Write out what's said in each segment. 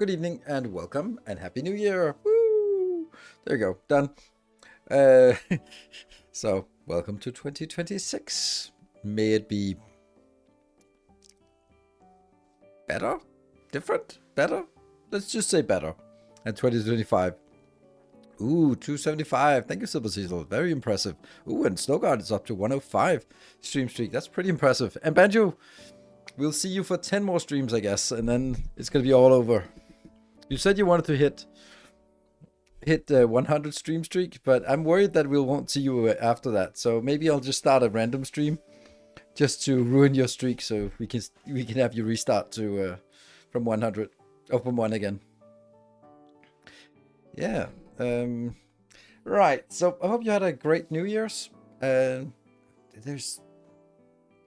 good evening, and welcome, and Happy New Year! Woo! There you go, done. Uh, so, welcome to 2026. May it be better? Different? Better? Let's just say better. And 2025. Ooh, 275. Thank you, Silver Cecil. Very impressive. Ooh, and Snowguard is up to 105 stream streak. That's pretty impressive. And Banjo, we'll see you for 10 more streams, I guess, and then it's gonna be all over. You said you wanted to hit the 100 stream streak, but I'm worried that we won't see you after that. So maybe I'll just start a random stream just to ruin your streak, so we can have you restart to from 100, open one again. Yeah. Right. So I hope you had a great New Year's. There's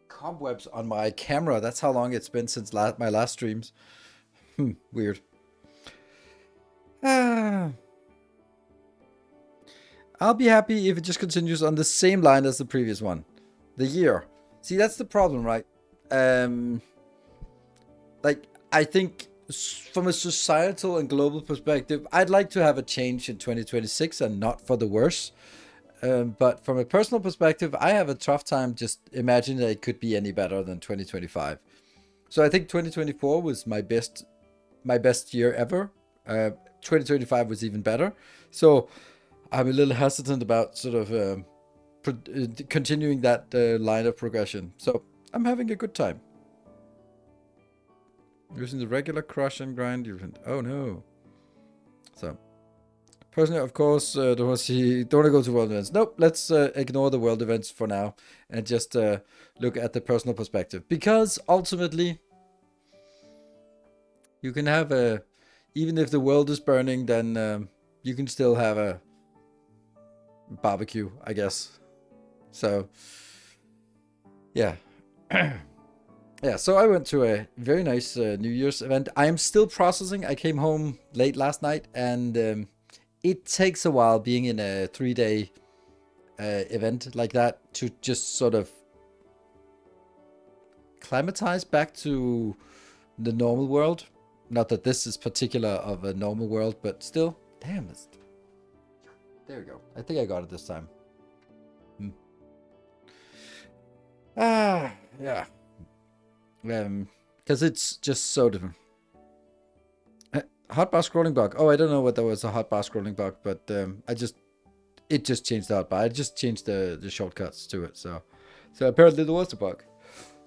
cobwebs on my camera. That's how long it's been since my last streams. Weird. I'll be happy if it just continues on the same line as the previous one. The year. See, that's the problem, right? Like, I think from a societal and global perspective, I'd like to have a change in 2026 and not for the worse. But from a personal perspective, I have a tough time just imagining that it could be any better than 2025. So I think 2024 was my best year ever. 2025 was even better. So I'm a little hesitant about sort of continuing that line of progression. So I'm having a good time. Using the regular crush and grind, oh no. So personally, of course, don't want to go to world events. Nope, let's ignore the world events for now and just look at the personal perspective. Because ultimately, you can have even if the world is burning, then you can still have a barbecue, I guess. So, yeah. Yeah, so I went to a very nice New Year's event. I am still processing. I came home late last night, and it takes a while being in a 3-day event like that to just sort of climatize back to the normal world. Not that this is particular of a normal world, but still. Damn, there we go. I think I got it this time. Yeah. Because it's just so different. Hotbar scrolling bug. Oh, I don't know what that was, a hotbar scrolling bug, but it just changed the hotbar. I just changed the shortcuts to it. So apparently there was a bug.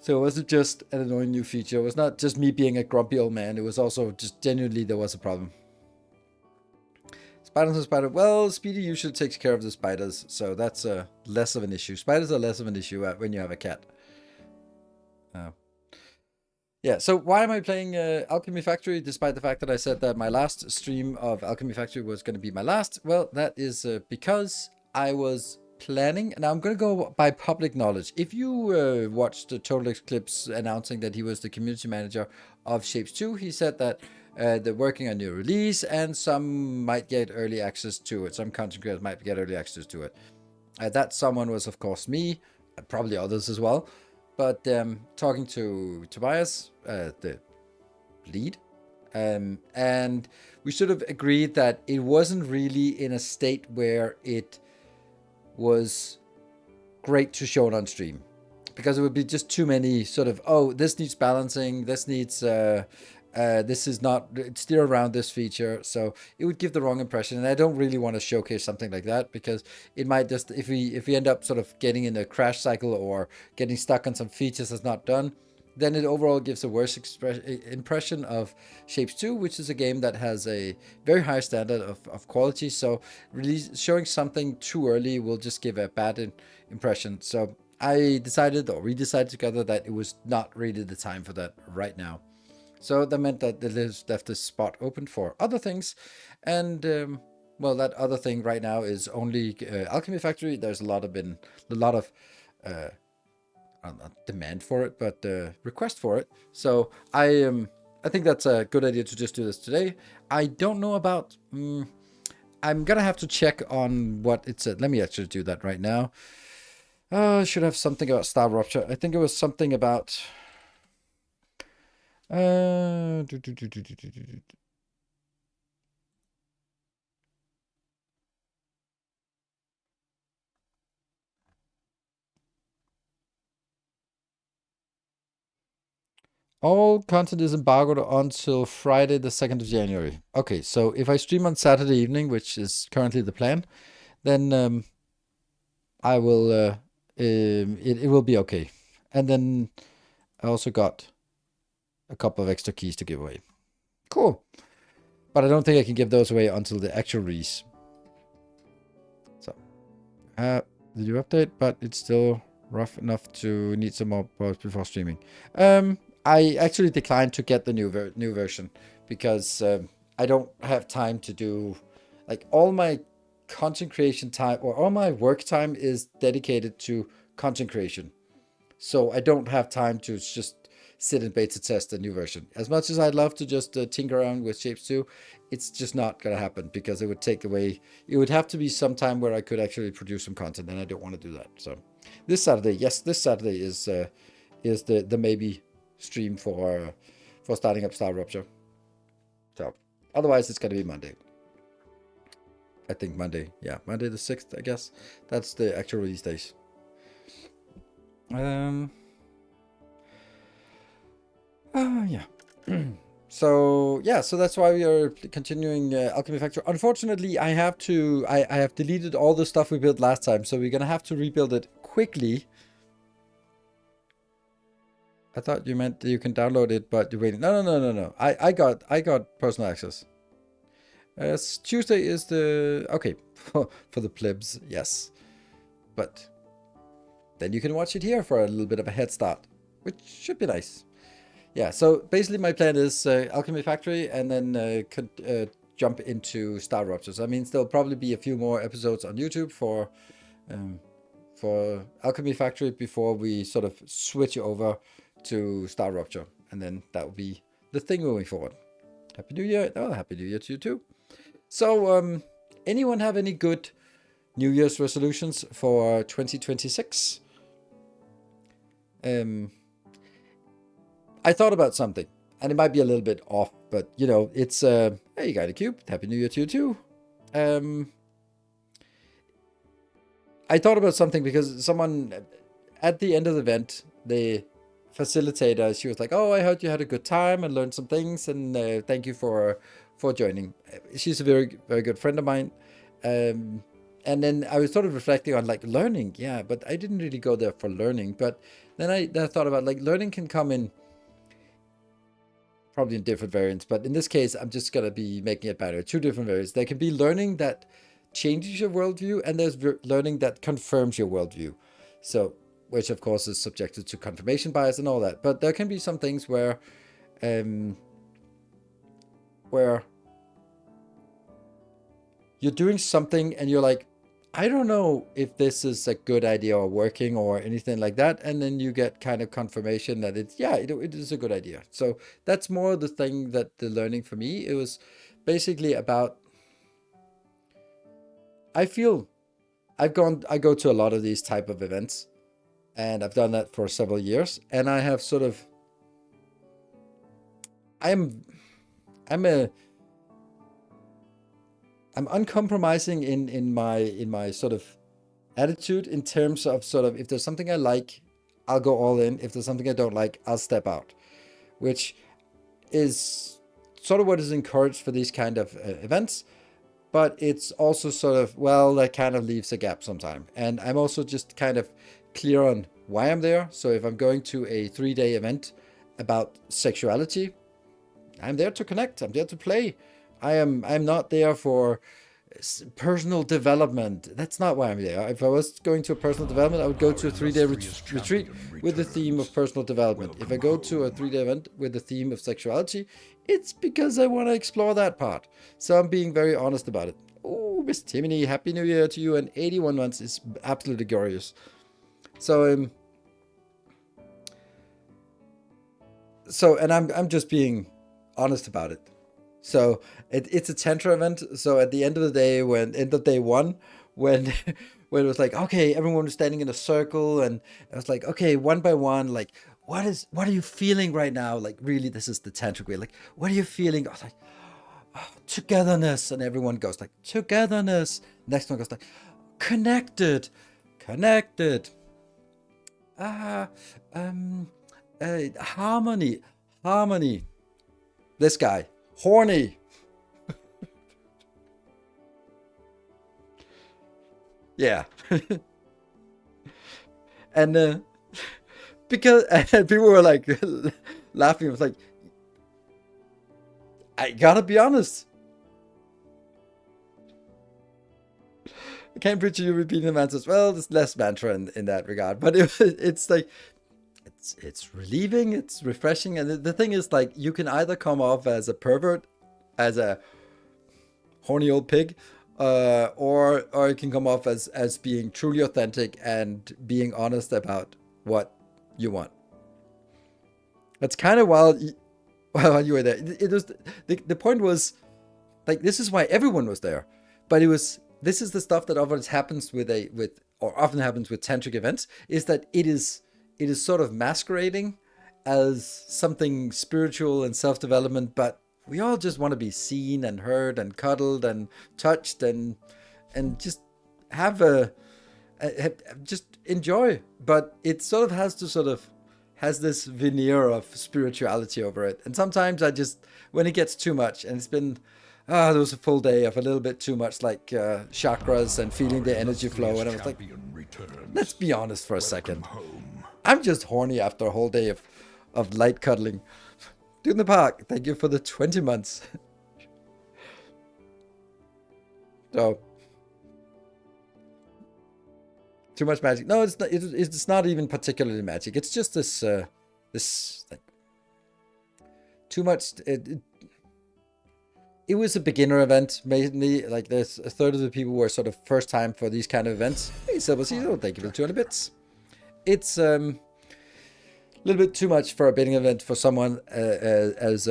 So it wasn't just an annoying new feature. It was not just me being a grumpy old man. It was also just genuinely there was a problem. Spiders and spider. Well, Speedy usually takes care of the spiders, so that's less of an issue. Spiders are less of an issue when you have a cat. Yeah, so why am I playing Alchemy Factory, despite the fact that I said that my last stream of Alchemy Factory was going to be my last? Well, that is because I was planning, and I'm going to go by public knowledge. If you watched the Total Eclipse announcing that he was the community manager of Shapes 2, he said that they're working on new release, and some might get early access to it. Some content creators might get early access to it. That someone was, of course, me, probably others as well. But talking to Tobias, the lead, and we sort of agreed that it wasn't really in a state where it was great to show it on stream. Because it would be just too many sort of, oh, this needs balancing, this needs, this is not, it's still around this feature. So it would give the wrong impression. And I don't really want to showcase something like that, because it might just, if we end up sort of getting in a crash cycle or getting stuck on some features that's not done, then it overall gives a worse impression of Shapes 2, which is a game that has a very high standard of quality. So really showing something too early will just give a bad impression. So we decided together that it was not really the time for that right now. So that meant that they left this spot open for other things. And well, that other thing right now is only Alchemy Factory. There's a lot of not demand for it, but request for it. So I think that's a good idea to just do this today. I don't know about. I'm gonna have to check on what it said. Let me actually do that right now. I should have something about Star Rupture. I think it was something about. All content is embargoed until Friday, the 2nd of January. Okay, so if I stream on Saturday evening, which is currently the plan, then I will. It will be okay. And then I also got a couple of extra keys to give away. Cool. But I don't think I can give those away until the actual release. So, the new update, but it's still rough enough to need some more posts before streaming. I actually declined to get the new version because I don't have time to do, like, all my content creation time or all my work time is dedicated to content creation. So I don't have time to just sit and beta test the new version. As much as I'd love to just tinker around with shapes too, it's just not going to happen because it would take away, it would have to be some time where I could actually produce some content, and I don't want to do that. So this Saturday, yes, this Saturday is the maybe stream for starting up Star Rupture. So otherwise it's going to be Monday. I think Monday, yeah, Monday the 6th, I guess. That's the actual release date. Yeah. So that's why we are continuing Alchemy Factory. Unfortunately, I have deleted all the stuff we built last time, so we're gonna have to rebuild it quickly. I thought you meant that you can download it, but you're waiting. No. I got personal access. Tuesday is the okay for the plebs, yes, but then you can watch it here for a little bit of a head start, which should be nice. Yeah, so basically my plan is Alchemy Factory and then jump into Star Rupture. So that means there'll probably be a few more episodes on YouTube for Alchemy Factory before we sort of switch over to Star Rupture. And then that will be the thing moving forward. Happy New Year. Oh, Happy New Year to you too. So anyone have any good New Year's resolutions for 2026? I thought about something, and it might be a little bit off, but you know, it's hey, you got a cube. Happy New Year to you too. I thought about something because someone at the end of the event, the facilitator, she was like, "Oh, I heard you had a good time and learned some things, and thank you for joining." She's a very very good friend of mine. And then I was sort of reflecting on like learning, yeah, but I didn't really go there for learning. But then I thought about like learning can come in probably in different variants, but in this case, I'm just gonna be making it better. Two different variants. There can be learning that changes your worldview, and there's learning that confirms your worldview. So, which of course is subjected to confirmation bias and all that. But there can be some things where you're doing something and you're like, I don't know if this is a good idea or working or anything like that. And then you get kind of confirmation that it is a good idea. So that's more the thing that the learning for me, it was basically about, I feel I go to a lot of these type of events, and I've done that for several years. And I have sort of, I'm uncompromising in my sort of attitude in terms of sort of, if there's something I like, I'll go all in. If there's something I don't like, I'll step out, which is sort of what is encouraged for these kind of events. But it's also sort of, well, that kind of leaves a gap sometime. And I'm also just kind of clear on why I'm there. So if I'm going to a 3-day event about sexuality, I'm there to connect. I'm there to play. I'm not there for personal development. That's not why I'm there. If I was going to a personal development, I would go to a 3-day retreat with the theme of personal development. If I go to a 3-day event with the theme of sexuality, it's because I want to explore that part. So I'm being very honest about it. Oh, Miss Timony, Happy New Year to you, and 81 months is absolutely glorious. So and I'm just being honest about it. So it's a Tantra event. So at the end of the day, end of day one, when when it was like, okay, everyone was standing in a circle, and I was like, okay, one by one, like, what are you feeling right now? Like, really, this is the tantric way. Like, what are you feeling? I was like, oh, togetherness, and everyone goes like, togetherness. Next one goes like, connected. Harmony. Harmony. This guy. Horny. Yeah. And because and people were like laughing. I was like, I gotta be honest. I can't picture you repeating the mantras. Well, there's less mantra in that regard, but it's like it's relieving, it's refreshing, and the thing is, like, you can either come off as a pervert, as a horny old pig, or it can come off as being truly authentic and being honest about what you want. That's kind of while you were there. It was the point was, like, this is why everyone was there, but this is the stuff that often happens often happens with tantric events, is that it is sort of masquerading as something spiritual and self-development, but we all just want to be seen and heard and cuddled and touched and just have just enjoy. But it sort of has this veneer of spirituality over it. And sometimes when it gets too much, and it's been, there was a full day of a little bit too much, like chakras and feeling the energy flow, and I was like, let's be honest for a second. I'm just horny after a whole day of light cuddling. Dude in the park, thank you for the 20 months. So, too much magic. No, it's not. It's not even particularly magic. It's just this like, too much. It was a beginner event, mainly. Like, there's a third of the people were sort of first time for these kind of events. Hey, Silver Caesar, thank you for 200 bits. It's a little bit too much for a betting event for someone as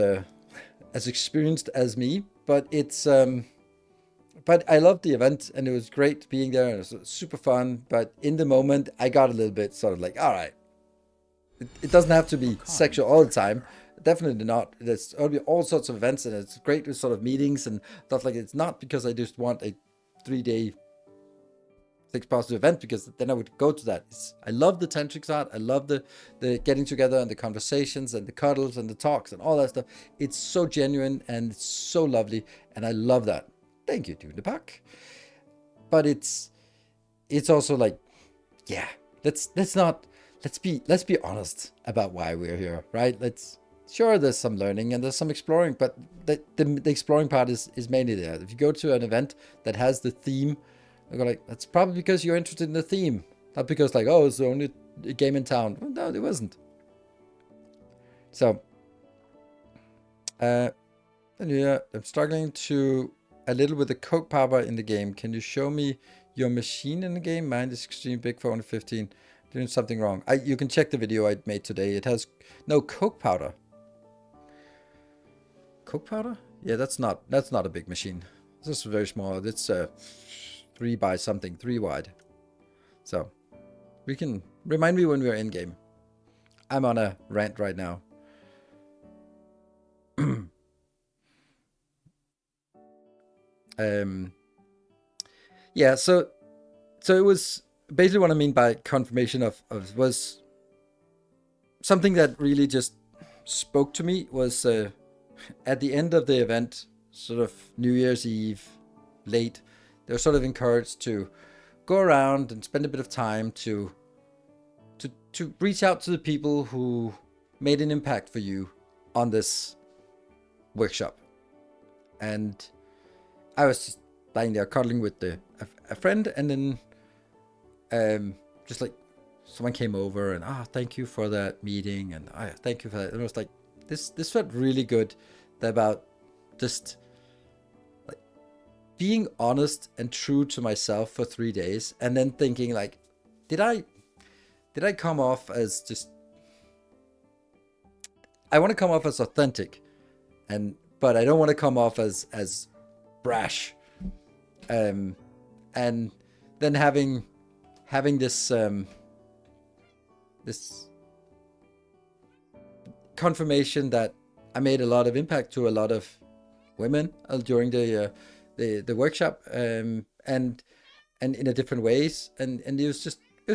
experienced as me, but it's but I loved the event and it was great being there and it was super fun. But in the moment, I got a little bit sort of like, all right, it doesn't have to be sexual all the time. Definitely not. There's all sorts of events and it's great with sort of meetings and stuff like that. It's not because I just want a 3-day sex positive event, because then I would go to that. I love the tantric side. I love the getting together and the conversations and the cuddles and the talks and all that stuff. It's so genuine and it's so lovely, and I love that. Thank you, Dude the Puck. But it's also like, yeah, let's be honest about why we're here, right? Sure, there's some learning and there's some exploring, but the exploring part is mainly there. If you go to an event that has the theme, I go like, that's probably because you're interested in the theme, not because like, oh, it's the only game in town. Well, no, it wasn't. So, yeah, I'm struggling a little with the coke powder in the game. Can you show me your machine in the game? Mine is extremely big for only 15. Doing something wrong. You can check the video I made today. It has no coke powder. Coke powder? Yeah, that's not a big machine. This is very small. It's 3 by something, 3 wide. So we can remind me when we're in game. I'm on a rant right now. Yeah, so it was basically what I mean by confirmation of was something that really just spoke to me was at the end of the event, sort of New Year's Eve, late, they were sort of encouraged to go around and spend a bit of time to reach out to the people who made an impact for you on this workshop. And I was just lying there cuddling with a friend, and then just like someone came over and thank you for that meeting, and thank you for that. And I was like, this felt really good, about just like being honest and true to myself for 3 days, and then thinking like, did I come off as just, I want to come off as authentic, but I don't want to come off as brash, and then having this this confirmation that I made a lot of impact to a lot of women during the workshop, and in a different ways, and it was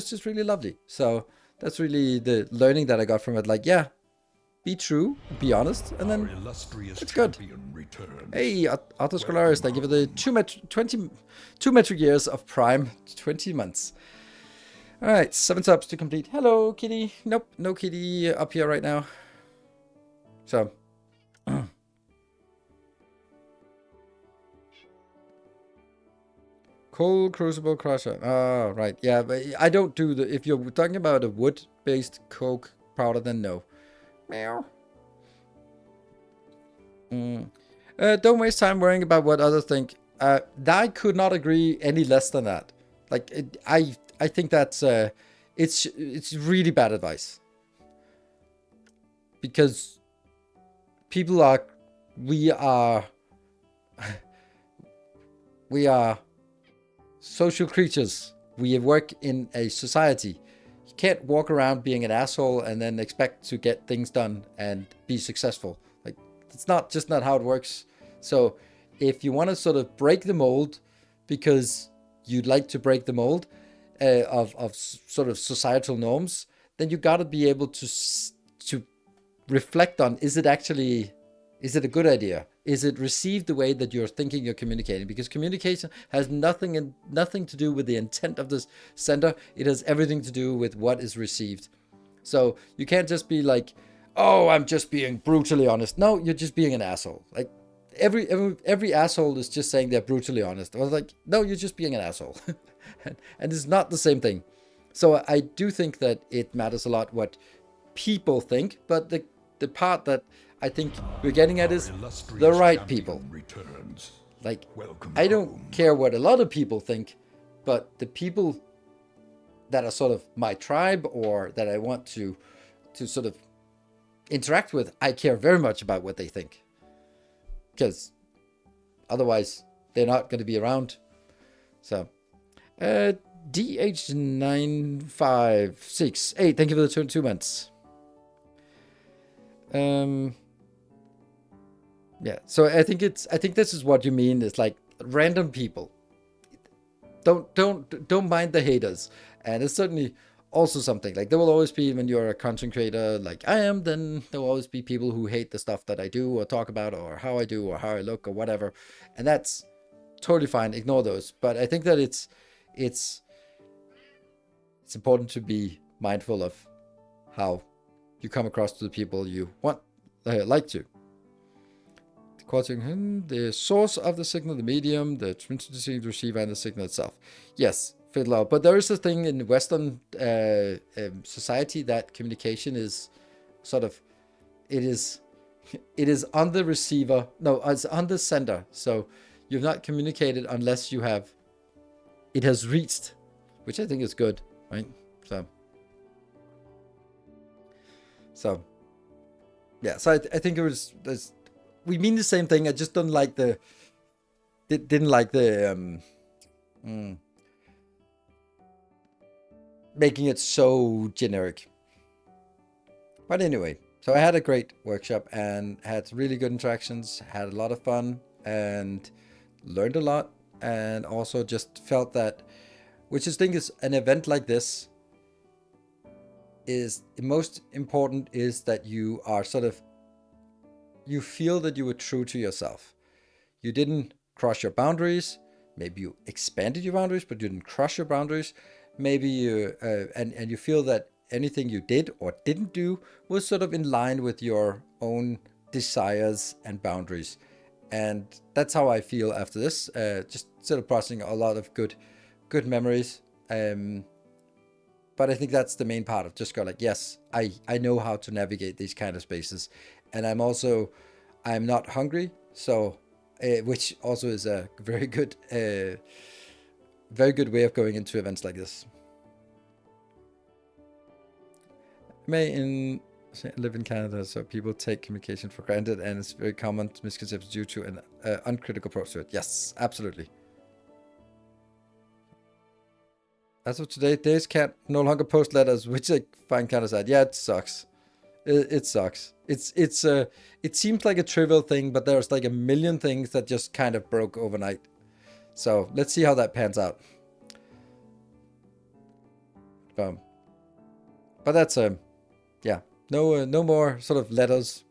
just really lovely. So that's really the learning that I got from it. Like, yeah, be true, be honest, and then it's good. Hey, Autoscolaris, thank you for the 2 metric years of Prime, 20 months. All right, 7 subs to complete. Hello, kitty. Nope, no kitty up here right now. So. Coal Crucible Crusher. Oh, right. Yeah, but I don't do the... If you're talking about a wood-based coke powder, then no. Meow. Don't waste time worrying about what others think. I could not agree any less than that. Like, I think that's... it's really bad advice. Because people are... We are social creatures. We work in a society. You can't walk around being an asshole and then expect to get things done and be successful. Like, it's not how it works. So if you want to sort of break the mold because you'd like to break the mold of sort of societal norms, then you got to be able to reflect on, is it a good idea? Is it received the way that you're thinking you're communicating? Because communication has nothing to do with the intent of the sender. It has everything to do with what is received. So you can't just be like, oh, I'm just being brutally honest. No, you're just being an asshole. Like every asshole is just saying they're brutally honest. I was like, no, you're just being an asshole. And it's not the same thing. So I do think that it matters a lot what people think, but the part that I think we're getting at is the right people. Like, I don't care what a lot of people think, but the people that are sort of my tribe or that I want to sort of interact with, I care very much about what they think. Because otherwise, they're not going to be around. So, DH9568, thank you for the 2 months. Yeah, so I think this is what you mean. It's like random people. Don't mind the haters. And it's certainly also something like there will always be, when you're a content creator like I am, then there will always be people who hate the stuff that I do or talk about or how I do or how I look or whatever. And that's totally fine. Ignore those. But I think that it's important to be mindful of how you come across to the people you want, like to. Quoting the source of the signal, the medium, the transmitting receiver, and the signal itself. Yes, fiddle. But there is a thing in Western society that communication is sort of, it is on the receiver. No, it's on the sender. So you've not communicated unless you have, it has reached, which I think is good, right? So yeah. So I think it was. We mean the same thing. I just don't like didn't like the making it so generic. But anyway, so I had a great workshop and had really good interactions, had a lot of fun and learned a lot, and also just felt that, which I think is an event like this is the most important, is that you are sort of, you feel that you were true to yourself. You didn't cross your boundaries. Maybe you expanded your boundaries, but you didn't cross your boundaries. Maybe you, and you feel that anything you did or didn't do was sort of in line with your own desires and boundaries. And that's how I feel after this. Just sort of processing a lot of good memories. But I think that's the main part of just go like, yes, I know how to navigate these kind of spaces. And I'm not hungry, so which also is a very good way of going into events like this. I live in Canada, so people take communication for granted, and it's very common misconception due to an uncritical approach to it. Yes, absolutely. As of today, Days can't no longer post letters, which I find kind of sad. Yeah, it sucks. It sucks. It seems like a trivial thing, but there's like a million things that just kind of broke overnight. So let's see how that pans out. But that's yeah. No more sort of letters,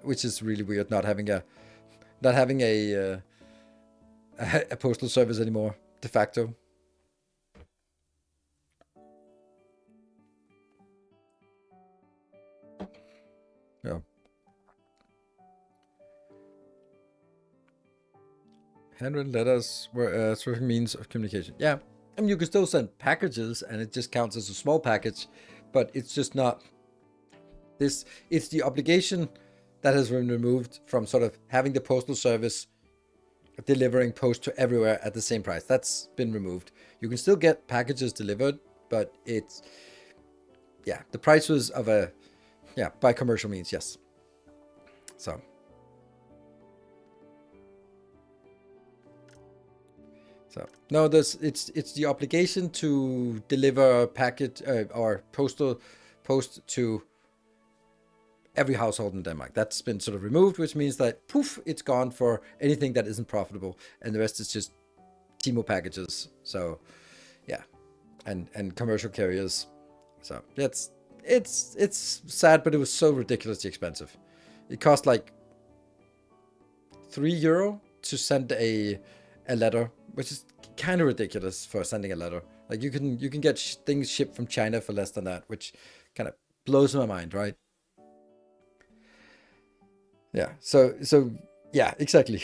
which is really weird. Not having a postal service anymore de facto. Yeah. Handwritten letters were a terrific means of communication. Yeah. I mean, you can still send packages, and it just counts as a small package, but it's just not this. It's the obligation that has been removed from sort of having the postal service delivering post to everywhere at the same price. That's been removed. You can still get packages delivered, but it's, yeah, the price was of a, yeah, by commercial means, yes. So no, it's the obligation to deliver a packet or post to every household in Denmark. That's been sort of removed, which means that poof, it's gone for anything that isn't profitable, and the rest is just Timo packages. So yeah, and commercial carriers. So it's sad, but it was so ridiculously expensive. It cost like €3 to send a letter, which is kind of ridiculous for sending a letter. Like you can get things shipped from China for less than that, which kind of blows my mind, right? Yeah. So yeah, exactly.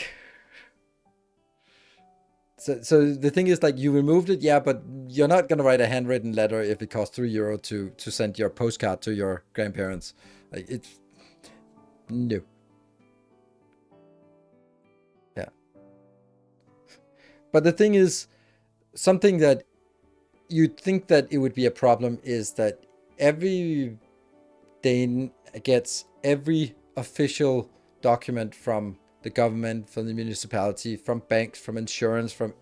So the thing is, like, you removed it, yeah, but you're not gonna write a handwritten letter if it costs €3 to send your postcard to your grandparents. Like it's no. Yeah. But the thing is, something that you'd think that it would be a problem is that every Dane gets every official document from the government, from the municipality, from banks, from insurance, from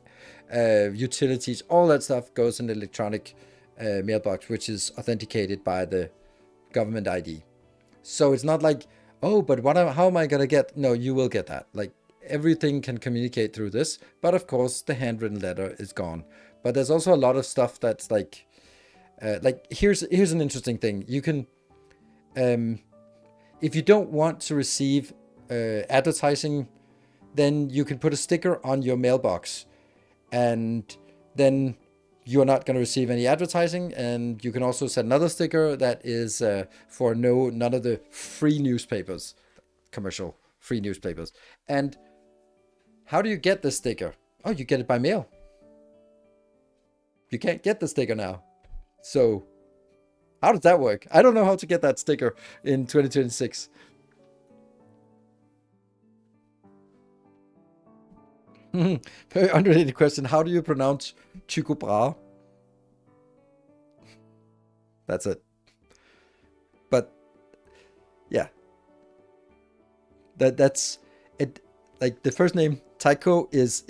utilities. All that stuff goes in the electronic mailbox, which is authenticated by the government ID. So it's not like, oh, but how am I gonna get? No, you will get that. Like everything can communicate through this, but of course the handwritten letter is gone. But there's also a lot of stuff that's like here's an interesting thing. You can, if you don't want to receive advertising, then you can put a sticker on your mailbox, and then you're not going to receive any advertising. And you can also set another sticker that is for none of the free newspapers, commercial free newspapers. And how do you get this sticker? Oh, you get it by mail. You can't get the sticker now. So how does that work? I don't know how to get that sticker in 2026. Very unrelated question. How do you pronounce Tycho Brahe? That's it. But yeah, that's it. Like the first name Tycho it's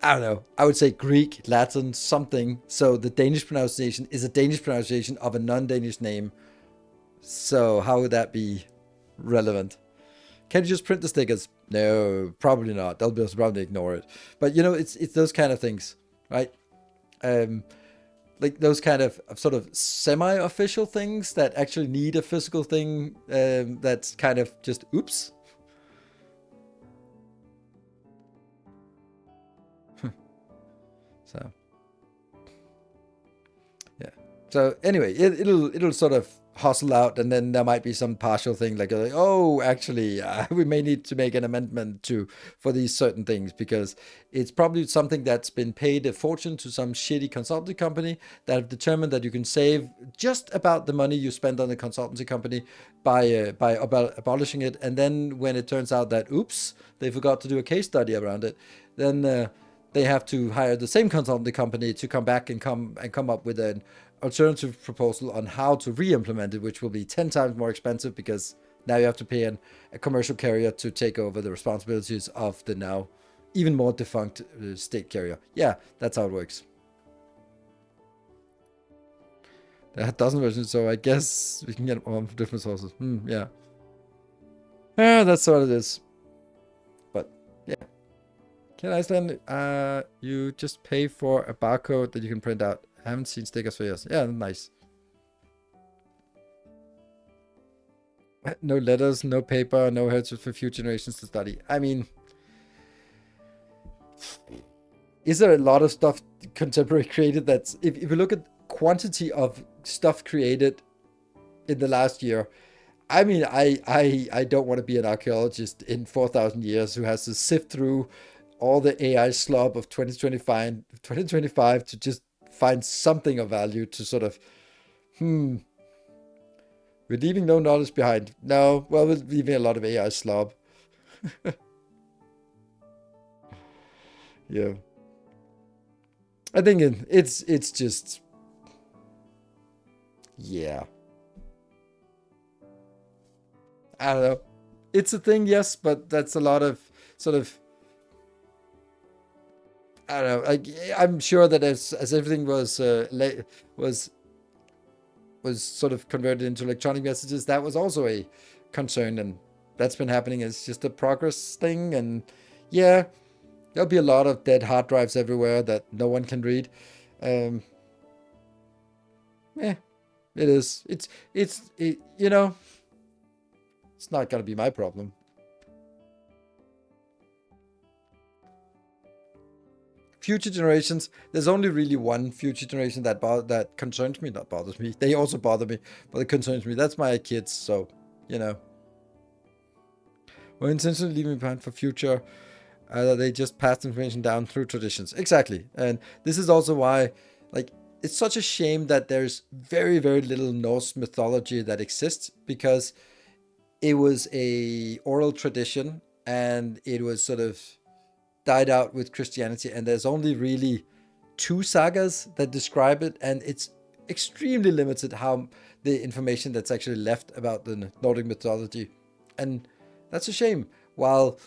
I don't know. I would say Greek, Latin, something. So the Danish pronunciation is a Danish pronunciation of a non-Danish name. So how would that be relevant? Can you just print the stickers? No, probably not. They'll probably ignore it. But you know, it's those kind of things, right? Like those kind of sort of semi-official things that actually need a physical thing. That's kind of just oops. So yeah. So anyway, it'll sort of hustle out, and then there might be some partial thing like oh, actually, we may need to make an amendment for these certain things, because it's probably something that's been paid a fortune to some shitty consultancy company that have determined that you can save just about the money you spend on the consultancy company by abolishing it. And then when it turns out that oops, they forgot to do a case study around it, then they have to hire the same consultancy company to come back and come up with an alternative proposal on how to re-implement it, which will be 10 times more expensive, because now you have to pay a commercial carrier to take over the responsibilities of the now even more defunct state carrier. Yeah, that's how it works. There are a dozen versions, so I guess we can get them from different sources. Yeah. Yeah, that's what it is. But yeah. Can Iceland, you just pay for a barcode that you can print out. I haven't seen stickers for years. Yeah, nice. No letters, no paper, no heritage for future generations to study. I mean, is there a lot of stuff contemporary created that's, if you look at quantity of stuff created in the last year, I mean, I don't want to be an archaeologist in 4,000 years who has to sift through all the AI slop of 2025 to just find something of value to sort of, we're leaving no knowledge behind. No, well, we're leaving a lot of AI slob. Yeah. I think it's just, yeah. I don't know. It's a thing, yes, but that's a lot of sort of, I don't know. I'm sure that as everything was was was sort of converted into electronic messages, that was also a concern, and that's been happening. It's just a progress thing, and yeah, there'll be a lot of dead hard drives everywhere that no one can read. Um, it is. You know, it's not gonna be my problem. Future generations, there's only really one future generation that concerns me, not bothers me. They also bother me, but it concerns me. That's my kids, so, you know. We're intentionally leaving behind for future. They just pass information down through traditions. Exactly. And this is also why, like, it's such a shame that there's very, very little Norse mythology that exists, because it was a oral tradition and it was sort of died out with Christianity, and there's only really two sagas that describe it, and it's extremely limited how the information that's actually left about the Nordic mythology, and that's a shame. While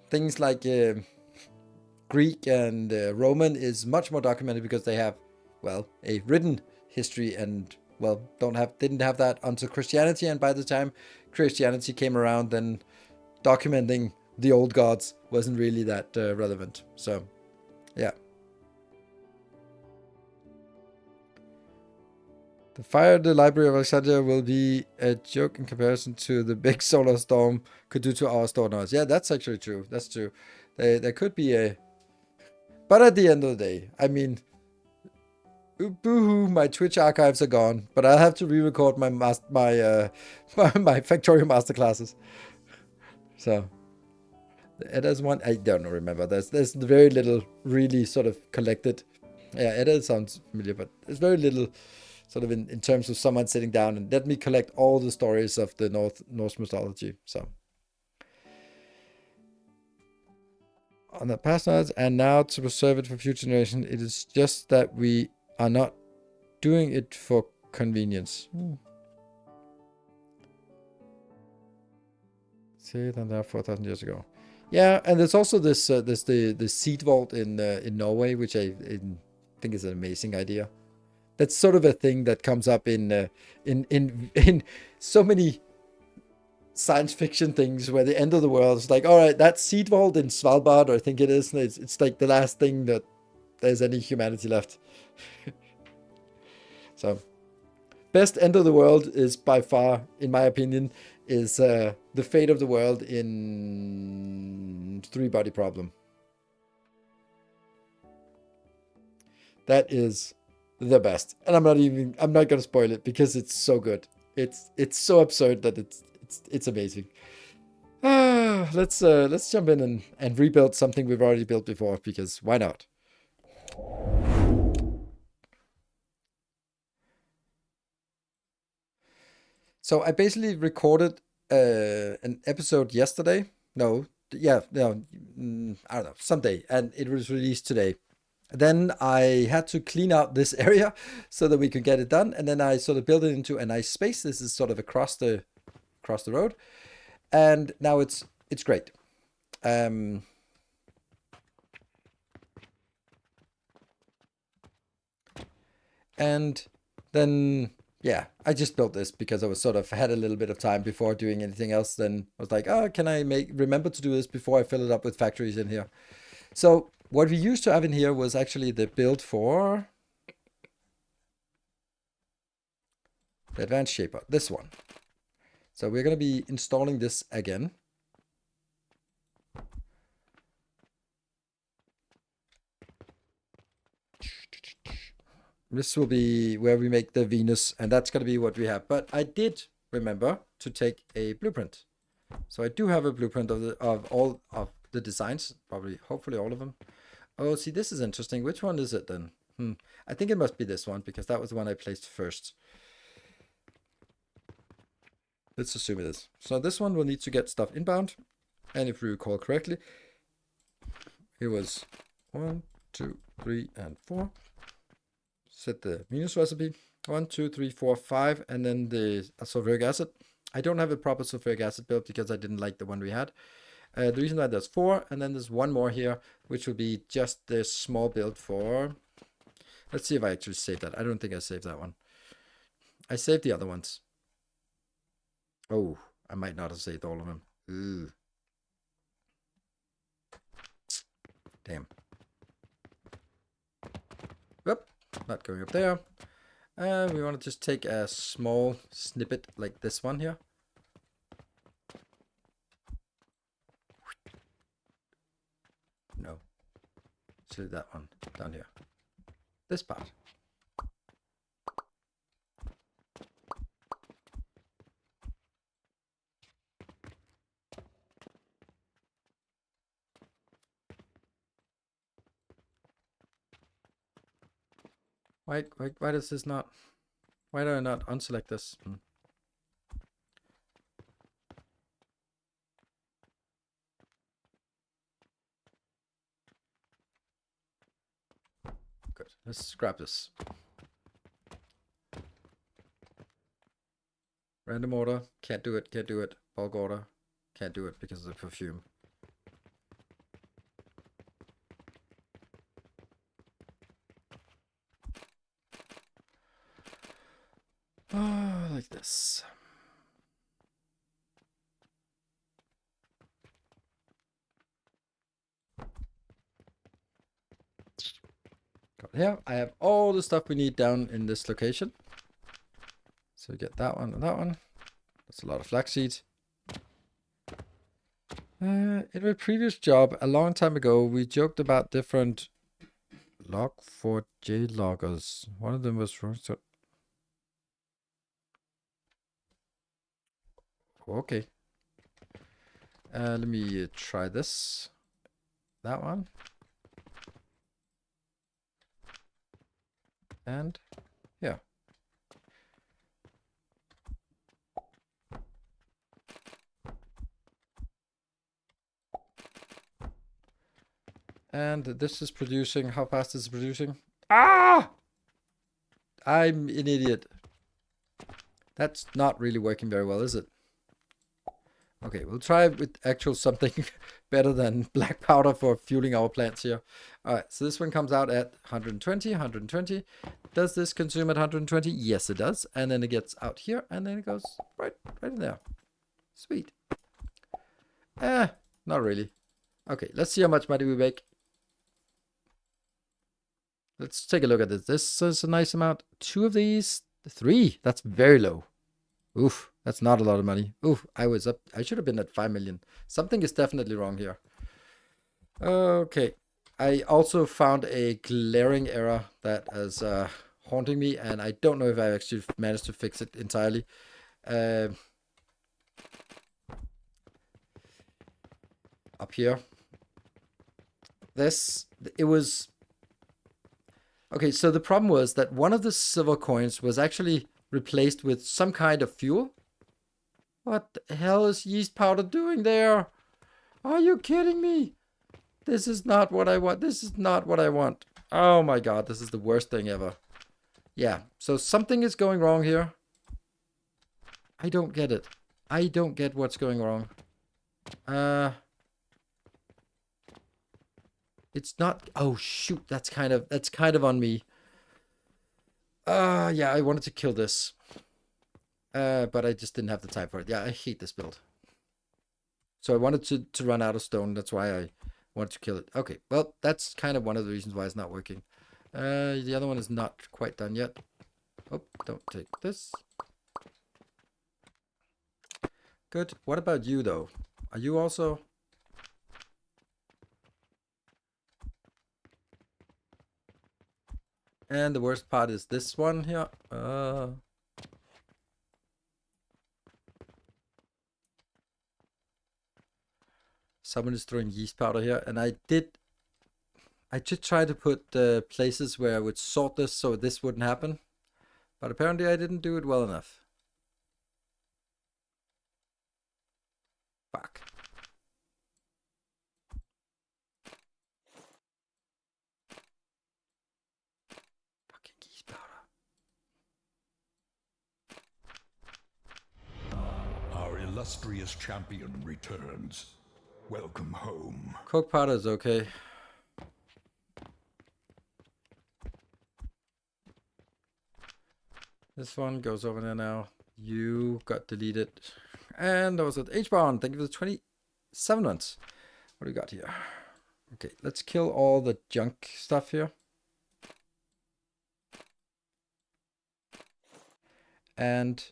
things like Greek and Roman is much more documented because they have, well, a written history, and well, didn't have that until Christianity, and by the time Christianity came around, then documenting the old gods wasn't really that relevant. So, yeah. The fire at the Library of Alexandria will be a joke in comparison to the big solar storm could do to our store noise. Yeah, that's actually true. That's true. There could be a... But at the end of the day, I mean, boo-hoo, my Twitch archives are gone, but I'll have to re-record my my Factorio masterclasses. So... Edda's one, I don't remember. There's very little really sort of collected. Yeah, Edda sounds familiar, but there's very little sort of in terms of someone sitting down and let me collect all the stories of the Norse mythology. So on the past knowledge, and now to preserve it for future generation, it is just that we are not doing it for convenience. See, than there 4,000 years ago. Yeah, and there's also this the seed vault in Norway, which I think is an amazing idea. That's sort of a thing that comes up in so many science fiction things where the end of the world is like, all right, that seed vault in Svalbard, I think it is. It's like the last thing that there's any humanity left. So, best end of the world is by far, in my opinion, is the fate of the world in Three Body Problem. That is the best, and I'm not gonna spoil it because it's so good. It's so absurd that it's amazing. Let's jump in and rebuild something we've already built before, because why not? So I basically recorded an episode yesterday. No, yeah, no, I don't know, someday, and it was released today. Then I had to clean out this area so that we could get it done, and then I sort of built it into a nice space. This is sort of across the road, and now it's great. Um, and then yeah, I just built this because I was sort of had a little bit of time before doing anything else. Then I was like, oh, can I remember to do this before I fill it up with factories in here? So what we used to have in here was actually the build for the advanced shaper, this one. So we're going to be installing this again. This will be where we make the Venus, and that's going to be what we have. But I did remember to take a blueprint. So I do have a blueprint of all of the designs, probably, hopefully all of them. Oh, see, this is interesting. Which one is it then? I think it must be this one, because that was the one I placed first. Let's assume it is. So this one will need to get stuff inbound. And if we recall correctly, it was 1, 2, 3, and 4. Set the Venus recipe. 1, 2, 3, 4, 5, and then the sulfuric acid. I don't have a proper sulfuric acid build because I didn't like the one we had. The reason why there's 4, and then there's one more here, which will be just this small build for... Let's see if I actually saved that. I don't think I saved that one. I saved the other ones. Oh, I might not have saved all of them. Ooh. Damn. Whoop, not going up there. We want to just take a small snippet like this one here. No. Select that one down here. This part. Why does this not... Why do I not unselect this? Good. Let's grab this. Random order. Can't do it. Can't do it. Bulk order. Can't do it because of the perfume. Oh, like this. Got here. I have all the stuff we need down in this location. So we get that one and that one. That's a lot of flaxseed. In my previous job, a long time ago, we joked about different log4j loggers. One of them was wrong. So okay. Let me try this. That one. And yeah. And this is producing. How fast is it producing? Ah! I'm an idiot. That's not really working very well, is it? Okay, we'll try with actual something better than black powder for fueling our plants here. All right, so this one comes out at 120, 120. Does this consume at 120? Yes, it does. And then it gets out here, and then it goes right in there. Sweet. Not really. Okay, let's see how much money we make. Let's take a look at this. This is a nice amount. 2 of these, 3. That's very low. Oof, that's not a lot of money. Oof, I was up. I should have been at 5 million. Something is definitely wrong here. Okay. I also found a glaring error that is haunting me, and I don't know if I actually managed to fix it entirely. Up here. It was... Okay, so the problem was that one of the silver coins was actually replaced with some kind of fuel. What the hell is yeast powder doing there? Are you kidding me? This is not what I want. This is not what I want. Oh my god, this is the worst thing ever. Yeah, so something is going wrong here. I don't get it. I don't get what's going wrong. It's not... Oh shoot, that's kind of on me. Yeah, I wanted to kill this. But I just didn't have the time for it. Yeah, I hate this build. So I wanted to run out of stone. That's why I wanted to kill it. Okay, well, that's kind of one of the reasons why it's not working. The other one is not quite done yet. Oh, don't take this. Good. What about you, though? Are you also... And the worst part is this one here. Someone is throwing yeast powder here, and I did try to put places where I would sort this so this wouldn't happen, but apparently I didn't do it well enough. Fuck. Fucking yeast powder. Our illustrious champion returns. Welcome home. Coke powder is okay. This one goes over there now. You got deleted. And also H-Bond. Thank you for the 27 months. What do we got here? Okay, let's kill all the junk stuff here. And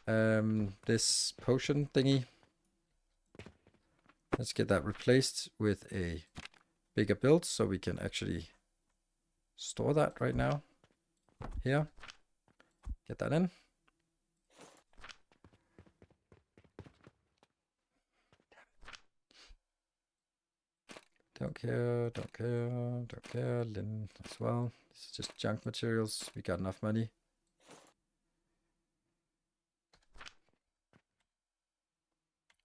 this potion thingy. Let's get that replaced with a bigger build so we can actually store that right now. Here. Get that in. Don't care, don't care, don't care. Lin as well. This is just junk materials. We got enough money.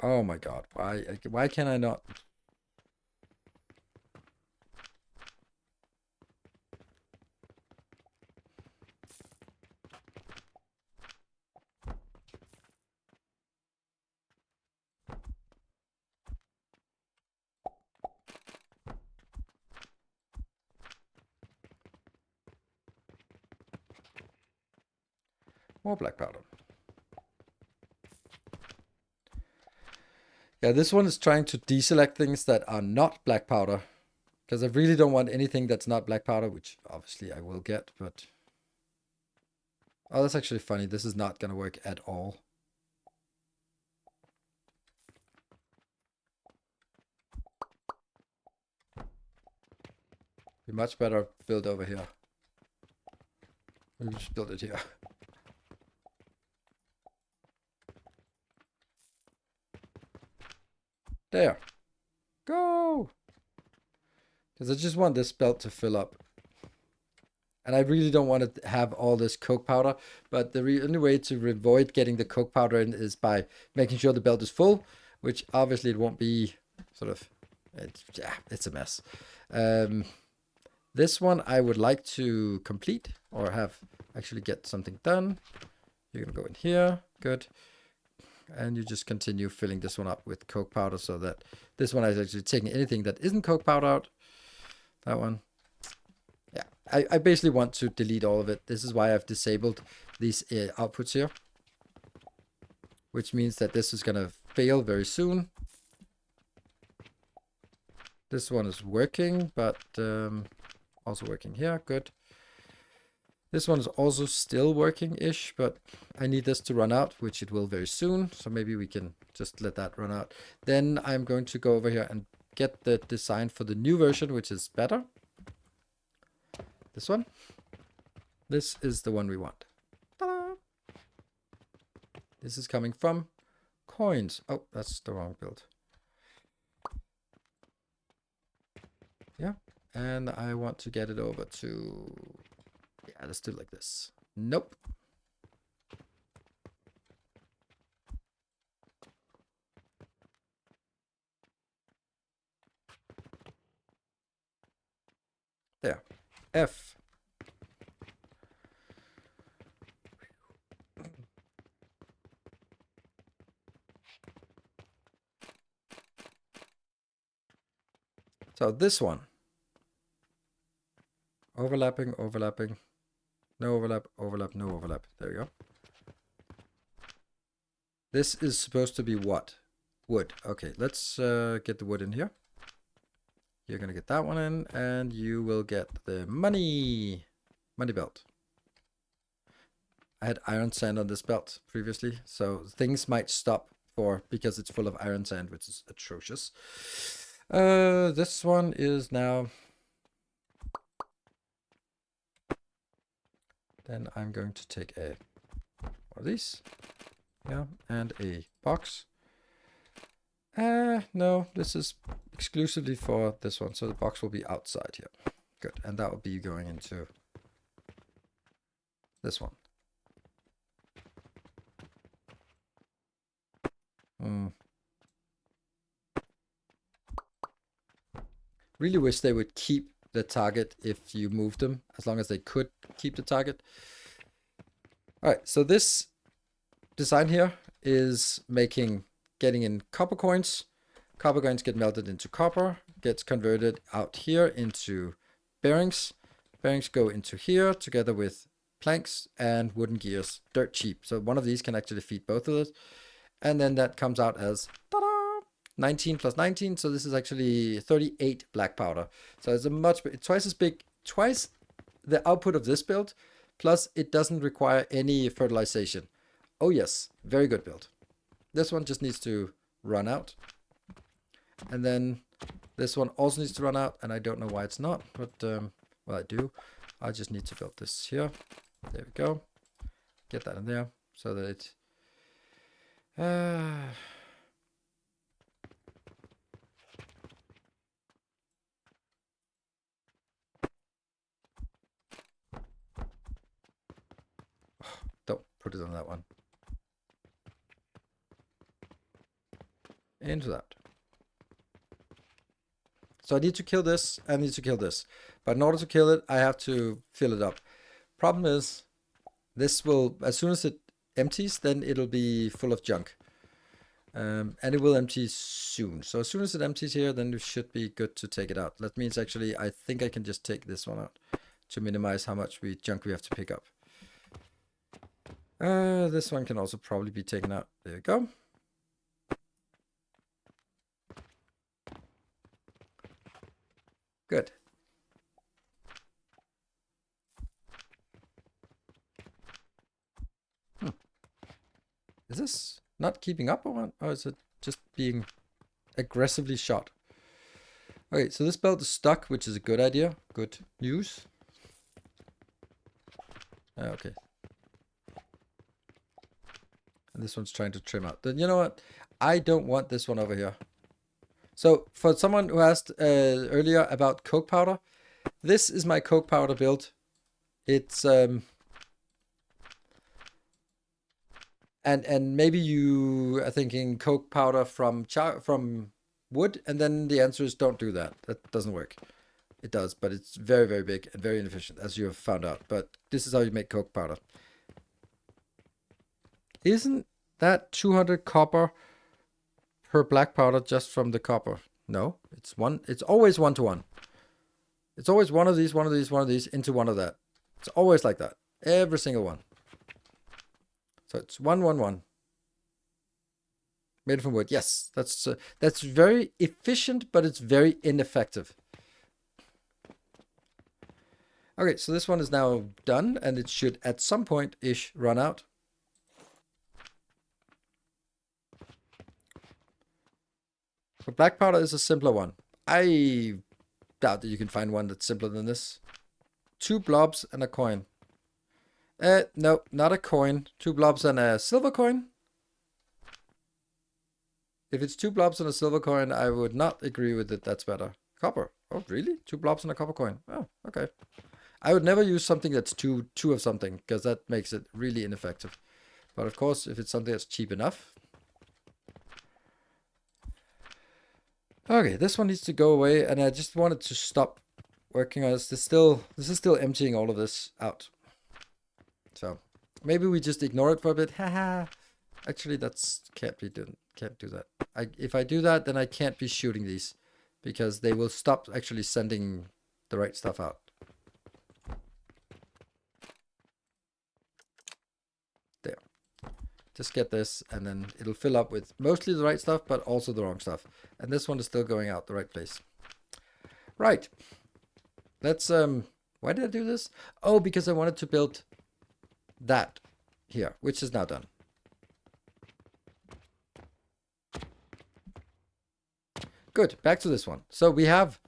Oh my god, why can I not? More black powder. Yeah, this one is trying to deselect things that are not black powder. Because I really don't want anything that's not black powder, which obviously I will get, but... Oh, that's actually funny. This is not going to work at all. Be much better build over here. Maybe just build it here. There. Go! Because I just want this belt to fill up. And I really don't want to have all this coke powder. But the only way to avoid getting the coke powder in is by making sure the belt is full. Which obviously it won't be sort of... it's a mess. This one I would like to complete. Or have actually get something done. You're going to go in here. Good. And you just continue filling this one up with coke powder so that this one is actually taking anything that isn't coke powder out. That one. Yeah, I basically want to delete all of it. This is why I've disabled these outputs here. Which means that this is going to fail very soon. This one is working, but also working here. Good. This one is also still working-ish, but I need this to run out, which it will very soon. So maybe we can just let that run out. Then I'm going to go over here and get the design for the new version, which is better. This one. This is the one we want. Ta-da! This is coming from coins. Oh, that's the wrong build. Yeah. And I want to get it over to... Yeah, let's do it like this. Nope. There. F. So this one. Overlapping, overlapping. No overlap, overlap, no overlap. There we go. This is supposed to be what? Wood. Okay, let's get the wood in here. You're going to get that one in, and you will get the money. Money belt. I had iron sand on this belt previously, so things might stop for, because it's full of iron sand, which is atrocious. This one is now... Then I'm going to take one of these. Yeah, and a box. No, this is exclusively for this one, so the box will be outside here. Good, and that will be going into this one. Really wish they would keep the target if you move them, as long as they could keep the target. Alright, so this design here is getting in copper coins. Copper coins get melted into copper, gets converted out here into bearings. Bearings go into here together with planks and wooden gears, dirt cheap. So one of these can actually feed both of those. And then that comes out as 19 plus 19. So this is actually 38 black powder. So it's twice as big, twice the output of this build, plus it doesn't require any fertilization. Oh yes, very good build. This one just needs to run out. And then this one also needs to run out, and I don't know why it's not, but well, I do. I just need to build this here. There we go. Get that in there so that it don't put it on that one. Into that. So I need to kill this, I need to kill this. But in order to kill it, I have to fill it up. Problem is, this will, as soon as it empties, then it'll be full of junk. And it will empty soon. So as soon as it empties here, then it should be good to take it out. That means actually, I think I can just take this one out to minimize how much junk we have to pick up. This one can also probably be taken out. There we go. Good. Is this not keeping up, or is it just being aggressively shot? Okay, so this belt is stuck, which is a good idea. Good news. Okay. And this one's trying to trim out. Then you know what? I don't want this one over here. So for someone who asked earlier about coke powder, this is my coke powder build. It's and maybe you are thinking coke powder from wood, and then the answer is don't do that. That doesn't work. It does, but it's very, very big and very inefficient, as you have found out. But this is how you make coke powder. Isn't that 200 copper per black powder just from the copper? No, it's one. It's always 1 to 1. It's always one of these, one of these, one of these into one of that. It's always like that. Every single one. So it's 1, 1, 1. Made from wood. Yes, that's very efficient, but it's very ineffective. Okay, so this one is now done, and it should at some point-ish run out. But black powder is a simpler one. I doubt that you can find one that's simpler than this. 2 blobs and a coin. No, not a coin. 2 blobs and a silver coin. If it's 2 blobs and a silver coin, I would not agree with it. That's better. Copper. Oh, really? 2 blobs and a copper coin. Oh, okay. I would never use something that's two of something, because that makes it really ineffective. But of course, if it's something that's cheap enough. Okay, this one needs to go away, and I just wanted to stop working on this. This is still emptying all of this out. So maybe we just ignore it for a bit. Haha. Actually, can't do that. If I do that, then I can't be shooting these, because they will stop actually sending the right stuff out. There. Just get this, and then it'll fill up with mostly the right stuff, but also the wrong stuff. And this one is still going out the right place. Right. Let's, why did I do this? Oh, because I wanted to build that here, which is now done. Good, back to this one. So we have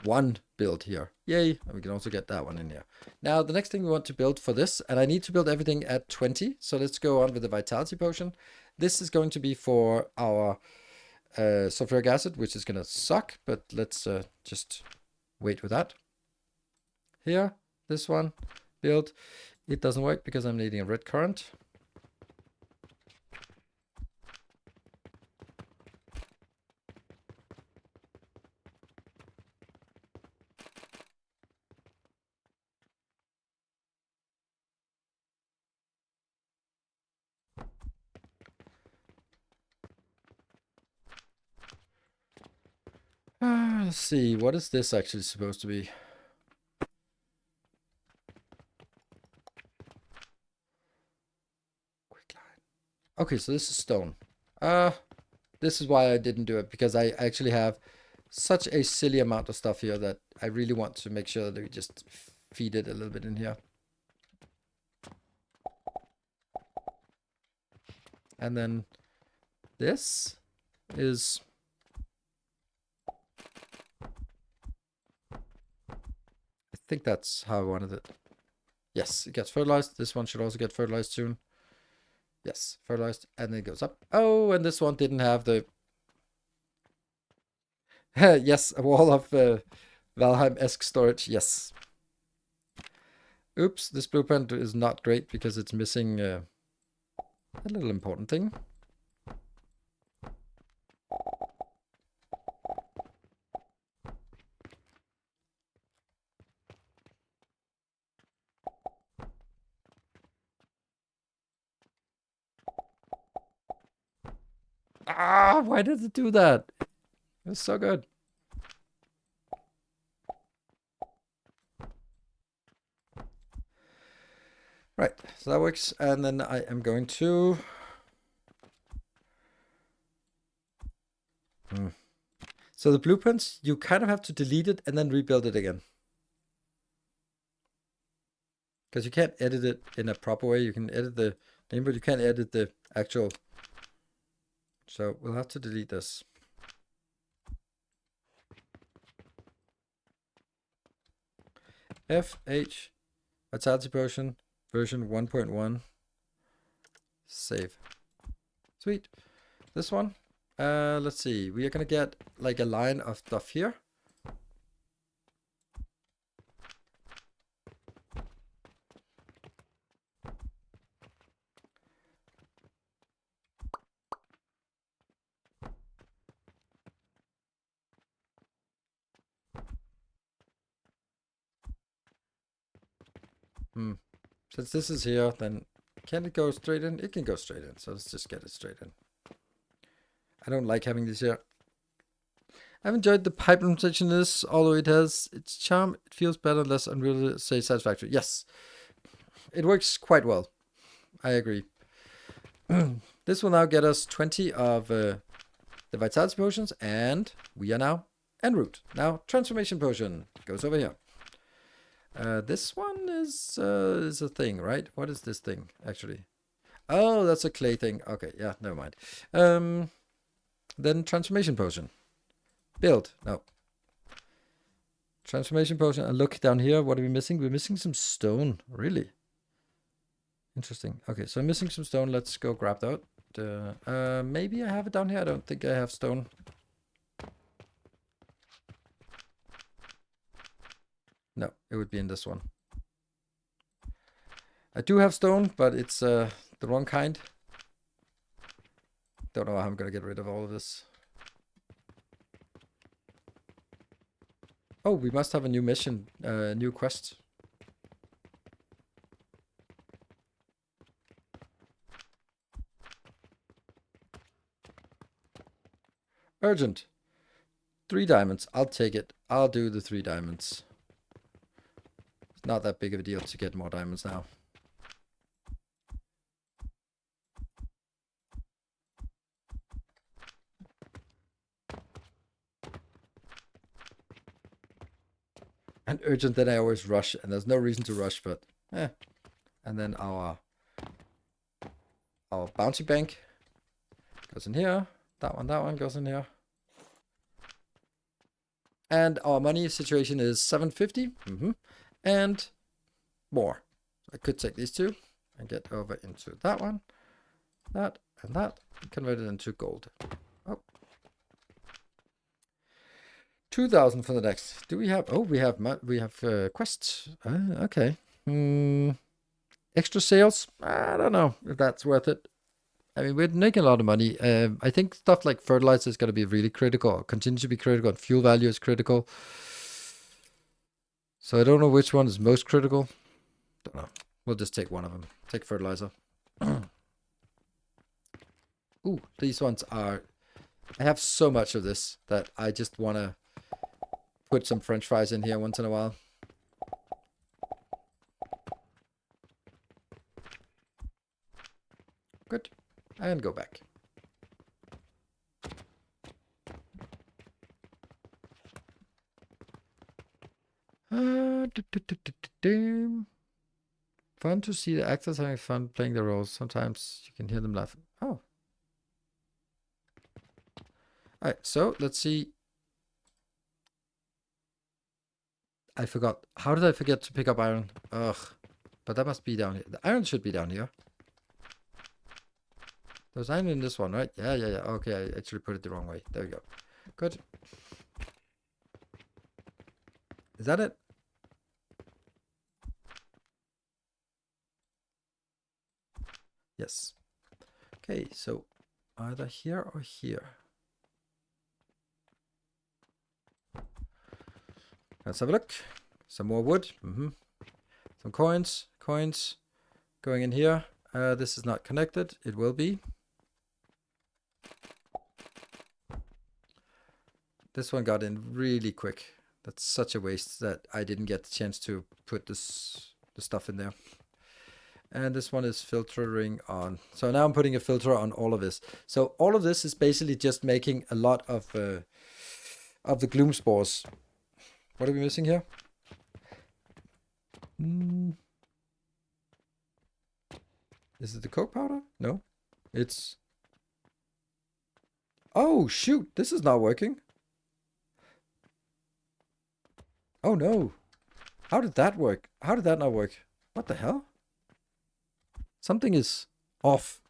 one build here. Yay, and we can also get that one in here. Now, the next thing we want to build for this, and I need to build everything at 20, so let's go on with the Vitality Potion. This is going to be for our sulfuric acid, which is going to suck, but let's just wait with that. Here, this one, build. It doesn't work because I'm needing a red current. Let's see, what is this actually supposed to be? Okay, so this is stone. This is why I didn't do it, because I actually have such a silly amount of stuff here that I really want to make sure that we just feed it a little bit in here. And then this is... I think that's how I wanted it. Yes, it gets fertilized. This one should also get fertilized soon. Yes, fertilized, and then it goes up. Oh, and this one didn't have the... yes, a wall of Valheim-esque storage. Yes. Oops, this blueprint is not great because it's missing a little important thing. Ah, why did it do that? It's so good. Right, so that works. And then I am going to... So the blueprints, you kind of have to delete it and then rebuild it again. Because you can't edit it in a proper way. You can edit the name, but you can't edit the actual... So we'll have to delete this. FH Vitality Potion version 1.1. Save. Sweet. This one. Let's see. We are gonna get like a line of stuff here. Since this is here, then can it go straight in? It can go straight in. So let's just get it straight in. I don't like having this here. I've enjoyed the pipe implementation of this, although it has its charm. It feels better, less unreal, say satisfactory. Yes, it works quite well. I agree. This will now get us 20 of the Vitality Potions, and we are now en route. Now, Transformation Potion goes over here. This one is a thing, right? What is this thing, actually? Oh, that's a clay thing. Okay, yeah, never mind. Then Transformation Potion. Build. No. Transformation Potion. And look down here. What are we missing? We're missing some stone. Really? Interesting. Okay, so I'm missing some stone. Let's go grab that. Maybe I have it down here. I don't think I have stone. No, it would be in this one. I do have stone, but it's the wrong kind. Don't know how I'm gonna get rid of all of this. Oh, we must have a new mission, new quest. Urgent. 3 diamonds. I'll take it. I'll do the 3 diamonds. It's not that big of a deal to get more diamonds now. And urgent, then I always rush, and there's no reason to rush, but eh. And then our bounty bank goes in here. That one goes in here. And our money situation is 750. And more. I could take these two and get over into that one, that, and that, and convert it into gold. Oh. 2,000 for the next. Do we have? Oh, we have quests. Okay. Extra sales. I don't know if that's worth it. I mean, we're making a lot of money. I think stuff like fertilizer is going to be really critical, continue to be critical, and fuel value is critical. So I don't know which one is most critical. Don't know. We'll just take one of them. Take fertilizer. Ooh, these ones are... I have so much of this that I just want to put some French fries in here once in a while. Good. And go back. Fun to see the actors having fun playing the roles. Sometimes you can hear them laughing. Oh. Alright, so let's see. I forgot. How did I forget to pick up iron? Ugh. But that must be down here. The iron should be down here. There's iron in this one, right? Yeah. Okay, I actually put it the wrong way. There we go. Good. Is that it? Yes. Okay, so either here or here. Let's have a look. Some more wood. Some coins. Coins going in here. This is not connected. It will be. This one got in really quick. That's such a waste that I didn't get the chance to put the stuff in there. And this one is filtering on. So now I'm putting a filter on all of this. So all of this is basically just making a lot of the gloom spores. What are we missing here? Is it the coke powder? No. It's... Oh, shoot. This is not working. Oh, no. How did that work? How did that not work? What the hell? Something is off.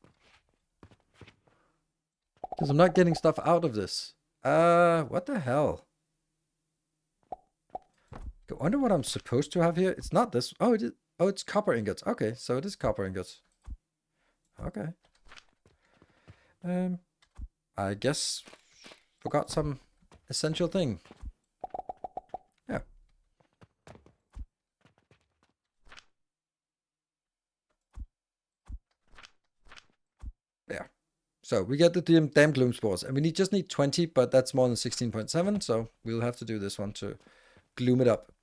Because I'm not getting stuff out of this. What the hell? I wonder what I'm supposed to have here. It's not this. Oh, it is. Oh, it's copper ingots. Okay, so it is copper ingots. Okay. I guess forgot some essential thing. Yeah. There. So we get the damn gloom spores, and we just need 20, but that's more than 16.7, so we'll have to do this one to gloom it up.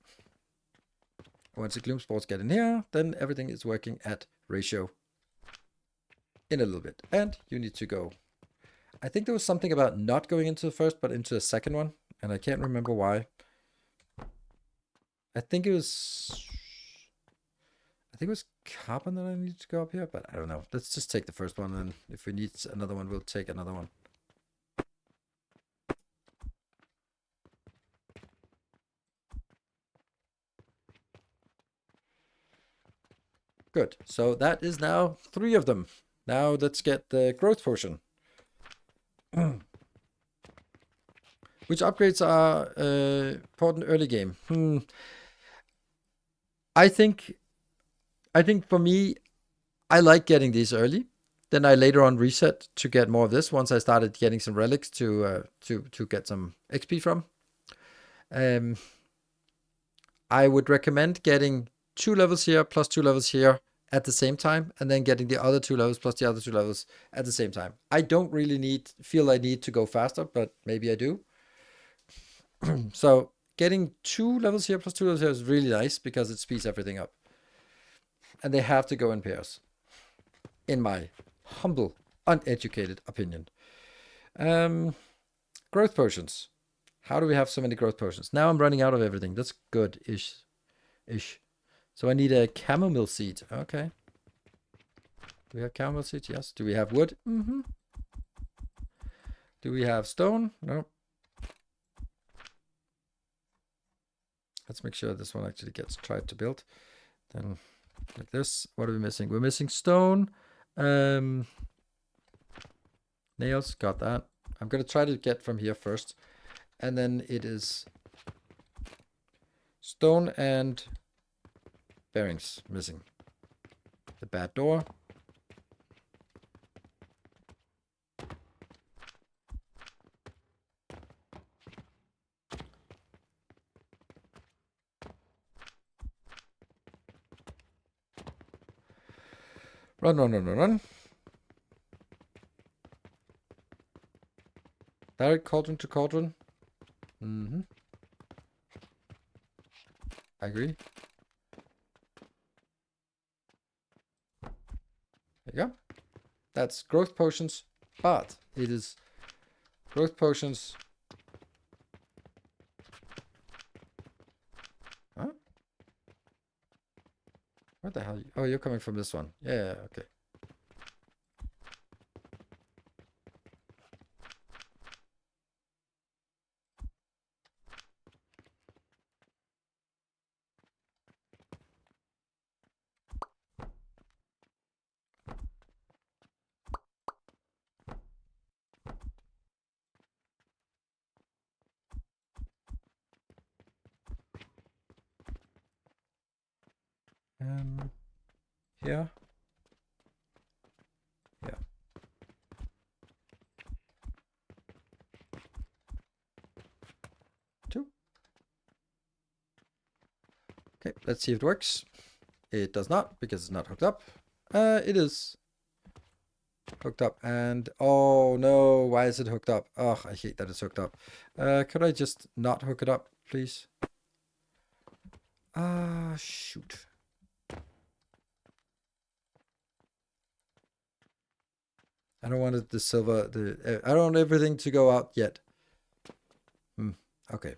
Once the gloom spores get in here, then everything is working at ratio in a little bit. And you need to go. I think there was something about not going into the first, but into the second one, and I can't remember why. I think it was carbon that I need to go up here, but I don't know. Let's just take the first one, and if we need another one, we'll take another one. Good. So that is now 3 of them. Now let's get the growth potion. Which upgrades are important early game? I think for me, I like getting these early. Then I later on reset to get more of this once I started getting some relics to get some XP from. I would recommend getting 2 levels here plus 2 levels here at the same time, and then getting the other 2 levels plus the other 2 levels at the same time. I don't really feel I need to go faster, but maybe I do. So getting 2 levels here plus 2 levels here is really nice because it speeds everything up. And they have to go in pairs, in my humble, uneducated opinion. Growth potions. How do we have so many growth potions? Now I'm running out of everything. That's good-ish. So I need a chamomile seed. Okay. Do we have chamomile seeds? Yes. Do we have wood? Do we have stone? No. Let's make sure this one actually gets tried to build. Then like this. What are we missing? We're missing stone. Nails, got that. I'm gonna try to get from here first. And then it is stone and bearings missing. The bad door. Run, run, run, run, run. Direct cauldron to cauldron. Mm-hmm. I agree. There you go. That's growth potions, but it is growth potions. Huh? Where the hell? Oh, you're coming from this one. Yeah, okay. Here. Yeah. Two. Okay, let's see if it works. It does not because it's not hooked up. It is hooked up, and oh no, why is it hooked up? Oh, I hate that it's hooked up. Could I just not hook it up, please? Ah, shoot. I don't want the silver, I don't want everything to go out yet. Okay.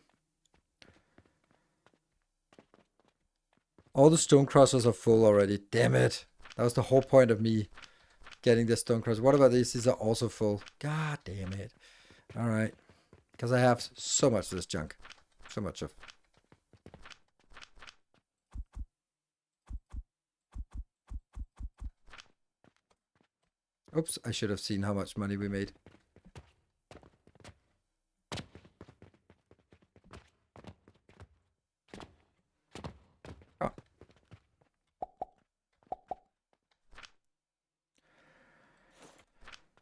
All the stone crossers are full already. Damn it. That was the whole point of me getting this stone crosser. What about these? These are also full. God damn it. All right. Because I have so much of this junk. So much of. Oops, I should have seen how much money we made. Oh.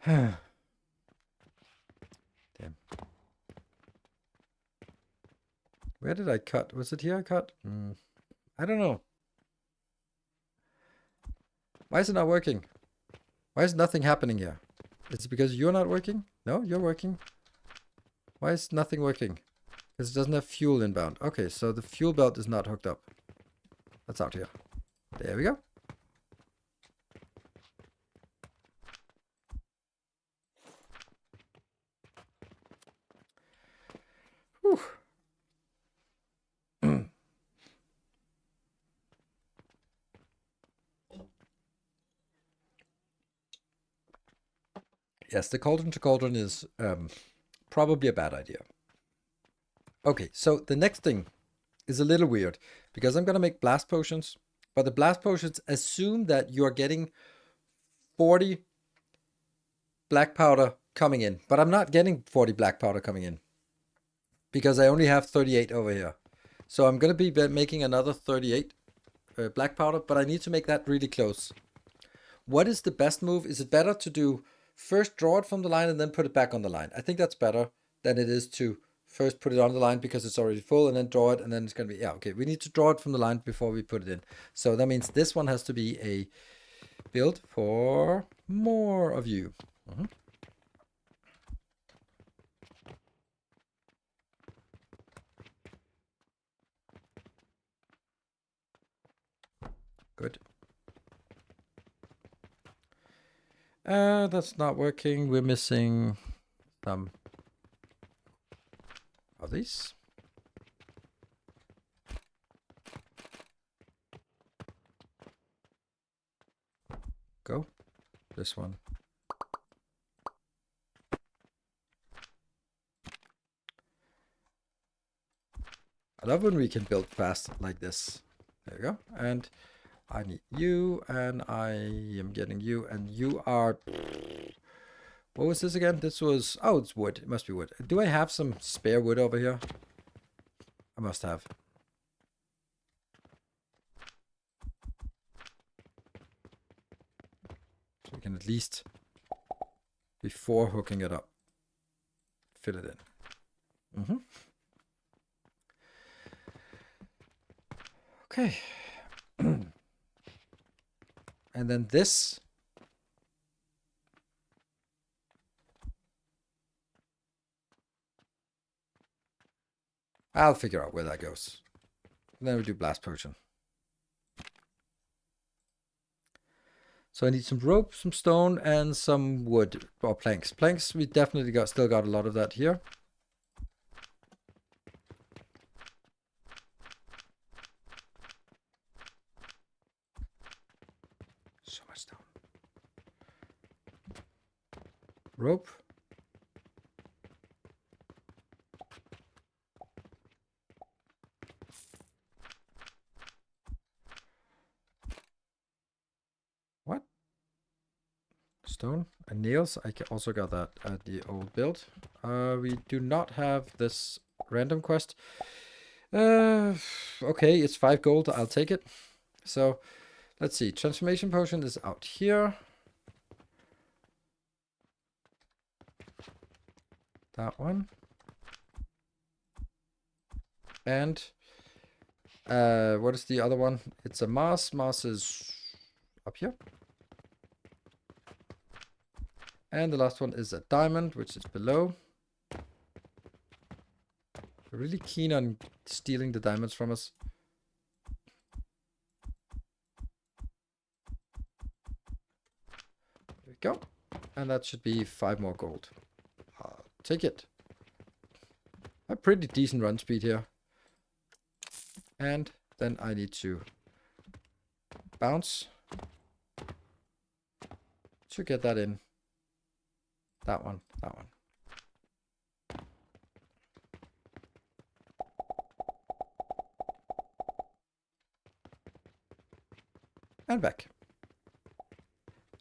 Damn. Where did I cut? Was it here I cut? I don't know. Why is it not working? Why is nothing happening here? Is it because you're not working? No, you're working. Why is nothing working? Because it doesn't have fuel inbound. Okay, so the fuel belt is not hooked up. That's out here. There we go. Whew. Yes, the cauldron to cauldron is probably a bad idea. Okay, so the next thing is a little weird because I'm going to make blast potions, but the blast potions assume that you're getting 40 black powder coming in, but I'm not getting 40 black powder coming in because I only have 38 over here. So I'm going to be making another 38 black powder, but I need to make that really close. What is the best move? Is it better to do first draw it from the line and then put it back on the line? I think that's better than it is to first put it on the line because it's already full and then draw it and then it's going to be, yeah, okay. We need to draw it from the line before we put it in. So that means this one has to be a build for more of you. Good. That's not working. We're missing some of these. Go. This one. I love when we can build fast like this. There you go. And I need you, and I am getting you, and you are... What was this again? This was... Oh, it's wood. It must be wood. Do I have some spare wood over here? I must have. So we can at least, before hooking it up, fill it in. Mm-hmm. Okay. And then this... I'll figure out where that goes. And then we do blast potion. So I need some rope, some stone, and some wood or planks. Planks, we definitely still got a lot of that here. So much stone. Rope. What? Stone and nails. I also got that at the old build. We do not have this random quest. Okay, it's 5 gold. I'll take it. So let's see. Transformation potion is out here. That one. And what is the other one? It's a Mars. Mars is up here. And the last one is a diamond, which is below. We're really keen on stealing the diamonds from us. There we go. And that should be 5 more gold. I'll take it. A pretty decent run speed here. And then I need to bounce to get that in. That one, that one. And back.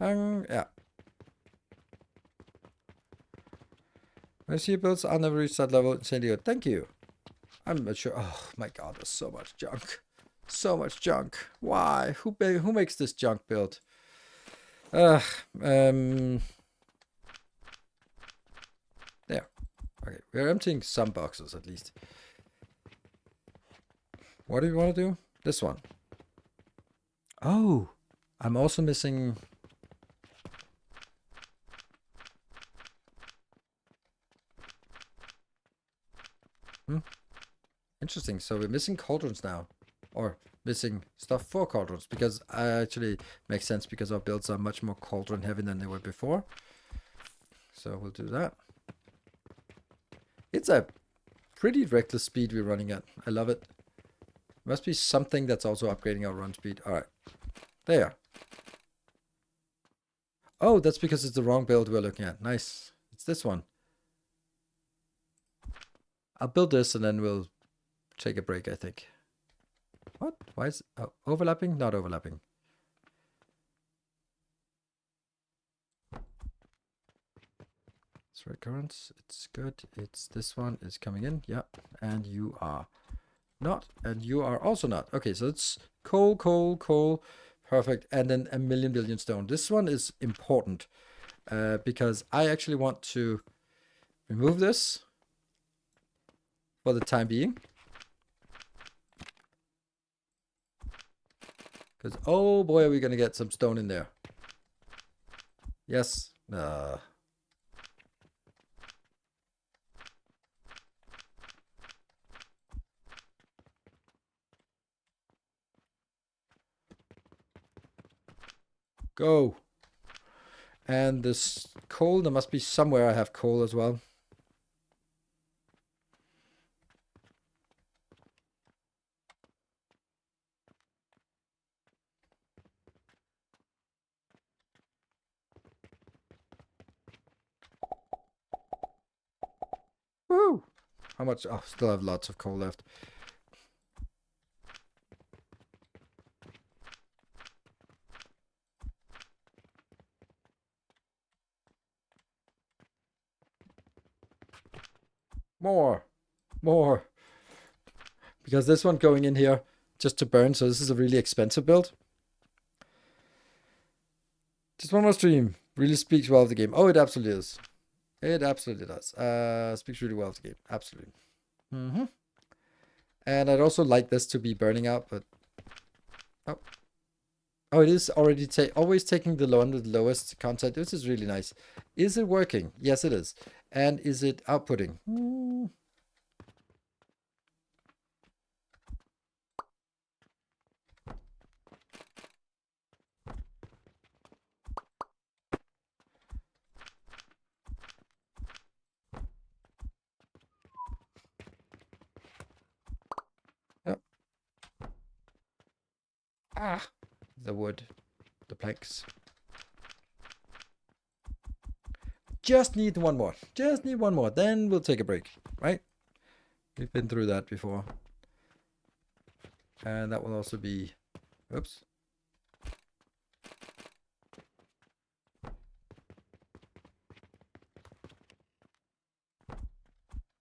Yeah. When I see your builds, I'll never reach that level in San Diego. Thank you. I'm not sure. Oh my god, there's so much junk. So much junk. Why? Who makes this junk build? There. Okay, we're emptying some boxes at least. What do you want to do? This one. Oh, I'm also missing... Interesting. So we're missing cauldrons now. Or missing stuff for cauldrons. Because actually makes sense because our builds are much more cauldron heavy than they were before. So we'll do that. It's a pretty reckless speed we're running at. I love it. Must be something that's also upgrading our run speed. Alright. There. Oh, that's because it's the wrong build we're looking at. Nice. It's this one. I'll build this and then we'll take a break, I think. What? Why is overlapping? Not overlapping. It's recurrence. It's good. It's this one is coming in. Yeah. And you are not. And you are also not. Okay, so it's coal, coal, coal. Perfect. And then a million billion stone. This one is important because I actually want to remove this for the time being. Because, oh boy, are we going to get some stone in there. Yes. Go. And this coal, there must be somewhere I have coal as well. Woo! How much? Oh, still have lots of coal left. More. More. Because this one going in here just to burn, so this is a really expensive build. Just one more stream. Really speaks well of the game. Oh, it absolutely is. It absolutely does. Speaks really well of the game. Absolutely. And I'd also like this to be burning out, but... Oh. Oh, it is already always taking the lowest content. This is really nice. Is it working? Yes, it is. And is it outputting? Yep. Ah, the wood, the planks. Just need one more. Just need one more. Then we'll take a break, right? We've been through that before. And that will also be... Oops.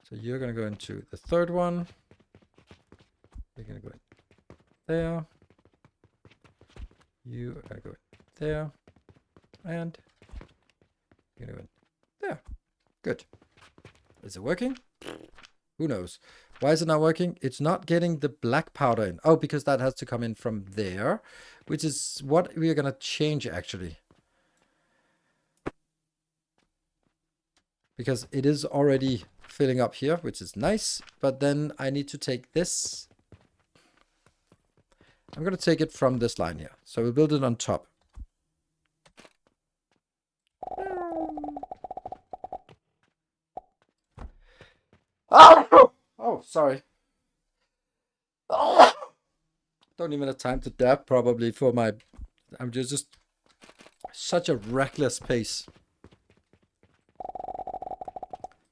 So you're going to go into the third one. You're going to go in there. You are going to go in there. And you're going to go in there. Good. Is it working? Who knows? Why is it not working? It's not getting the black powder in. Oh, because that has to come in from there, which is what we are going to change actually. Because it is already filling up here, which is nice. But then I need to take this. I'm going to take it from this line here. So we'll build it on top. Oh, sorry. Don't even have time to dab probably for my... I'm just such a reckless pace.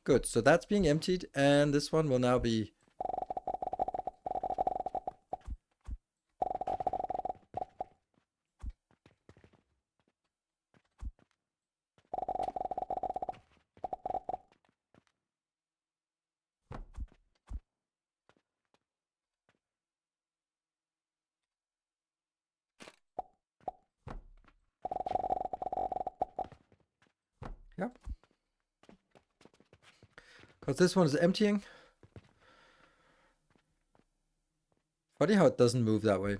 Good, so that's being emptied, and this one will now be... Yep. Because this one is emptying. Funny how it doesn't move that way.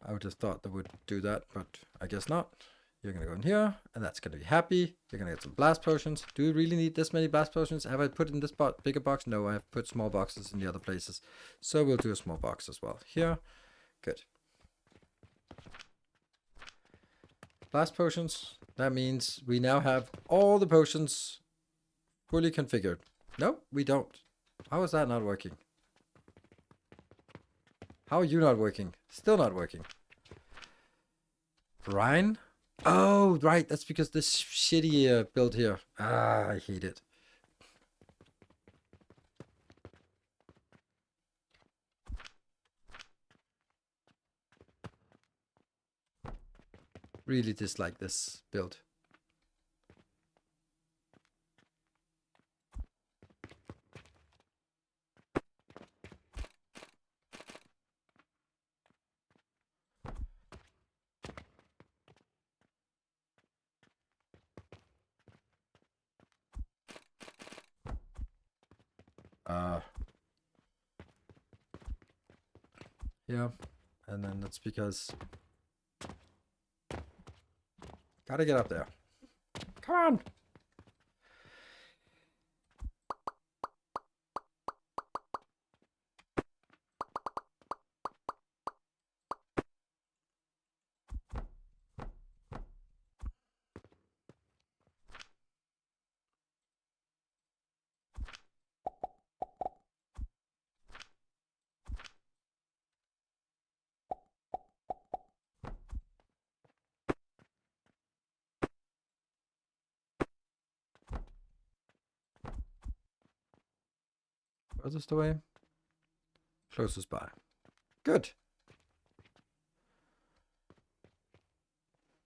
I would have thought that would do that, but I guess not. You're going to go in here, and that's going to be happy. You're going to get some blast potions. Do we really need this many blast potions? Have I put in this bigger box? No, I have put small boxes in the other places. So we'll do a small box as well. Here. Good. Blast potions. That means we now have all the potions fully configured. No, we don't. How is that not working? How are you not working? Still not working. Rhine? Oh, right. That's because this shitty build here. Ah, I hate it. Really dislike this build. Yeah, and then that's because gotta get up there. Come on. Furthest away. Closest by. Good.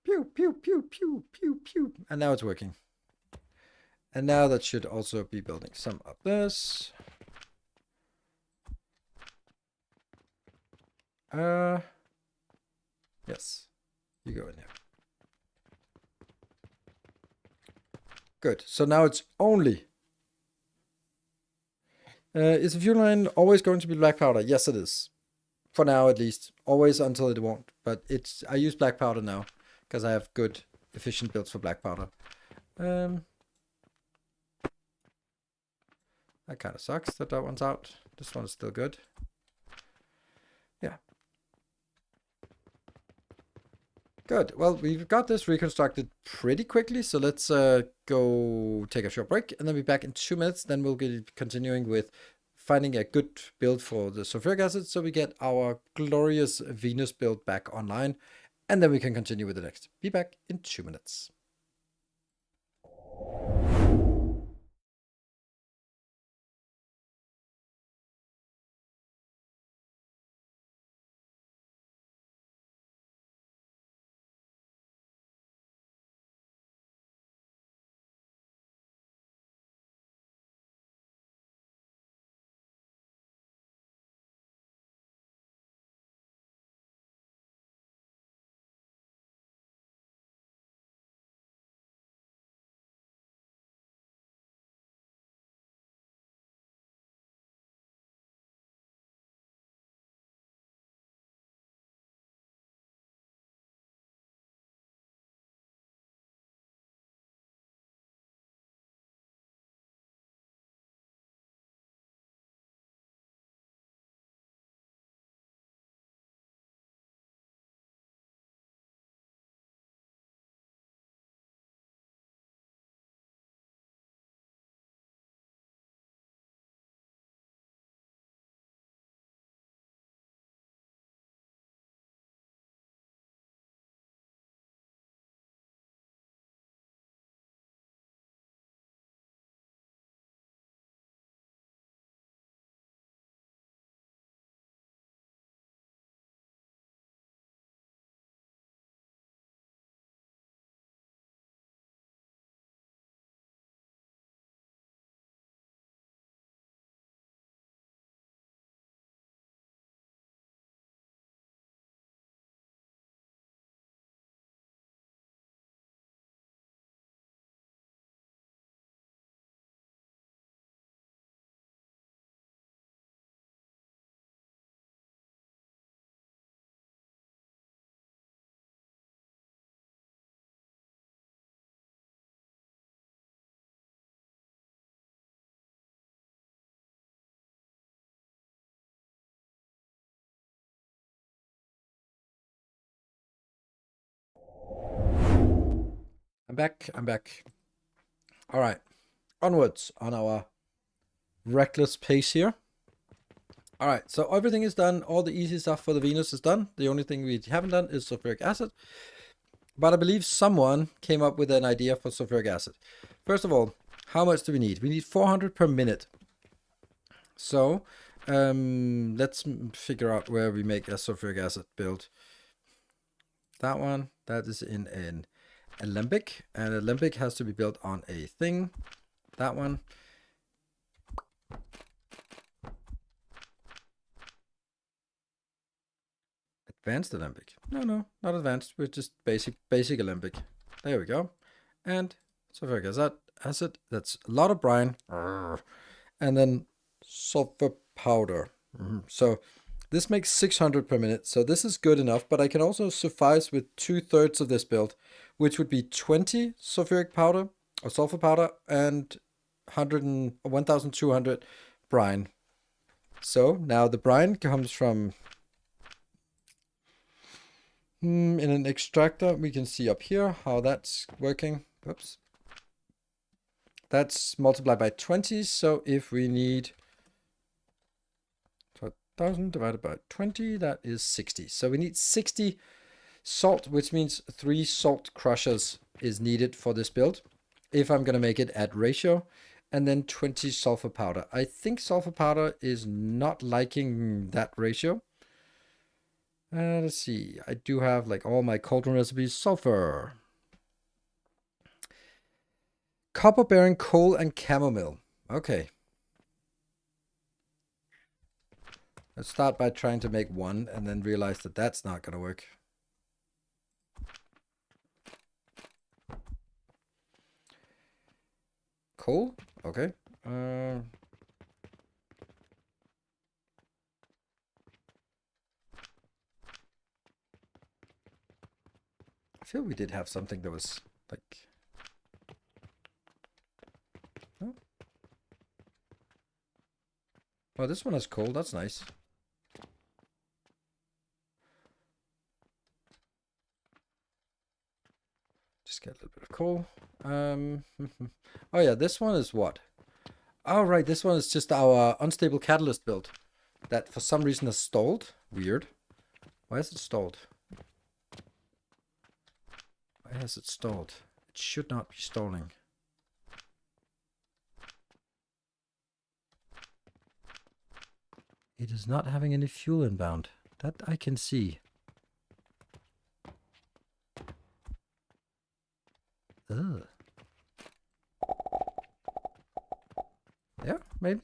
Pew, pew, pew, pew, pew, pew. And now it's working. And now that should also be building some of this. Yes. You go in here. Good. So now it's only... is the fuel line always going to be black powder? Yes, it is. For now, at least. Always until it won't. But I use black powder now because I have good, efficient builds for black powder. That kind of sucks that one's out. This one is still good. Yeah. Good. Well, we've got this reconstructed pretty quickly, so let's go take a short break and then be back in 2 minutes. Then we'll be continuing with finding a good build for the sulfuric acid so we get our glorious Venus build back online, and then we can continue with the next. Be back in 2 minutes. I'm back. All right. Onwards on our reckless pace here. All right, so everything is done. All the easy stuff for the Venus is done. The only thing we haven't done is sulfuric acid. But I believe someone came up with an idea for sulfuric acid. First of all, how much do we need? We need 400 per minute. So let's figure out where we make a sulfuric acid build. That one, that is in an alembic. And alembic has to be built on a thing. That one. Advanced alembic. No, not advanced. We're just basic alembic. There we go. And sulfuric acid. That's a lot of brine. And then sulfur powder. So this makes 600 per minute. So this is good enough, but I can also suffice with 2/3 of this build, which would be 20 sulfuric powder or sulfur powder and 1,200 brine. So now the brine comes from... in an extractor, we can see up here how that's working. Oops. That's multiplied by 20. So if we need 1,000 divided by 20, that is 60. So we need 60 salt, which means 3 salt crushers is needed for this build, if I'm going to make it at ratio, and then 20 sulfur powder. I think sulfur powder is not liking that ratio. Let's see. I do have like all my cauldron recipes. Sulfur. Copper bearing coal and chamomile. Okay. Let's start by trying to make one and then realize that that's not going to work. Coal? Okay. I feel we did have something that was like... Oh, oh, this one is coal. That's nice. Just get a little bit of coal. Oh yeah, this one is what? Oh right, this one is just our unstable catalyst build that for some reason has stalled. Weird. Why is it stalled? Why has it stalled? It should not be stalling. It is not having any fuel inbound. That I can see. Ugh. Yeah, maybe.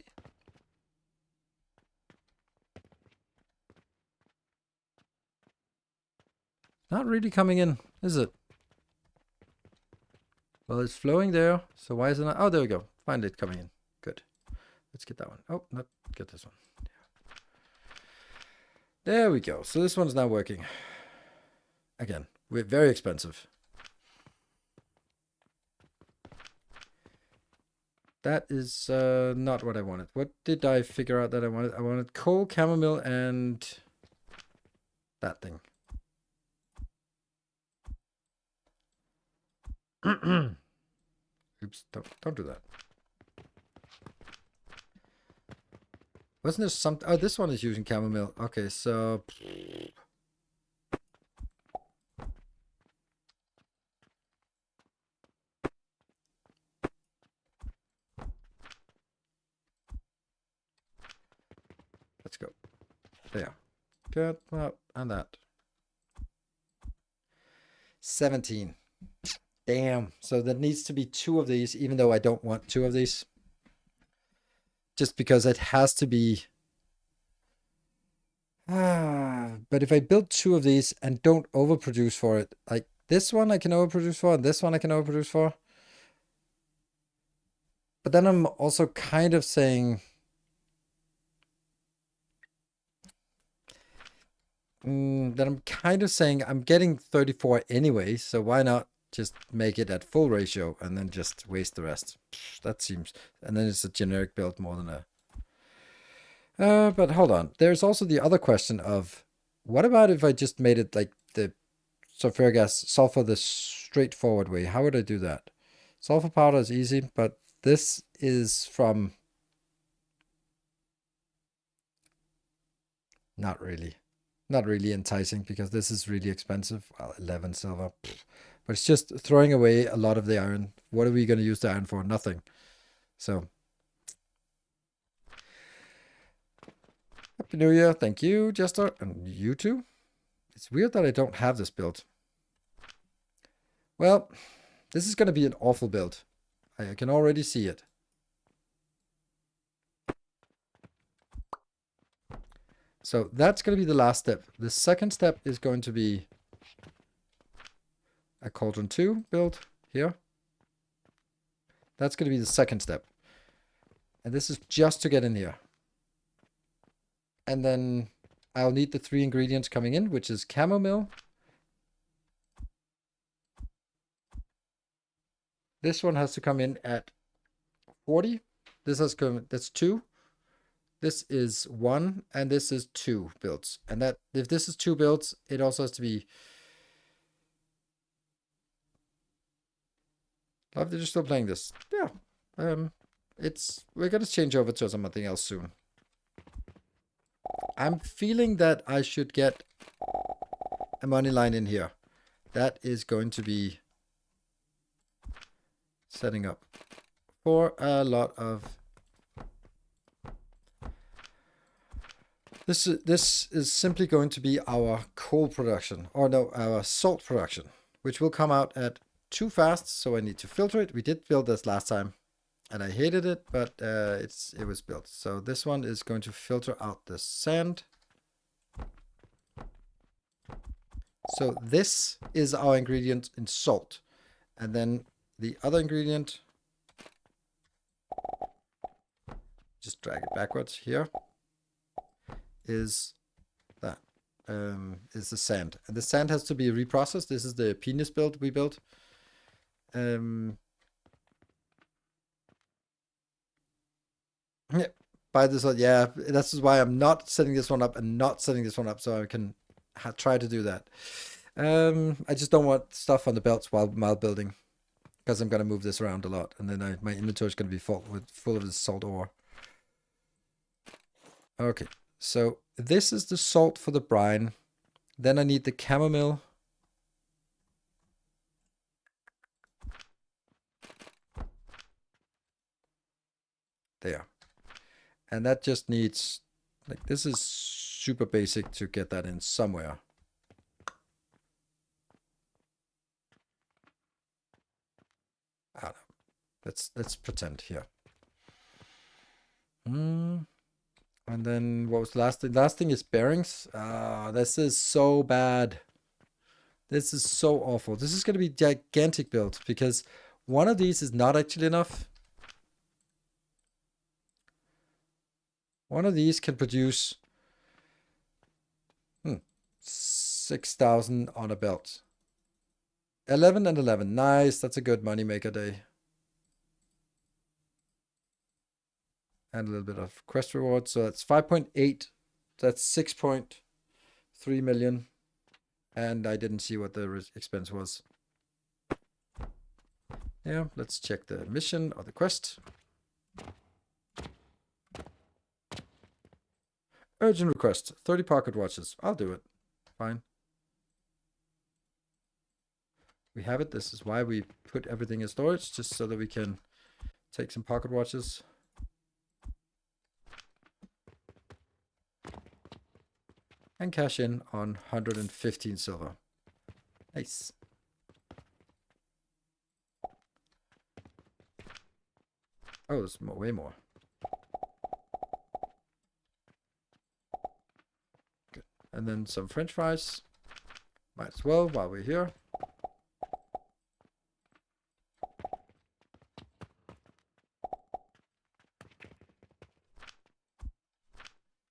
Not really coming in, is it? Well, it's flowing there, so why is it not? Oh, there we go. Finally it's coming in. Good. Let's get that one. Oh, not get this one. There we go. So this one's now working. Again, we're very expensive. That is not what I wanted. What did I figure out that I wanted? I wanted coal, chamomile, and that thing. Oops, don't do that. Wasn't there something? Oh, this one is using chamomile. Okay, so... Let's go. There. Good. Well, and that. 17. Damn. So there needs to be 2 of these, even though I don't want 2 of these. Just because it has to be... but if I build 2 of these and don't overproduce for it, like this one I can overproduce for, and this one I can overproduce for. But then I'm also kind of saying... then I'm kind of saying I'm getting 34 anyway, so why not just make it at full ratio and then just waste the rest? That seems... And then it's a generic build more than a... but hold on. There's also the other question of, what about if I just made it like the sulfuric gas, sulfur the straightforward way? How would I do that? Sulfur powder is easy, but this is from... Not really. Not really enticing, because this is really expensive. Well, 11 silver. But it's just throwing away a lot of the iron. What are we going to use the iron for? Nothing. So... Happy New Year. Thank you, Jester. And you too. It's weird that I don't have this build. Well, this is going to be an awful build. I can already see it. So that's going to be the last step. The second step is going to be a Cauldron 2 build here. That's going to be the second step. And this is just to get in here. And then I'll need the 3 ingredients coming in, which is chamomile. This one has to come in at 40. This has come, that's 2. This is 1, and this is 2 builds. And that, if this is 2 builds, it also has to be... Love that you're still playing this. Yeah. We're gonna change over to something else soon. I'm feeling that I should get a money line in here. That is going to be setting up for a lot of... This is simply going to be our coal production, or no, our salt production, which will come out at too fast, so I need to filter it. We did build this last time. And I hated it, but it was built. So this one is going to filter out the sand. So this is our ingredient in salt. And then the other ingredient, just drag it backwards here, is that, is the sand. And the sand has to be reprocessed. This is the penis build we built. Yeah, by this one, yeah, this is why I'm not setting this one up and not setting this one up, so I can try to do that. I just don't want stuff on the belts while building, because I'm gonna move this around a lot, and then my inventory is gonna be full of this salt ore. Okay, so this is the salt for the brine. Then I need the chamomile. There. And that just needs, like, this is super basic to get that in somewhere. I don't know. Let's pretend here. And then what was the last thing? Last thing is bearings. This is so bad. This is so awful. This is going to be gigantic build because one of these is not actually enough. One of these can produce 6,000 on a belt. 11 and 11. Nice. That's a good money maker day. And a little bit of quest reward. So that's 5.8. That's 6.3 million. And I didn't see what the expense was. Yeah, let's check the mission or the quest. Urgent request. 30 pocket watches. I'll do it. Fine. We have it. This is why we put everything in storage, just so that we can take some pocket watches. And cash in on 115 silver. Nice. Oh, there's more, way more. Good. And then some French fries. Might as well while we're here.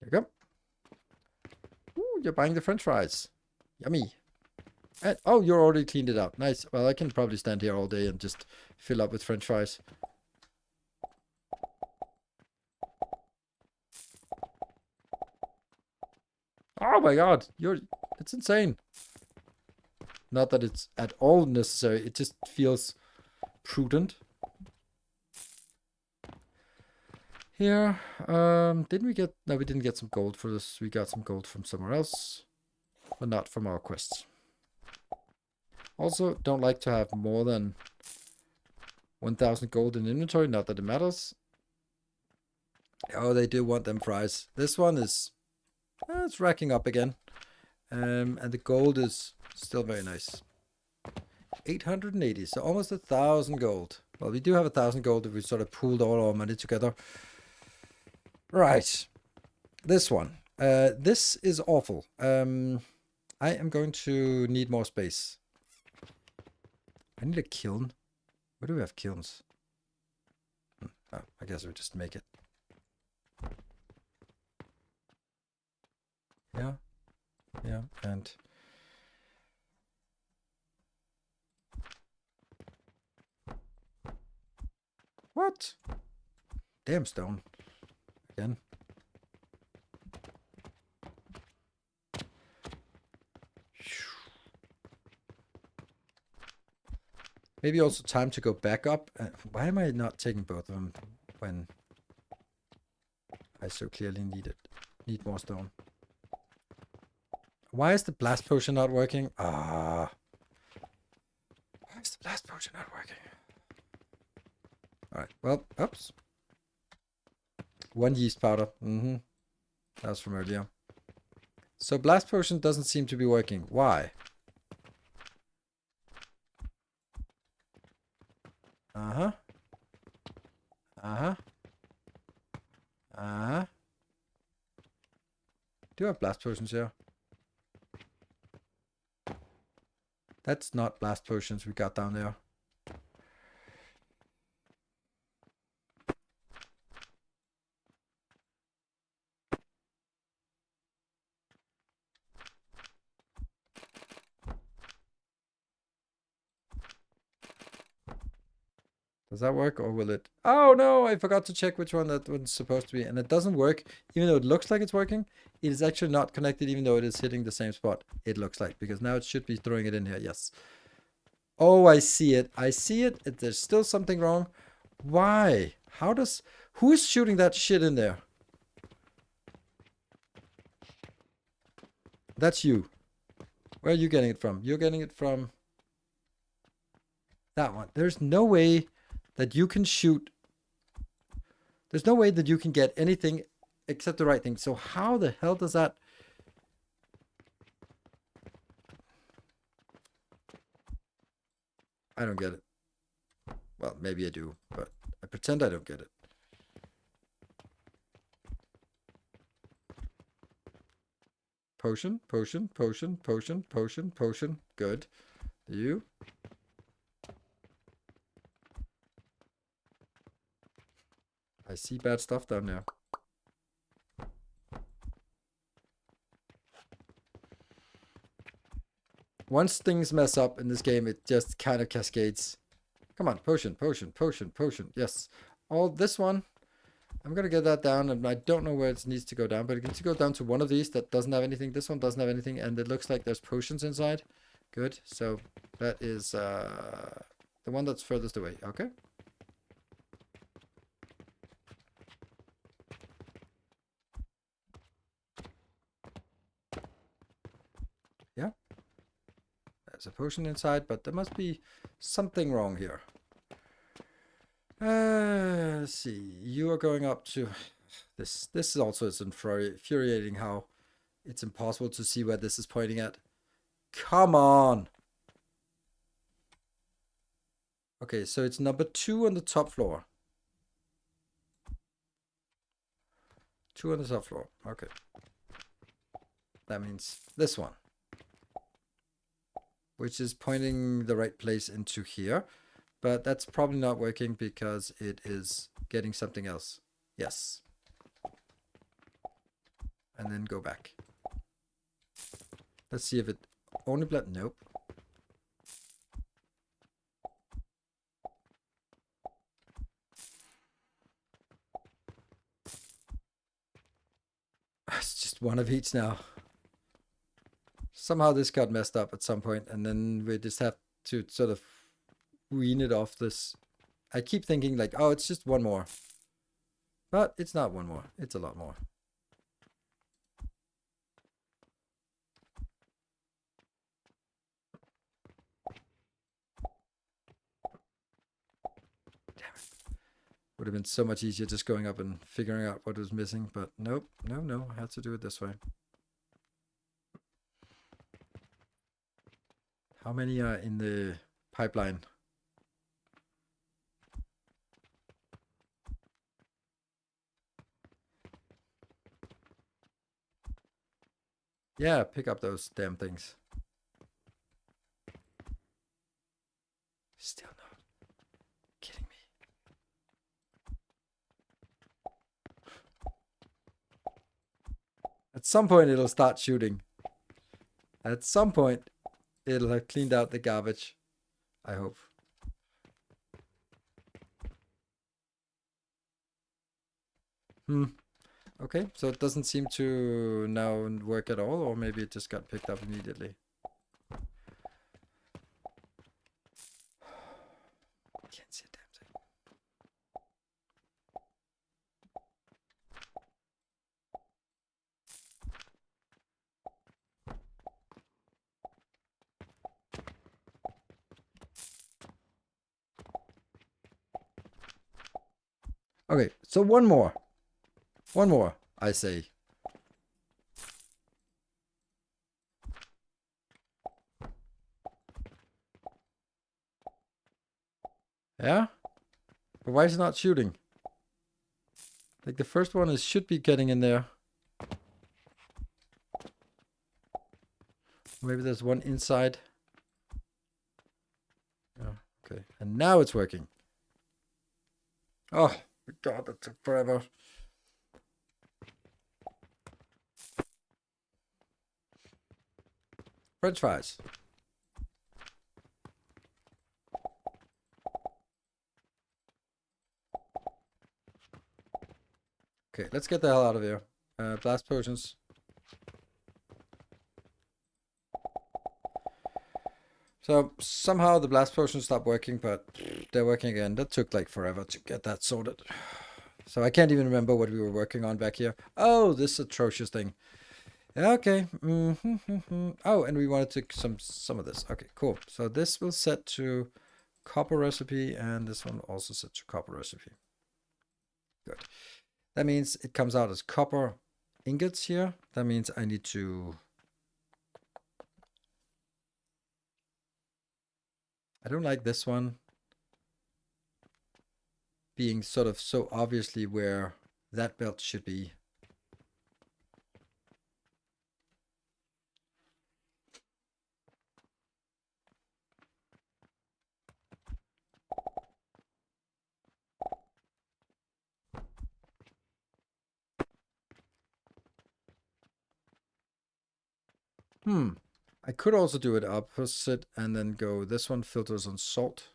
There you go. Ooh, you're buying the French fries. Yummy. And, oh, you already cleaned it out. Nice. Well, I can probably stand here all day and just fill up with French fries. Oh my god, it's insane. Not that it's at all necessary, it just feels prudent. Here, didn't we get, no, we didn't get some gold for this. We got some gold from somewhere else, but not from our quests. Also, don't like to have more than 1,000 gold in inventory, not that it matters. Oh, they do want them fries. This one is, it's racking up again. And the gold is still very nice. 880, so almost 1,000 gold. Well, we do have 1,000 gold if we sort of pooled all our money together. Right. This one. This is awful. I am going to need more space. I need a kiln. Where do we have kilns? Oh, I guess we just make it. Yeah. Yeah, and what? Damn stone. Again. Maybe also time to go back up. Why am I not taking both of them when I so clearly need more stone? Why is the blast potion not working? Why is the blast potion not working? Alright, well, oops. One yeast powder. That was from earlier. So blast potion doesn't seem to be working. Why? do have blast potions here. That's not blast potions we got down there. Does that work, or will it? Oh no, I forgot to check which one that one's supposed to be, and it doesn't work. Even though it looks like it's working, it is actually not connected, even though it is hitting the same spot. It looks like, because now it should be throwing it in here. Yes. Oh, I see it. I see it. There's still something wrong. Why? How does... Who is shooting that shit in there? That's you. Where are you getting it from? You're getting it from... that one. There's no way that you can shoot... There's no way that you can get anything except the right thing. So how the hell does that... I don't get it. Well, maybe I do, but I pretend I don't get it. Potion, potion, potion, potion, potion, potion. Good. You. I see bad stuff down there. Once things mess up in this game, it just kind of cascades. Come on, potion, potion, potion, potion. Yes. All this one, I'm going to get that down, and I don't know where it needs to go down, but it needs to go down to one of these that doesn't have anything. This one doesn't have anything, and it looks like there's potions inside. Good. So that is the one that's furthest away. Okay. Yeah. There's a potion inside, but there must be something wrong here. Let's see. You are going up to this. This is also infuriating how it's impossible to see where this is pointing at. Come on. Okay, so it's number 2 on the top floor. 2 on the top floor. Okay. That means this one, which is pointing the right place into here. But that's probably not working because it is getting something else. Yes. And then go back. Let's see if it only blood. Nope. It's just one of each now. Somehow this got messed up at some point, and then we just have to sort of wean it off this. I keep thinking like, oh, it's just one more. But it's not one more. It's a lot more. Damn it. Would have been so much easier just going up and figuring out what was missing, but nope. No. I had to do it this way. How many are in the pipeline? Yeah, pick up those damn things. Still not kidding me. At some point it'll start shooting. At some point it'll have cleaned out the garbage. I hope. Okay, so it doesn't seem to now work at all, or maybe it just got picked up immediately. Can't see a damn thing. Okay, so one more. One more, I say. Yeah? But why is it not shooting? Like the first one should be getting in there. Maybe there's one inside. Oh, okay. And now it's working. Oh, God, that took forever. French fries. Okay, let's get the hell out of here. Blast potions. So somehow the blast potions stopped working, but they're working again. That took like forever to get that sorted. So I can't even remember what we were working on back here. Oh, this atrocious thing. Okay. Oh, and we wanted to some of this. Okay, cool. So this will set to copper recipe, and this one also set to copper recipe. Good. That means it comes out as copper ingots here. That means I need to... I don't like this one being sort of so obviously where that belt should be. I could also do it opposite and then go this one filters on salt.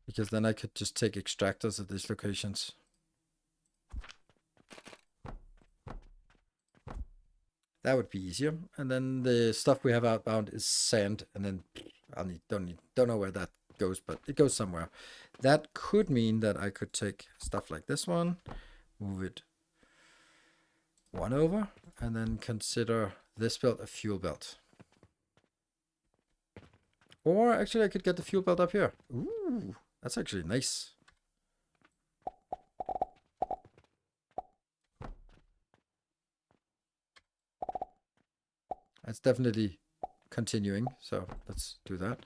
Because then I could just take extractors at these locations. That would be easier. And then the stuff we have outbound is sand, and then don't know where that goes, but it goes somewhere. That could mean that I could take stuff like this one, move it one over, and then consider this belt a fuel belt. Or actually I could get the fuel belt up here. Ooh, that's actually nice. That's definitely continuing, so let's do that.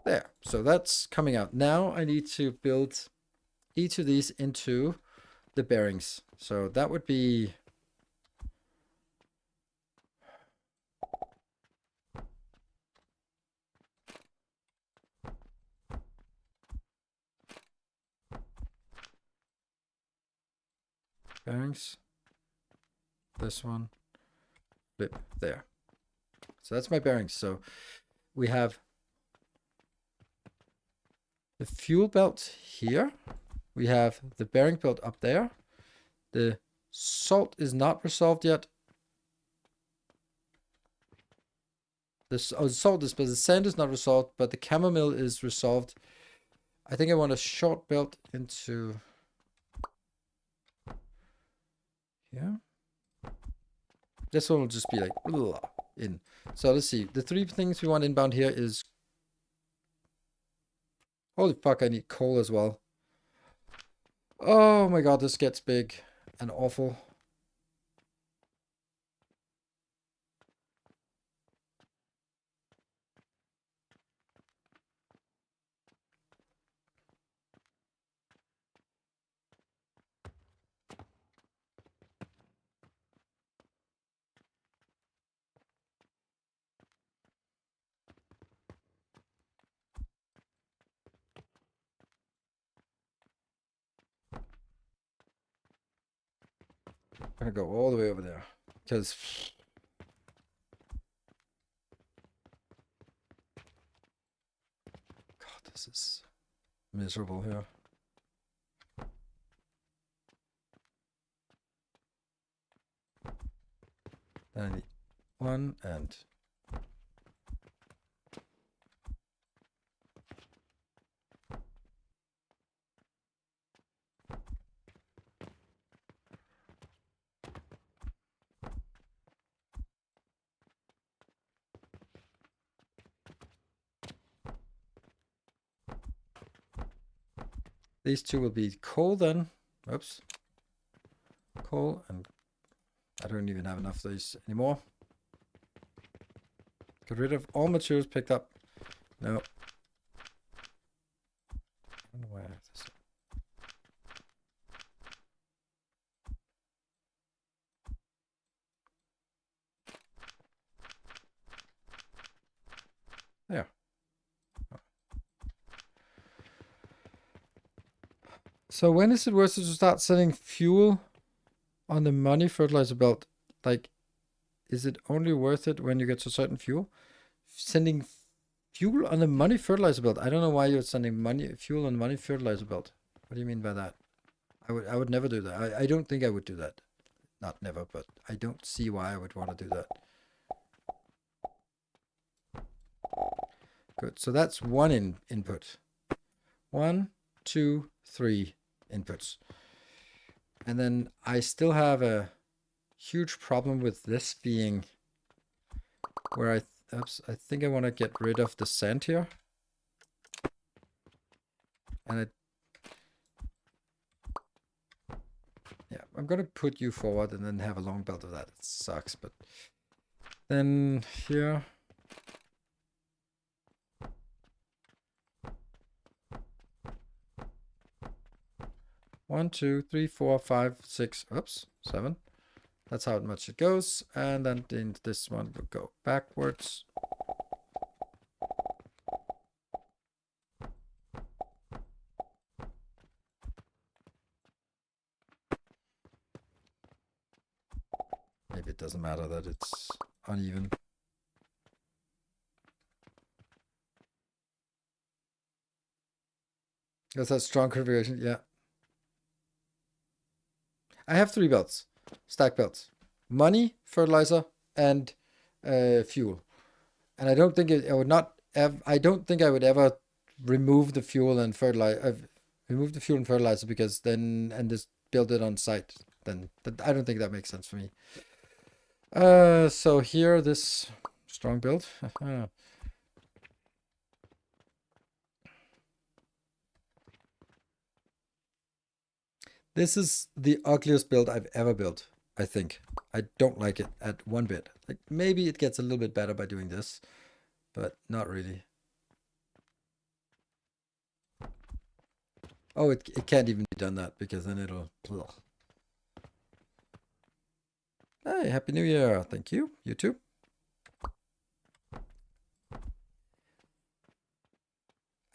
There, so that's coming out. Now I need to build each of these into the bearings. So that would be... bearings. This one. Flip there. So that's my bearings. So we have the fuel belt here. We have the bearing belt up there. The salt is not resolved yet. The salt is, but the sand is not resolved, but the chamomile is resolved. I think I want a short belt into here. This one will just be like in. So let's see. The three things we want inbound here is... Holy fuck, I need coal as well. Oh my god, this gets big and awful. I'm gonna go all the way over there because God, this is miserable here. Then I need one and These two will be coal then. Oops. Coal, and I don't even have enough of these anymore. Get rid of all materials picked up. No. I don't know why I have this. There. So when is it worth it to start selling fuel on the money fertilizer belt? Like, is it only worth it when you get to certain fuel? Sending fuel on the money fertilizer belt. I don't know why you're sending fuel on the money fertilizer belt. What do you mean by that? I would never do that. I don't think I would do that. Not never, but I don't see why I would want to do that. Good. So that's one input. 1, 2, 3 inputs. And then I still have a huge problem with this being where I think I want to get rid of the sand here. And yeah, I'm going to put you forward and then have a long belt of that. It sucks, but then here. One, 2, 3, 4, 5, 6, oops, 7. That's how much it goes. And then this one will go backwards. Maybe it doesn't matter that it's uneven. That's a strong configuration, yeah. I have 3 belts, stack belts. Money, fertilizer, and fuel. And I don't think I don't think I would ever remove the fuel and fertilizer. Remove the fuel and fertilizer because then and just build it on site. Then I don't think that makes sense for me. So here this strong build. This is the ugliest build I've ever built, I think. I don't like it at one bit. Like maybe it gets a little bit better by doing this, but not really. Oh, it can't even be done that because then it'll. Ugh. Hey, Happy New Year. Thank you. You too.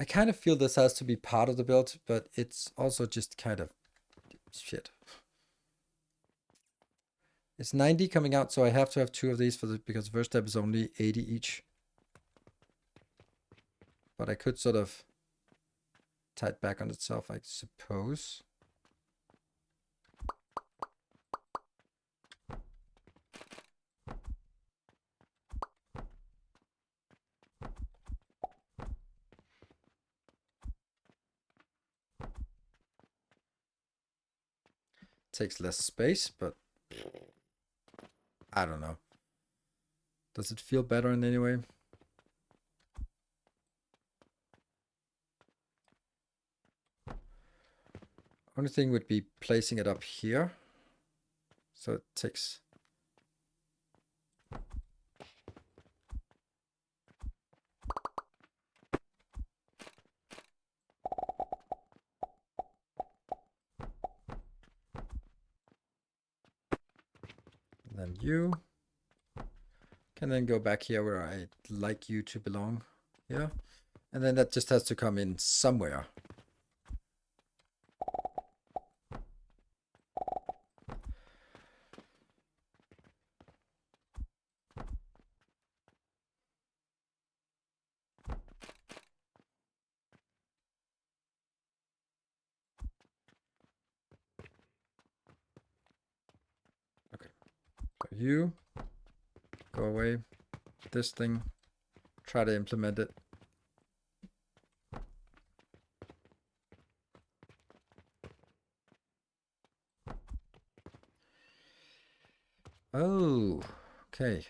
I kind of feel this has to be part of the build, but it's also just kind of shit. It's 90 coming out, so I have to have 2 of these because the first step is only 80 each. But I could sort of tie it back on itself, I suppose. Takes less space, but I don't know. Does it feel better in any way? Only thing would be placing it up here. So it takes... And then you can then go back here where I'd like you to belong. Yeah. And then that just has to come in somewhere. Okay. So you go away. This thing, try to implement it. Oh, okay.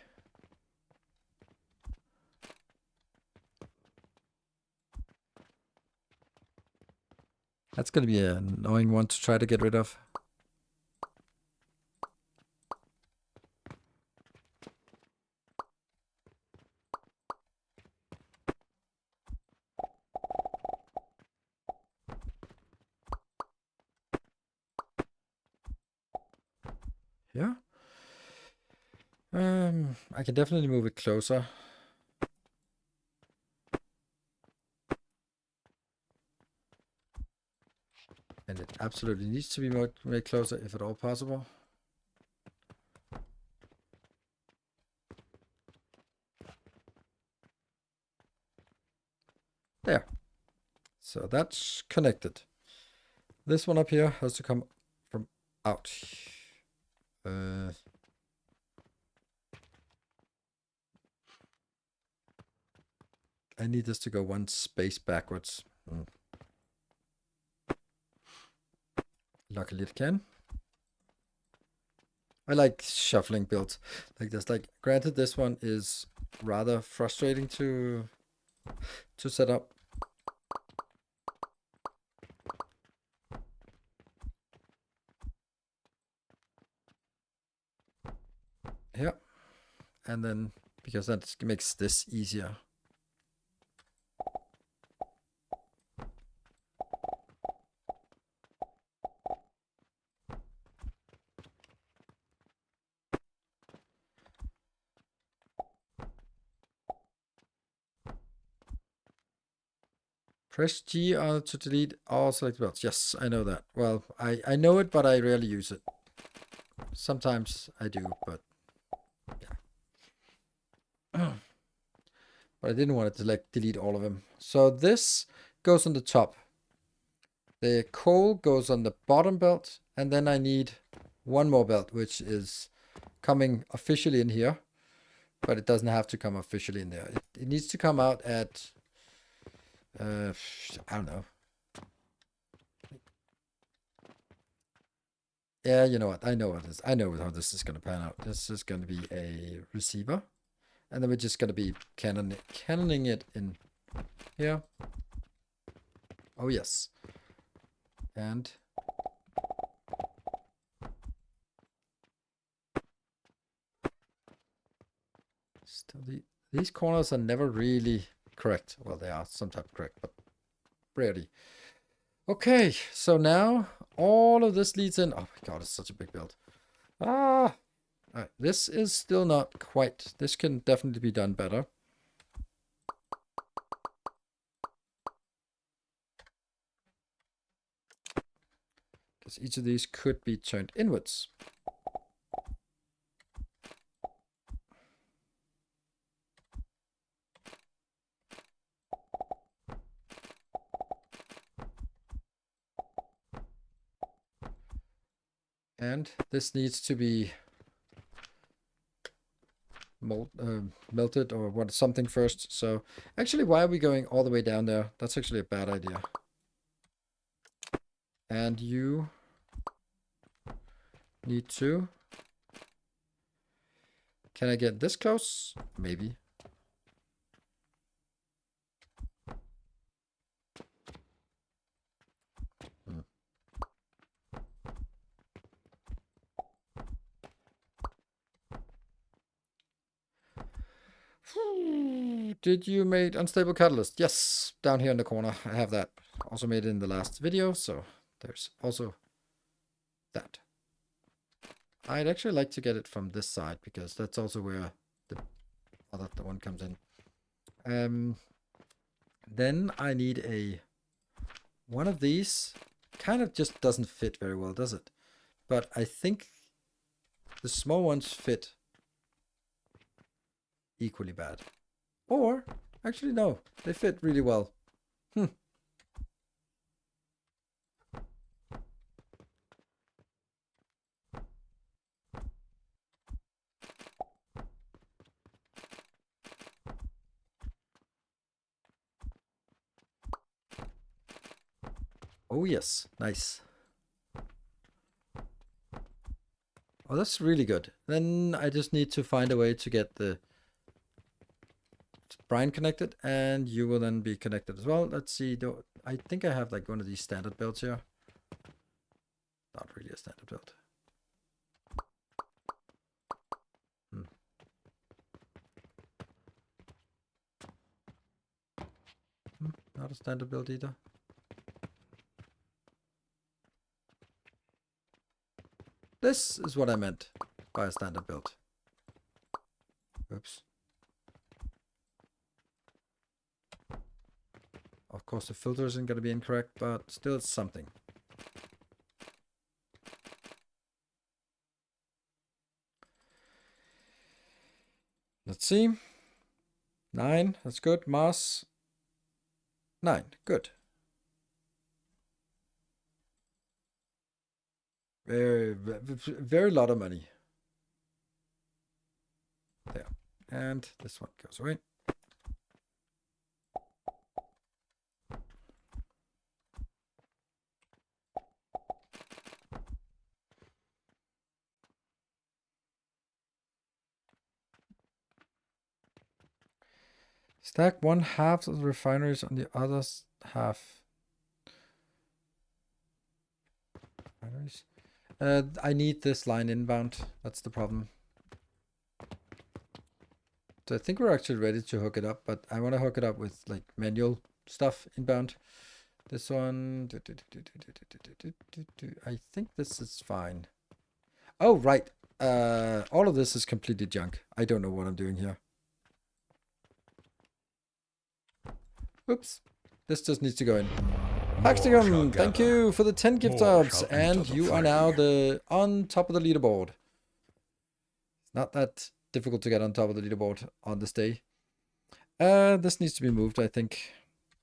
That's going to be an annoying one to try to get rid of. Yeah. I can definitely move it closer. And it absolutely needs to be made closer if at all possible. There. So that's connected. This one up here has to come from out. I need this to go one space backwards. Luckily it can. I like shuffling builds like this. Like, granted, this one is rather frustrating to set up. Yeah. And then, because that makes this easier. Press G to delete all selected belts. Yes, I know that. Well, I know it, but I rarely use it. Sometimes I do, but yeah. But I didn't want to delete all of them. So this goes on the top. The coal goes on the bottom belt, and then I need one more belt, which is coming officially in here, but it doesn't have to come officially in there. It needs to come out at, I don't know. Yeah, you know what? I know what this. I know how this is going to pan out. This is going to be a receiver, and then we're just going to be cannoning it in here. Oh yes, and still these corners are never really correct. Well, they are sometimes correct, but rarely. Okay, so now all of this leads in. Oh my god, it's such a big build. Ah, all right, this is still not quite. This can definitely be done better. Because each of these could be turned inwards. And this needs to be melted or what, something first. So actually, why are we going all the way down there? That's actually a bad idea. And you need to. Can I get this close? Maybe. Did you make unstable catalyst? Yes, down here in the corner. I have that. Also made it in the last video, so there's also that. I'd actually like to get it from this side because that's also where the other one comes in. Then I need one of these. Kind of just doesn't fit very well, does it? But I think the small ones fit equally bad. Or, actually no, they fit really well. Oh yes, nice. Oh, that's really good. Then I just need to find a way to get the Brian connected, and you will then be connected as well. Let's see. I think I have like one of these standard builds here. Not really a standard build. Not a standard build either. This is what I meant by a standard build. Oops. Of course, the filter isn't going to be incorrect, but still it's something. Let's see. 9, that's good. Mass. 9, good. Very lot of money. There. And this one goes away. Stack one half of the refineries on the other half. Refineries. I need this line inbound. That's the problem. So I think we're actually ready to hook it up, but I want to hook it up with like manual stuff inbound. This one. I think this is fine. Oh, right. All of this is completely junk. I don't know what I'm doing here. Oops. This just needs to go in. Haxtigan, thank you for the 10 gift subs, and you are now on top of the leaderboard. It's not that difficult to get on top of the leaderboard on this day. This needs to be moved, I think.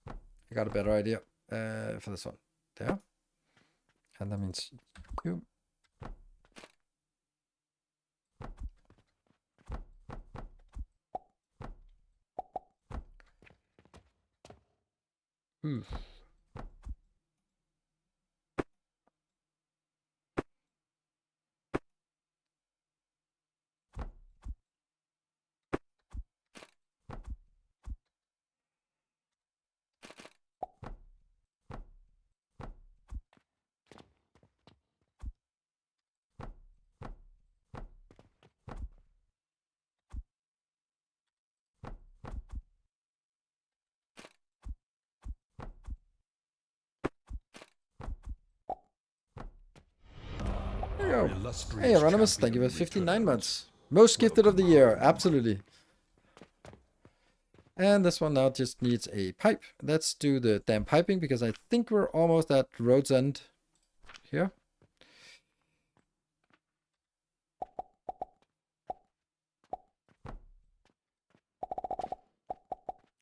I got a better idea for this one. There. And that means you. There you go. Hey, Anonymous, thank you for 59 months. Most gifted of the year, absolutely. And this one now just needs a pipe. Let's do the damn piping because I think we're almost at road's end here.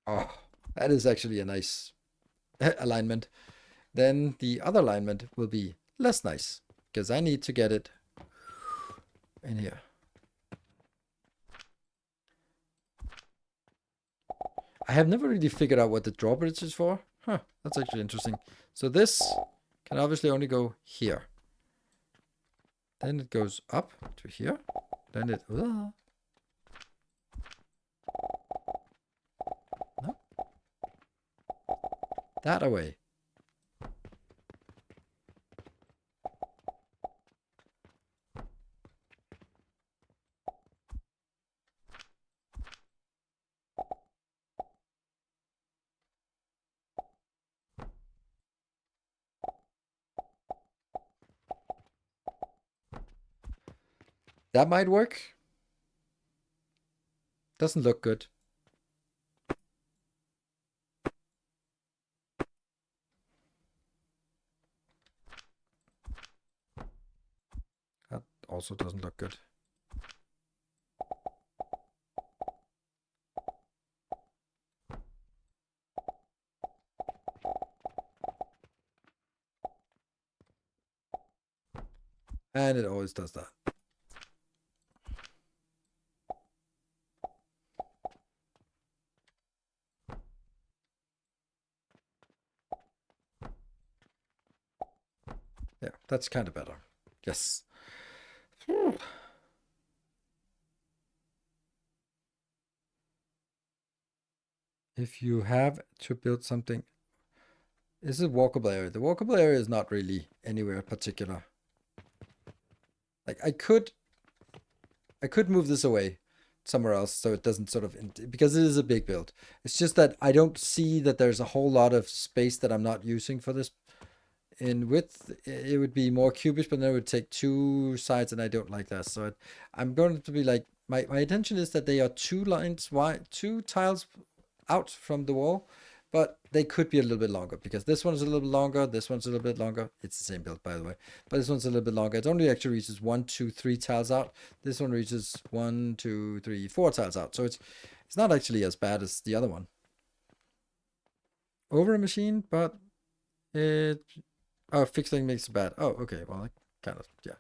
Oh, that is actually a nice alignment. Then the other alignment will be less nice because I need to get it in here. I have never really figured out what the drawbridge is for. Huh, that's actually interesting. So this can obviously only go here. Then it goes up to here. Then it... No. That away. That might work. Doesn't look good. That also doesn't look good. And it always does that. Yeah, that's kind of better. Yes. Whew. if you have to build something, this is walkable area. The walkable area is not really anywhere particular. Like I could move this away somewhere else so it doesn't sort of, because it is a big build. It's just that I don't see that there's a whole lot of space that I'm not using for this. In width, it would be more cubish, but then it would take two sides, and I don't like that. So I'm going to be like, my intention is that they are two lines wide, two tiles out from the wall, but they could be a little bit longer because this one is a little bit longer, this one's a little bit longer. It's the same build, by the way, but this one's a little bit longer. It only actually reaches 1, 2, 3 tiles out. This one reaches 1, 2, 3, 4 tiles out. So it's not actually as bad as the other one. Over a machine, but it... Oh, fixing makes it bad. Oh, okay. Well, I kind of, yeah.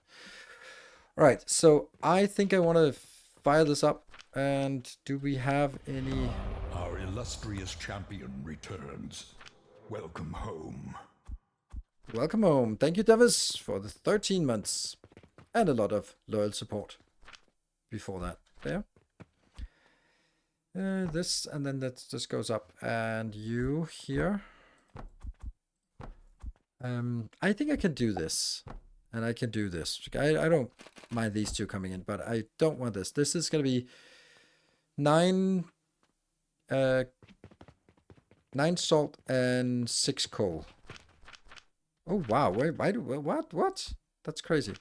All right. So I think I want to fire this up. And do we have any... Our illustrious champion returns. Welcome home. Welcome home. Thank you, Davis, for the 13 months. And a lot of loyal support before that. There. This, and then that just goes up. And you here... I think I can do this, and I can do this. I don't mind these two coming in, but I don't want this. This is going to be 9 salt and 6 coal. Oh wow! Wait, why do what? That's crazy.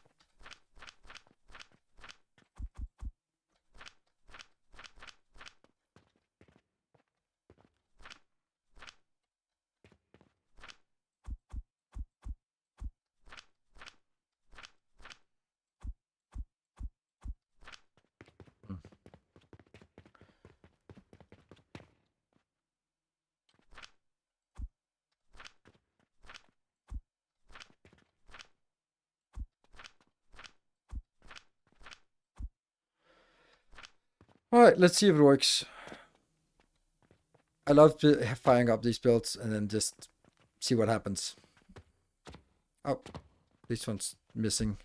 All right, let's see if it works. I love firing up these builds and then just see what happens. Oh, this one's missing.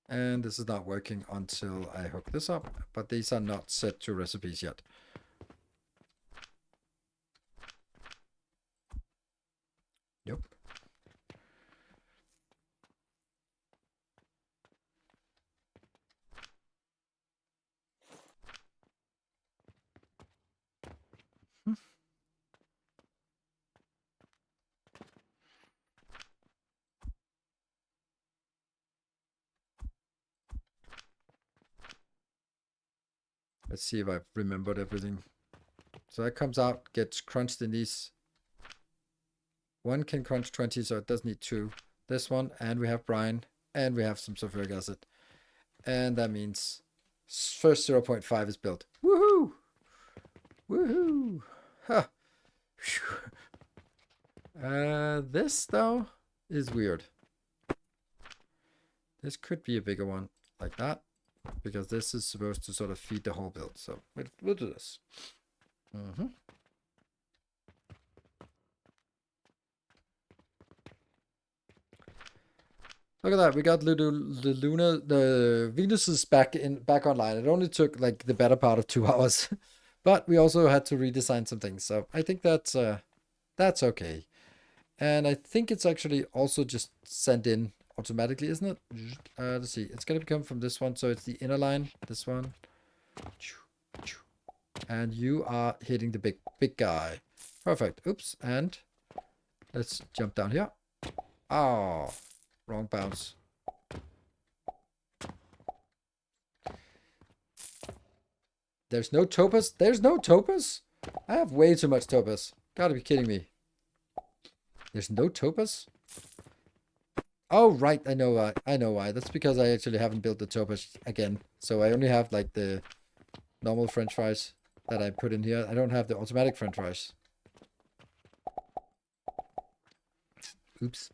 And this is not working until I hook this up, but these are not set to recipes yet. Nope. Let's see if I've remembered everything. So that comes out, gets crunched in these. One can crunch 20, so it does need 2. This one, and we have brine, and we have some sulfuric acid. And that means first 0.5 is built. Woohoo! Woohoo! Huh. This, though, is weird. This could be a bigger one, like that. Because this is supposed to sort of feed the whole build. So we'll do this. Look at that. We got the Venus is back online. It only took like the better part of 2 hours. But we also had to redesign some things. So I think that's okay. And I think it's actually also just sent in automatically, isn't it? Let's see. It's going to come from this one. So it's the inner line. This one. And you are hitting the big guy. Perfect. Oops. And let's jump down here. Oh, wrong bounce. There's no topaz? There's no topaz? I have way too much topaz. Gotta be kidding me. There's no topaz? Oh, right. I know why. I know why. That's because I actually haven't built the topaz again. So I only have like the normal French fries that I put in here. I don't have the automatic French fries. Oops.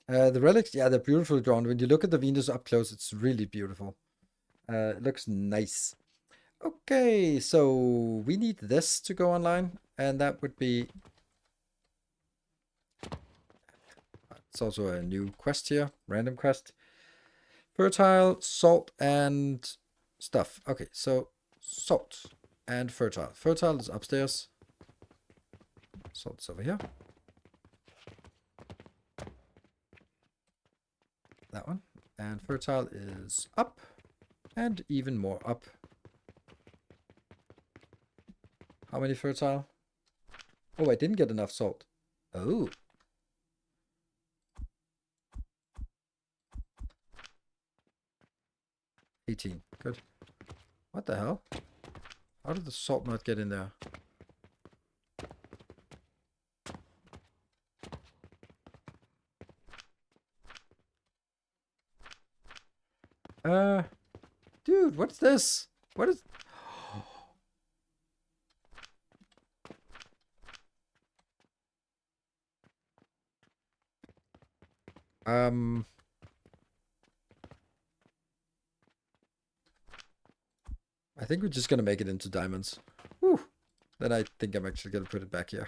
The relics, yeah, they're beautifully drawn. When you look at the Venus up close, it's really beautiful. It looks nice. Okay, so we need this to go online, and that would be It's also a new quest here, random quest. Fertile, salt, and stuff. Okay, so salt and fertile. Fertile is upstairs. Salt's over here. That one. And fertile is up. And even more up. How many fertile? Oh, I didn't get enough salt. Oh. $18. Good. What the hell? How did the salt not get in there? Dude, what's this? What is... I think we're just gonna make it into diamonds. Whew. Then I think I'm actually gonna put it back here.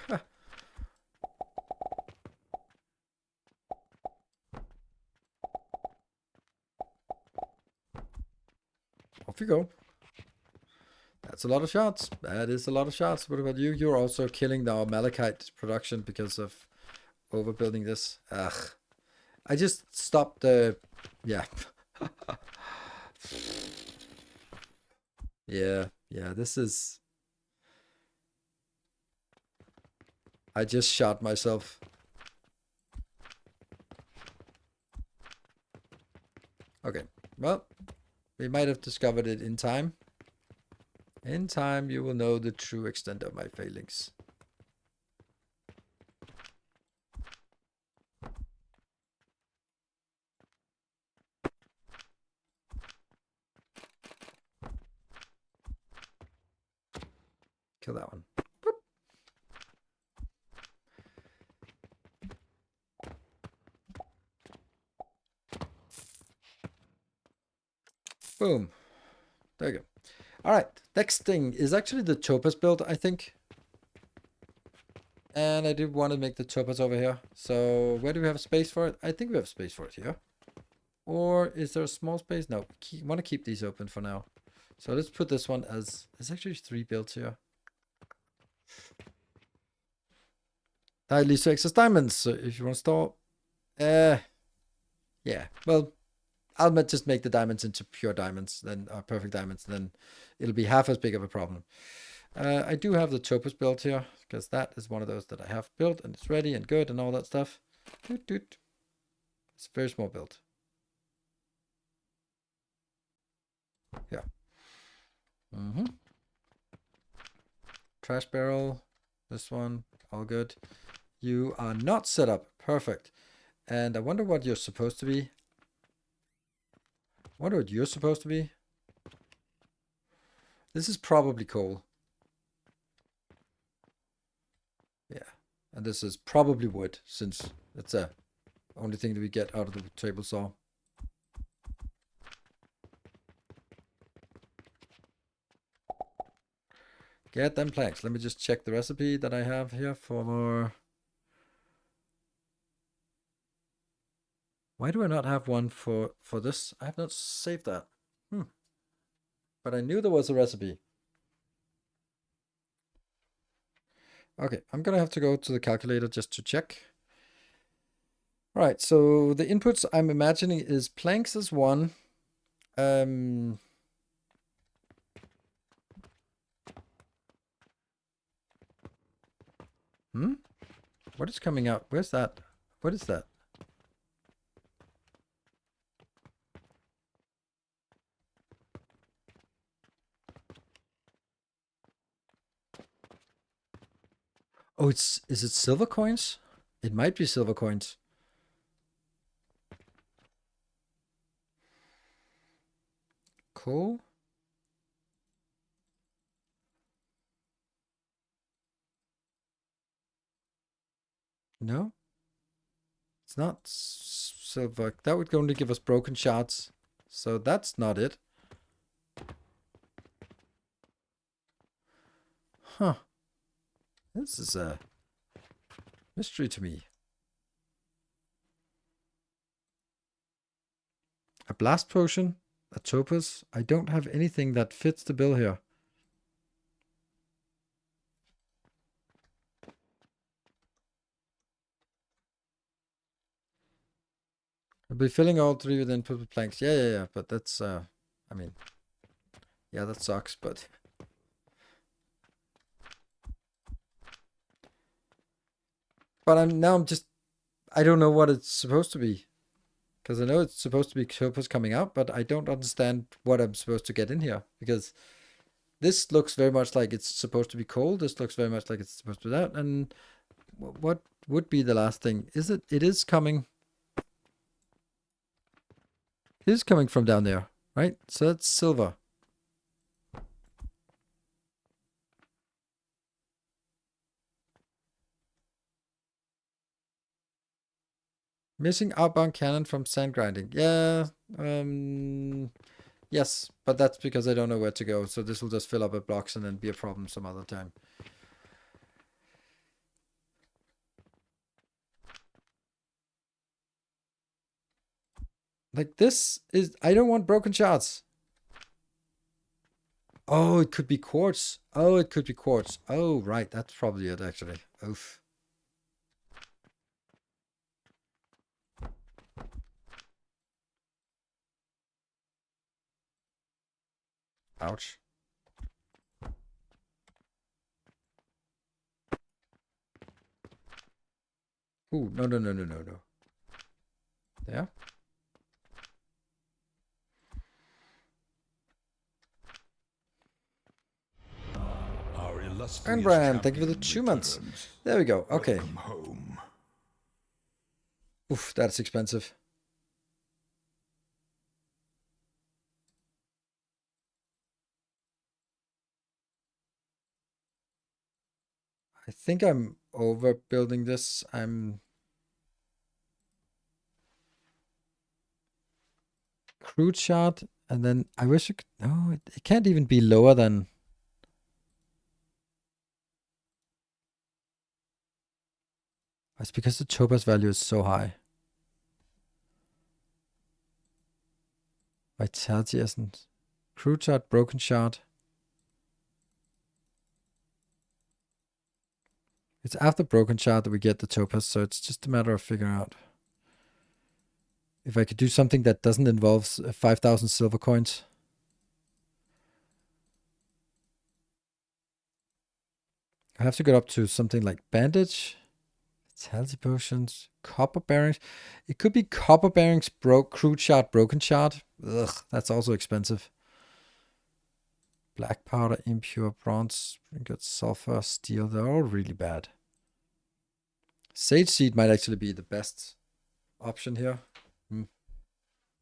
Off you go. That's a lot of shots. That is a lot of shots. What about you? You're also killing our malachite production because of overbuilding this. Ugh. I just stopped the... Yeah. Yeah, this is... I just shot myself. Okay, well, we might have discovered it in time. In time, you will know the true extent of my failings. Kill that one. Boop. Boom. There you go. All right. Next thing is actually the topaz build, I think. And I do want to make the topaz over here. So where do we have space for it? I think we have space for it here. Or is there a small space? No, want to keep these open for now. So let's put this one as... There's actually 3 builds here. That leads to excess diamonds. So if you want to store... yeah. Well, I'll just make the diamonds into pure diamonds. Then perfect diamonds. Then it'll be half as big of a problem. I do have the topaz built here. Because that is one of those that I have built. And it's ready and good and all that stuff. Doot, doot. It's a very small build. Yeah. Trash barrel. This one. All good. You are not set up. Perfect. And I wonder what you're supposed to be. I wonder what you're supposed to be. This is probably coal. Yeah. And this is probably wood, since it's the only thing that we get out of the table saw. Get them planks. Let me just check the recipe that I have here for... Why do I not have one for this? I have not saved that. But I knew there was a recipe. Okay, I'm gonna have to go to the calculator just to check. Right, so the inputs I'm imagining is planks is 1. What is coming out? Where's that? What is that? Oh, is it silver coins? It might be silver coins. Cool. No. It's not silver. That would only give us broken shards. So that's not it. Huh. This is a mystery to me. A blast potion, a topaz. I don't have anything that fits the bill here. I'll be filling all 3 with input with planks. Yeah. But that's, I mean, yeah, that sucks, but. But I'm just, I don't know what it's supposed to be. Because I know it's supposed to be topaz coming out, but I don't understand what I'm supposed to get in here. Because this looks very much like it's supposed to be coal. This looks very much like it's supposed to be that. And what would be the last thing? Is it? It is coming. It is coming from down there, right? So that's silver. Missing outbound cannon from sand grinding. Yeah. Yes, but that's because I don't know where to go. So this will just fill up with blocks and then be a problem some other time. Like this is, I don't want broken shards. Oh, it could be quartz. Oh, it could be quartz. Oh, right. That's probably it, actually. Oof. Ouch. Ooh, no. There. Our illustrious And Brian, thank you for the champion 2 months. returns. There we go. Okay. Welcome home. Oof, that's expensive. I think I'm overbuilding this. I'm crude shot, and then I wish it could, no, it can't even be lower than. It's because the topaz value is so high. Vitality essence. Crude shot, broken shot. It's after broken shot that we get the topaz, so it's just a matter of figuring out if I could do something that doesn't involve 5,000 silver coins. I have to get up to something like bandage, vitality potions, copper bearings. It could be copper bearings, crude shot, broken shot. Ugh, that's also expensive. Black powder, impure bronze, good sulfur, steel. They're all really bad. Sage seed might actually be the best option here.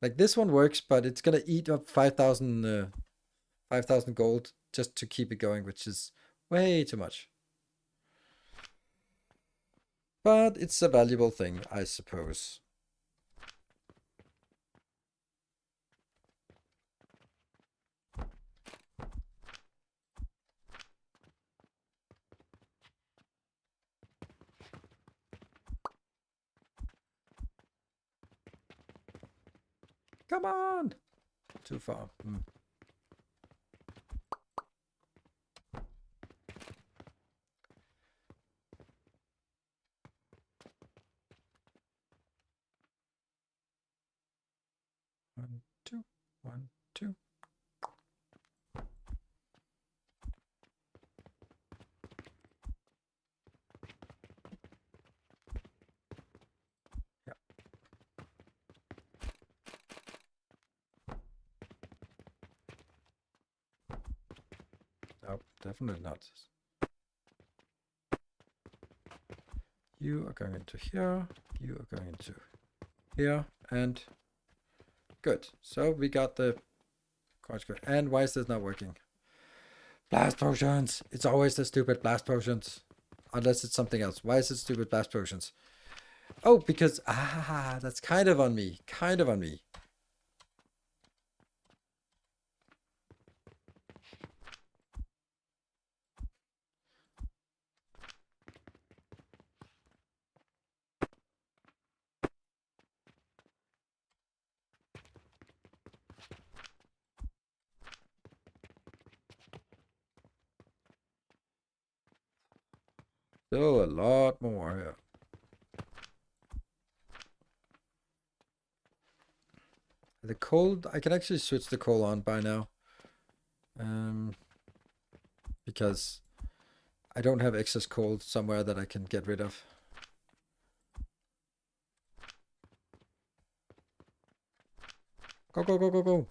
Like this one works, but it's gonna eat up 5,000 gold just to keep it going, which is way too much. But it's a valuable thing, I suppose. Come on! Too far. 1, 2, 1, 2. Yeah. No, definitely not. You are going into here. You are going into here. And good. So we got the coin square. And why is this not working? Blast potions. It's always the stupid blast potions. Unless it's something else. Why is it stupid blast potions? Oh, because, that's kind of on me. Kind of on me. Still a lot more here. The coal, I can actually switch the coal on by now. Because I don't have excess coal somewhere that I can get rid of. Go, go, go, go, go.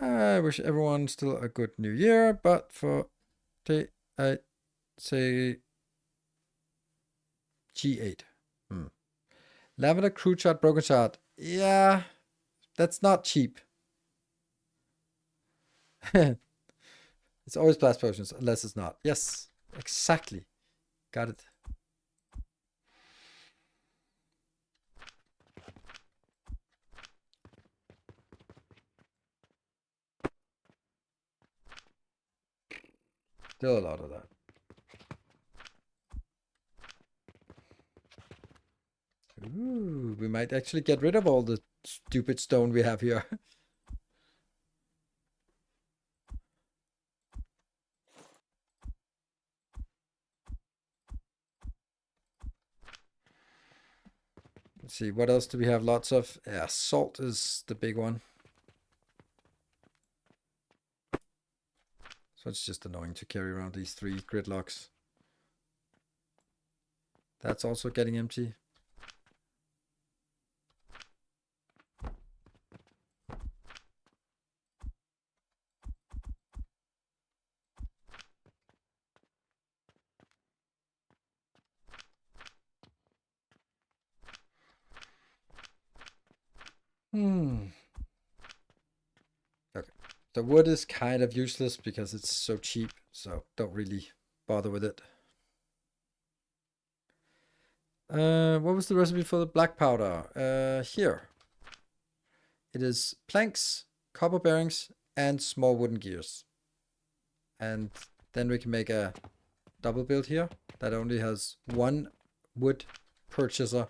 I wish everyone still a good new year, but for today, I say G8. Lavender, crude shot, broken shot. Yeah, that's not cheap. It's always blast potions, unless it's not. Yes, exactly. Got it. Still a lot of that. Ooh, we might actually get rid of all the stupid stone we have here. Let's see, what else do we have lots of? Yeah, salt is the big one. So it's just annoying to carry around these 3 gridlocks. That's also getting empty. Okay. The wood is kind of useless because it's so cheap, so don't really bother with it. What was the recipe for the black powder? Here. It is planks, copper bearings, and small wooden gears. And then we can make a double build here that only has 1 wood purchaser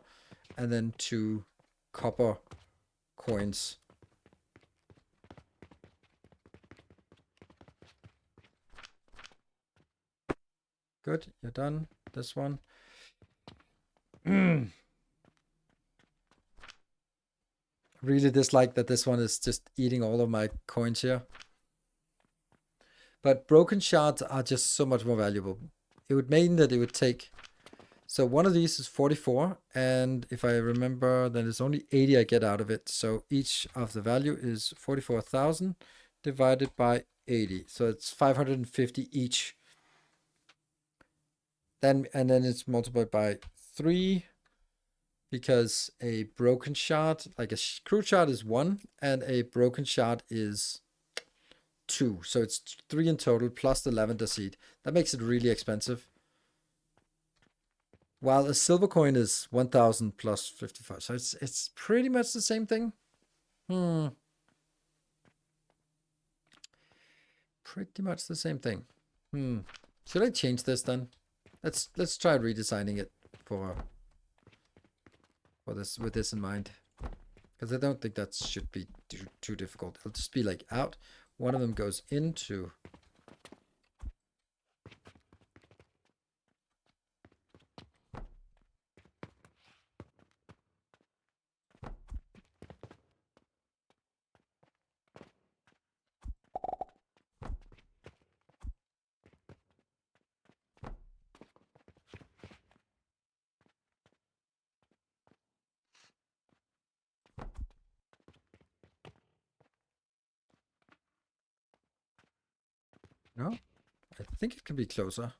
and then 2 copper coins. Good, you're done. This one. Really dislike that this one is just eating all of my coins here. But broken shards are just so much more valuable. It would mean that it would take... So one of these is 44, and if I remember, then it's only 80 I get out of it. So each of the value is 44,000 divided by 80. So it's 550 each. And then it's multiplied by 3, because a broken shard, like a crude shard is 1, and a broken shard is 2. So it's 3 in total plus the lavender seed. That makes it really expensive. While a silver coin is 1,000 plus 55. So it's pretty much the same thing. Pretty much the same thing. Should I change this then? Let's try redesigning it for this, with this in mind. Because I don't think that should be too difficult. It'll just be like out. One of them goes into... No? I think it can be closer.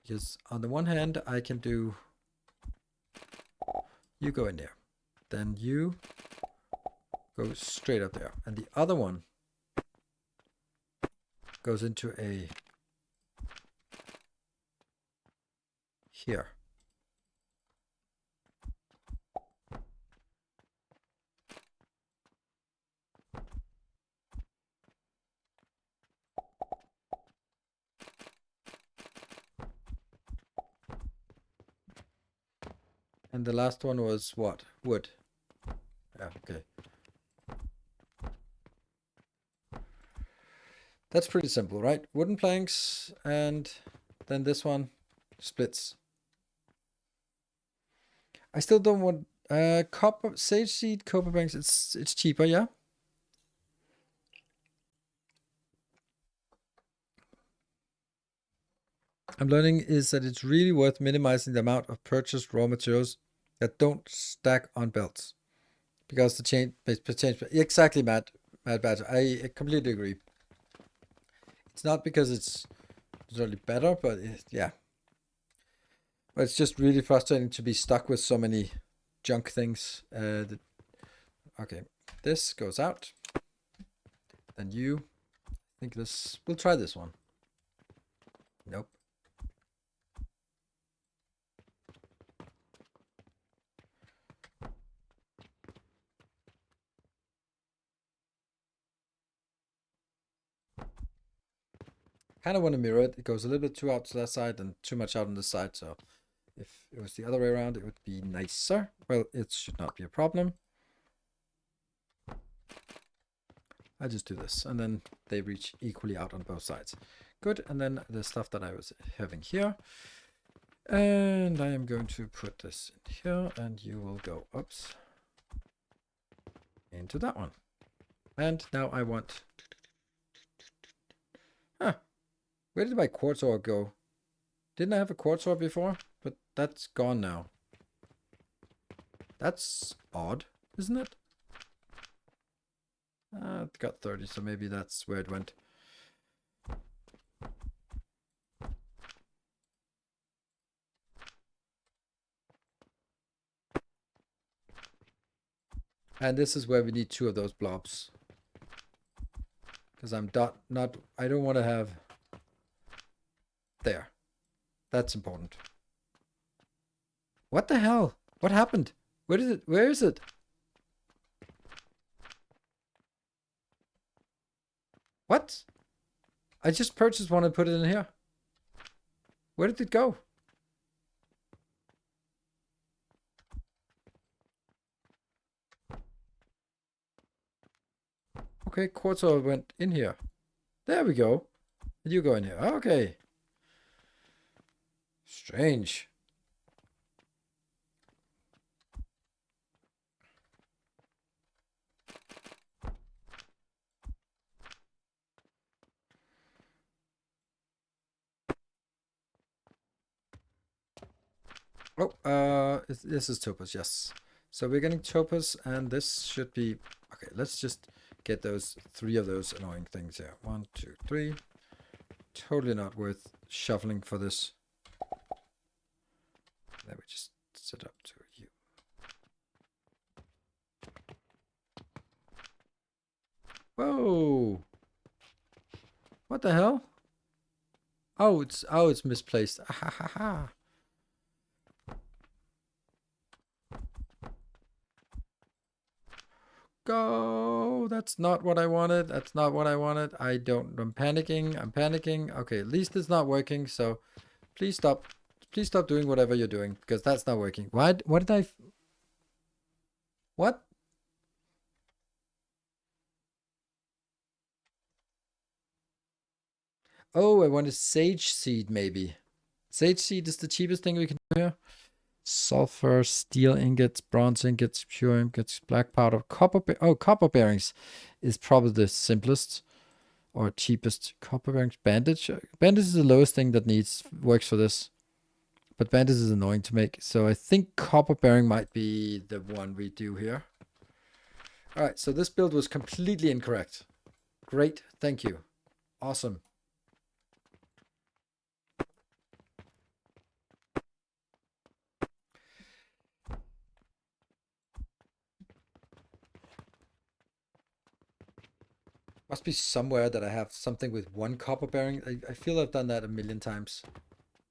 Because on the one hand, I can do... You go in there. Then you go straight up there. And the other one goes into a... Here. And the last one was what? Wood. Yeah, okay. That's pretty simple, right? Wooden planks, and then this one splits. I still don't want copper sage seed copper banks. It's cheaper, yeah. I'm learning is that it's really worth minimizing the amount of purchased raw materials that don't stack on belts, because the change exactly, Matt Badger. I completely agree. It's not because it's really better, but yeah. But it's just really frustrating to be stuck with so many junk things. Okay, this goes out. Then you think this. We'll try this one. Nope. Kind of want to mirror it. It goes a little bit too out to that side and too much out on this side. So if it was the other way around, it would be nicer. Well, it should not be a problem. I just do this, and then they reach equally out on both sides. Good, and then the stuff that I was having here. And I am going to put this in here, and you will go, oops, into that one. And now I want... Huh. Where did my quartz ore go? Didn't I have a quartz ore before? But that's gone now. That's odd, isn't it? It got 30, so maybe that's where it went. And this is where we need 2 of those blobs. Because I'm I don't want to have... There. That's important. What the hell? What happened? Where is it? What? I just purchased one and put it in here. Where did it go? Okay, quartz ore went in here. There we go. You go in here. Okay. Strange. Oh, this is topaz, yes. So we're getting topaz, and this should be... Okay, let's just get those 3 of those annoying things here. 1, 2, 3. Totally not worth shuffling for this. Then we just set up to you. Whoa! What the hell? Oh, it's misplaced. Ah, ha, ha, ha. Go! That's not what I wanted. That's not what I wanted. I'm panicking. I'm panicking. Okay, at least it's not working. So please stop. Please stop doing whatever you're doing, because that's not working. What did I... What? Oh, I wanted sage seed, maybe. Sage seed is the cheapest thing we can do here. Sulfur, steel ingots, bronze ingots, pure ingots, black powder, copper. Copper bearings is probably the simplest or cheapest. Copper bearings, bandage. Bandage is the lowest thing that works for this. But bandage is annoying to make. So I think copper bearing might be the one we do here. All right, so this build was completely incorrect. Great, thank you. Awesome. Must be somewhere that I have something with 1 copper bearing. I feel I've done that a million times.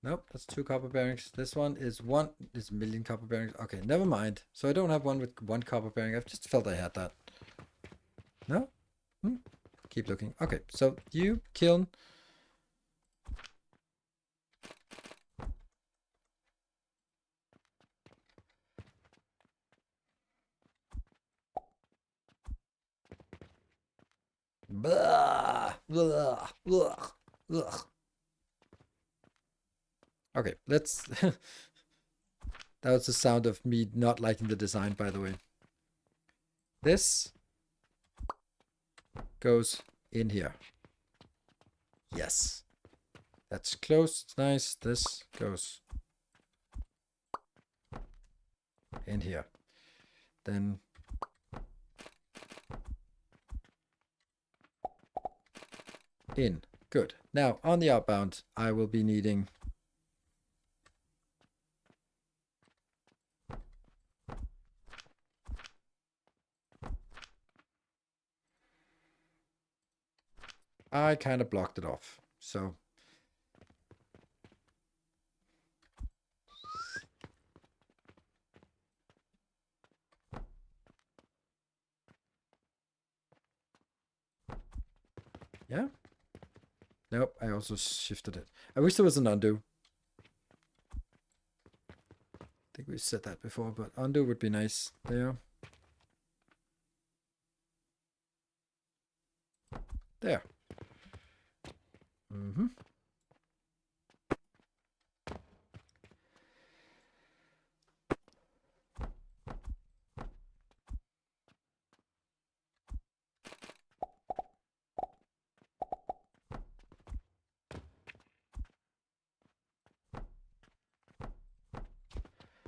Nope, that's 2 copper bearings. This one is 1 million copper bearings. Okay, never mind. So I don't have one with 1 copper bearing. I've just felt I had that. No? Keep looking. Okay, so you, kiln. Blah, blah, blah, blah. Okay, let's... That was the sound of me not liking the design, by the way. This goes in here. Yes. That's close. It's nice. This goes in here. Then in. Good. Now, on the outbound, I will be needing... I kind of blocked it off. So... Yeah? Nope, I also shifted it. I wish there was an undo. I think we said that before, but undo would be nice. There. There. Mm-hmm.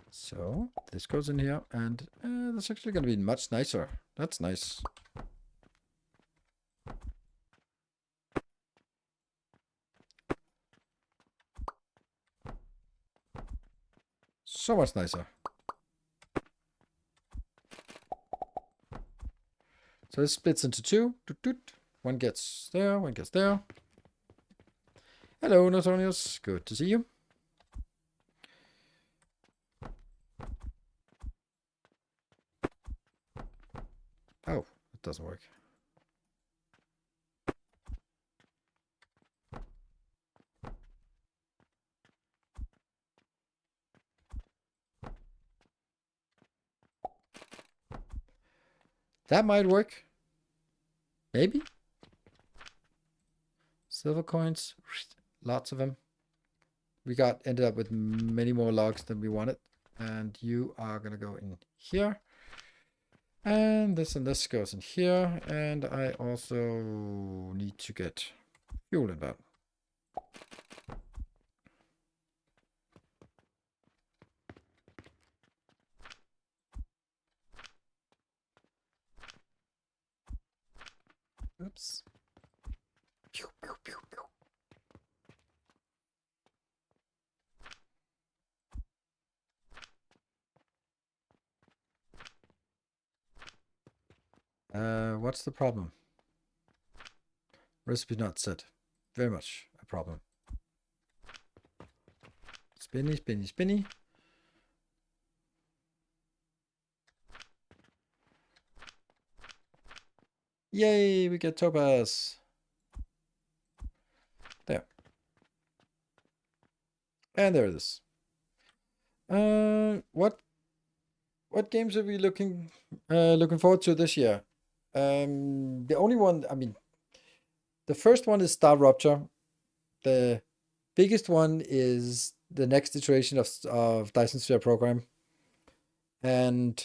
So this goes in here, and that's actually going to be much nicer. That's nice. So much nicer. So this splits into two. Doot, doot. One gets there, one gets there. Hello, Nosonius. Good to see you. Oh, it doesn't work. That might work. Maybe. Silver coins. Lots of them. We ended up with many more logs than we wanted. And you are going to go in here. And this goes in here. And I also need to get fuel in that. Oops. Pew, pew, pew, pew. What's the problem? Recipe not set. Very much a problem. Spinny, spinny, spinny. Yay, we get topaz. There. And there it is. What games are we looking forward to this year? The only one, I mean, the first one is Star Rupture. The biggest one is the next iteration of Dyson Sphere Program. And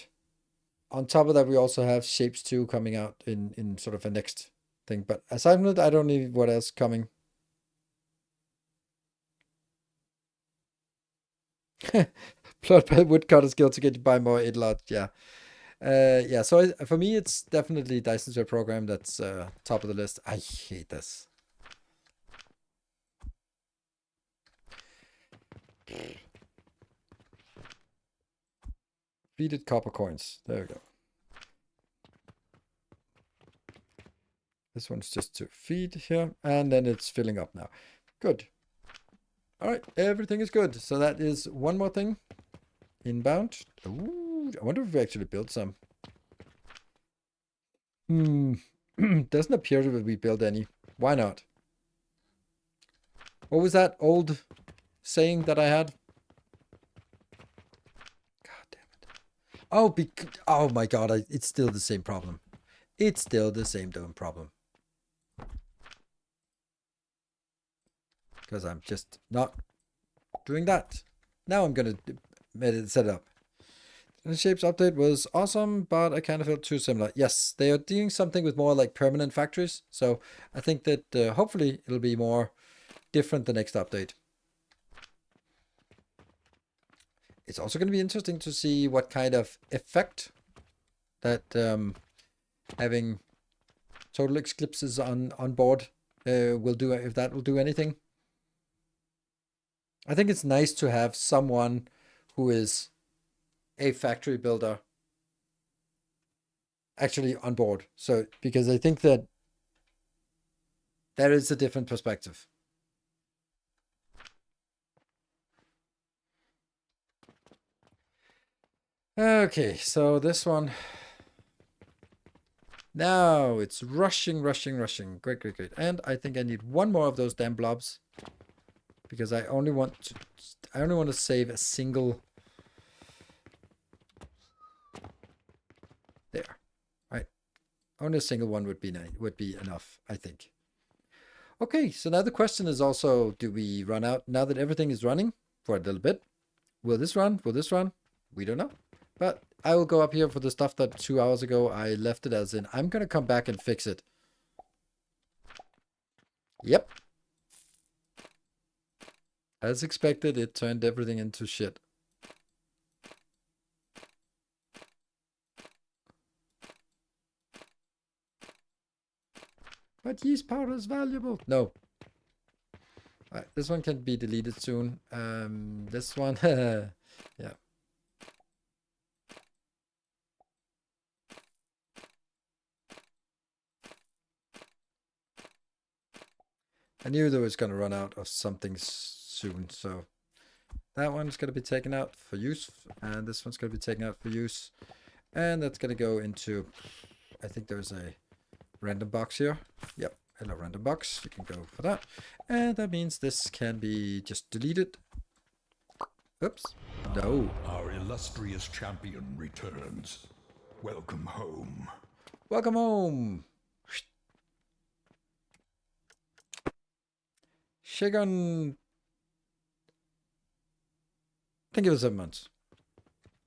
on top of that, we also have Shapes 2 coming out in sort of a next thing. But aside from that, I don't need what else coming. Plot by Woodcutter's Guild to get you buy more Idlot, yeah. Yeah, so for me, it's definitely Dyson Sphere Program that's top of the list. I hate this. Feeded copper coins. There we go. This one's just to feed here, and then it's filling up now. Good. All right, everything is good. So that is one more thing. Inbound. Ooh, I wonder if we actually built some. Doesn't appear that we built any. Why not? What was that old saying that I had? God damn it. Oh, oh my god, it's still the same problem. It's still the same damn problem. because I'm just not doing that. Now I'm gonna set it up. The Shapes update was awesome, but I kind of felt too similar. Yes, they are doing something with more like permanent factories, so I think that hopefully it'll be more different the next update. It's also going to be interesting to see what kind of effect that having total eclipses on board will do, if that will do anything. I think it's nice to have someone who is a factory builder actually on board. So, because I think that there is a different perspective. Okay, so this one. Now it's rushing. Great. And I think I need one more of those damn blobs. Because I only want to save a single. There. Right. Only a single one would be enough, I think. Okay, so now the question is also, do we run out now that everything is running for a little bit? Will this run? Will this run? We don't know. But I will go up here for the stuff that 2 hours ago I left it as in. I'm going to come back and fix it. Yep. As expected, it turned everything into shit. But yeast powder is valuable. No. Alright, this one can be deleted soon. This one, yeah. I knew there was going to run out of something soon, so that one's going to be taken out for use, and this one's going to be taken out for use, and that's going to go into, I think there's a random box here. Yep, hello random box, you can go for that, and that means this can be just deleted. Oops, no. Our illustrious champion returns. Welcome home. Welcome home. Shagun. Thank you for 7 months.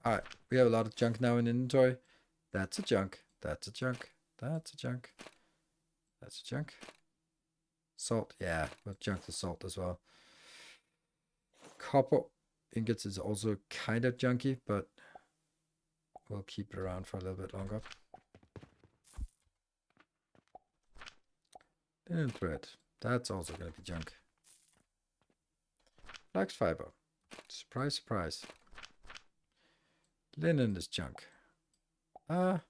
Alright, we have a lot of junk now in inventory. That's a junk. That's a junk. That's a junk. That's a junk. Salt, yeah, we'll junk the salt as well. Copper ingots is also kind of junky, but we'll keep it around for a little bit longer. Linen thread, that's also going to be junk. Flax fiber, surprise, surprise. Linen is junk. Yep,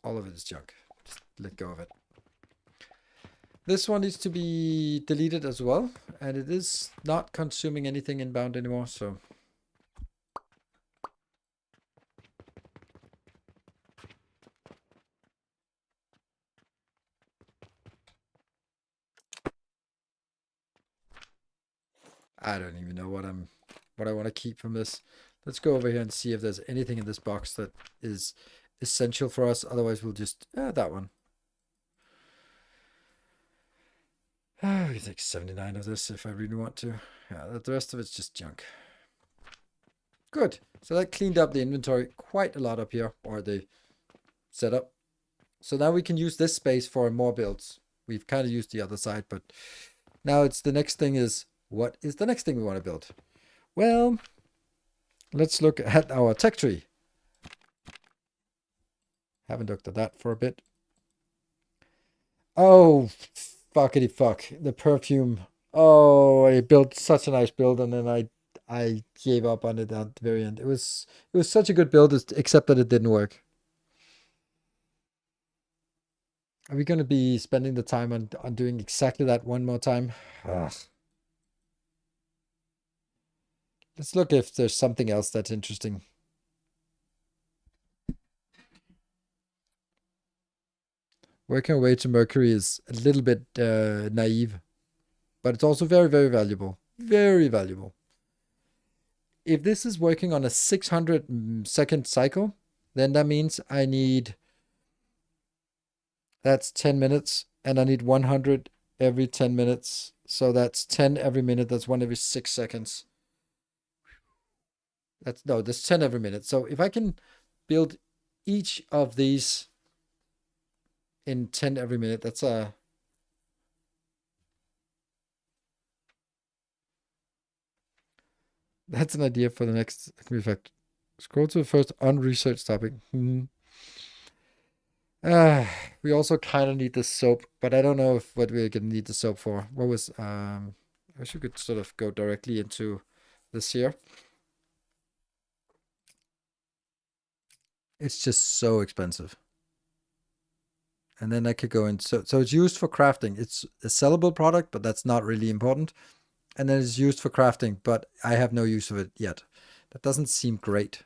all of it is junk. Just let go of it. This one needs to be deleted as well, and it is not consuming anything inbound anymore, so. I don't even know what I want to keep from this. Let's go over here and see if there's anything in this box that is essential for us. Otherwise, we'll just that one. We can take 79 of this if I really want to. Yeah, the rest of it's just junk. Good. So that cleaned up the inventory quite a lot up here, or the setup. So now we can use this space for more builds. We've kind of used the other side, but now it's the next thing is, what is the next thing we want to build? Well, let's look at our tech tree. Haven't looked at that for a bit. Oh, fuckity fuck. The perfume. Oh, I built such a nice build and then I gave up on it at the very end. It was such a good build, except that it didn't work. Are we going to be spending the time on doing exactly that one more time? Ugh. Let's look if there's something else that's interesting. Working our way to Mercury is a little bit naive, but it's also very, very valuable. Very valuable. If this is working on a 600-second cycle, then that means I need, that's 10 minutes, and I need 100 every 10 minutes. So that's 10 every minute. That's 1 every 6 seconds. That's 10 every minute. So if I can build each of these in 10 every minute, that's an idea for the next effect. Scroll to the first unresearched topic. We also kind of need the soap, but I don't know what we're gonna need the soap for. What was I wish we could sort of go directly into this here. It's just so expensive. And then I could go in. So it's used for crafting. It's a sellable product, but that's not really important. And then it's used for crafting, but I have no use of it yet. That doesn't seem great.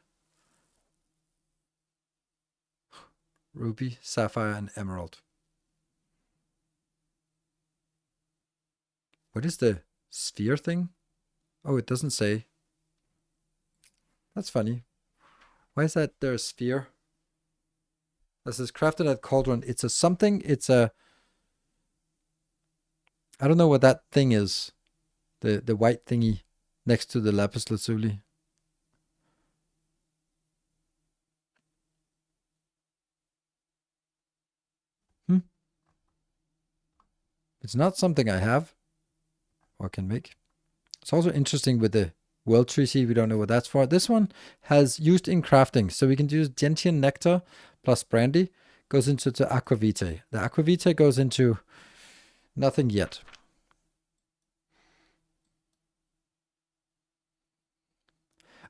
Ruby, sapphire, and emerald. What is the sphere thing? Oh, it doesn't say. That's funny. Why is that there a sphere? This is crafted at cauldron. It's a something. It's a. I don't know what that thing is. The white thingy next to the lapis lazuli. It's not something I have or can make. It's also interesting with the world tree seed. We don't know what that's for. This one has used in crafting. So we can use gentian nectar plus brandy. Goes into the aquavitae. The aquavitae goes into nothing yet.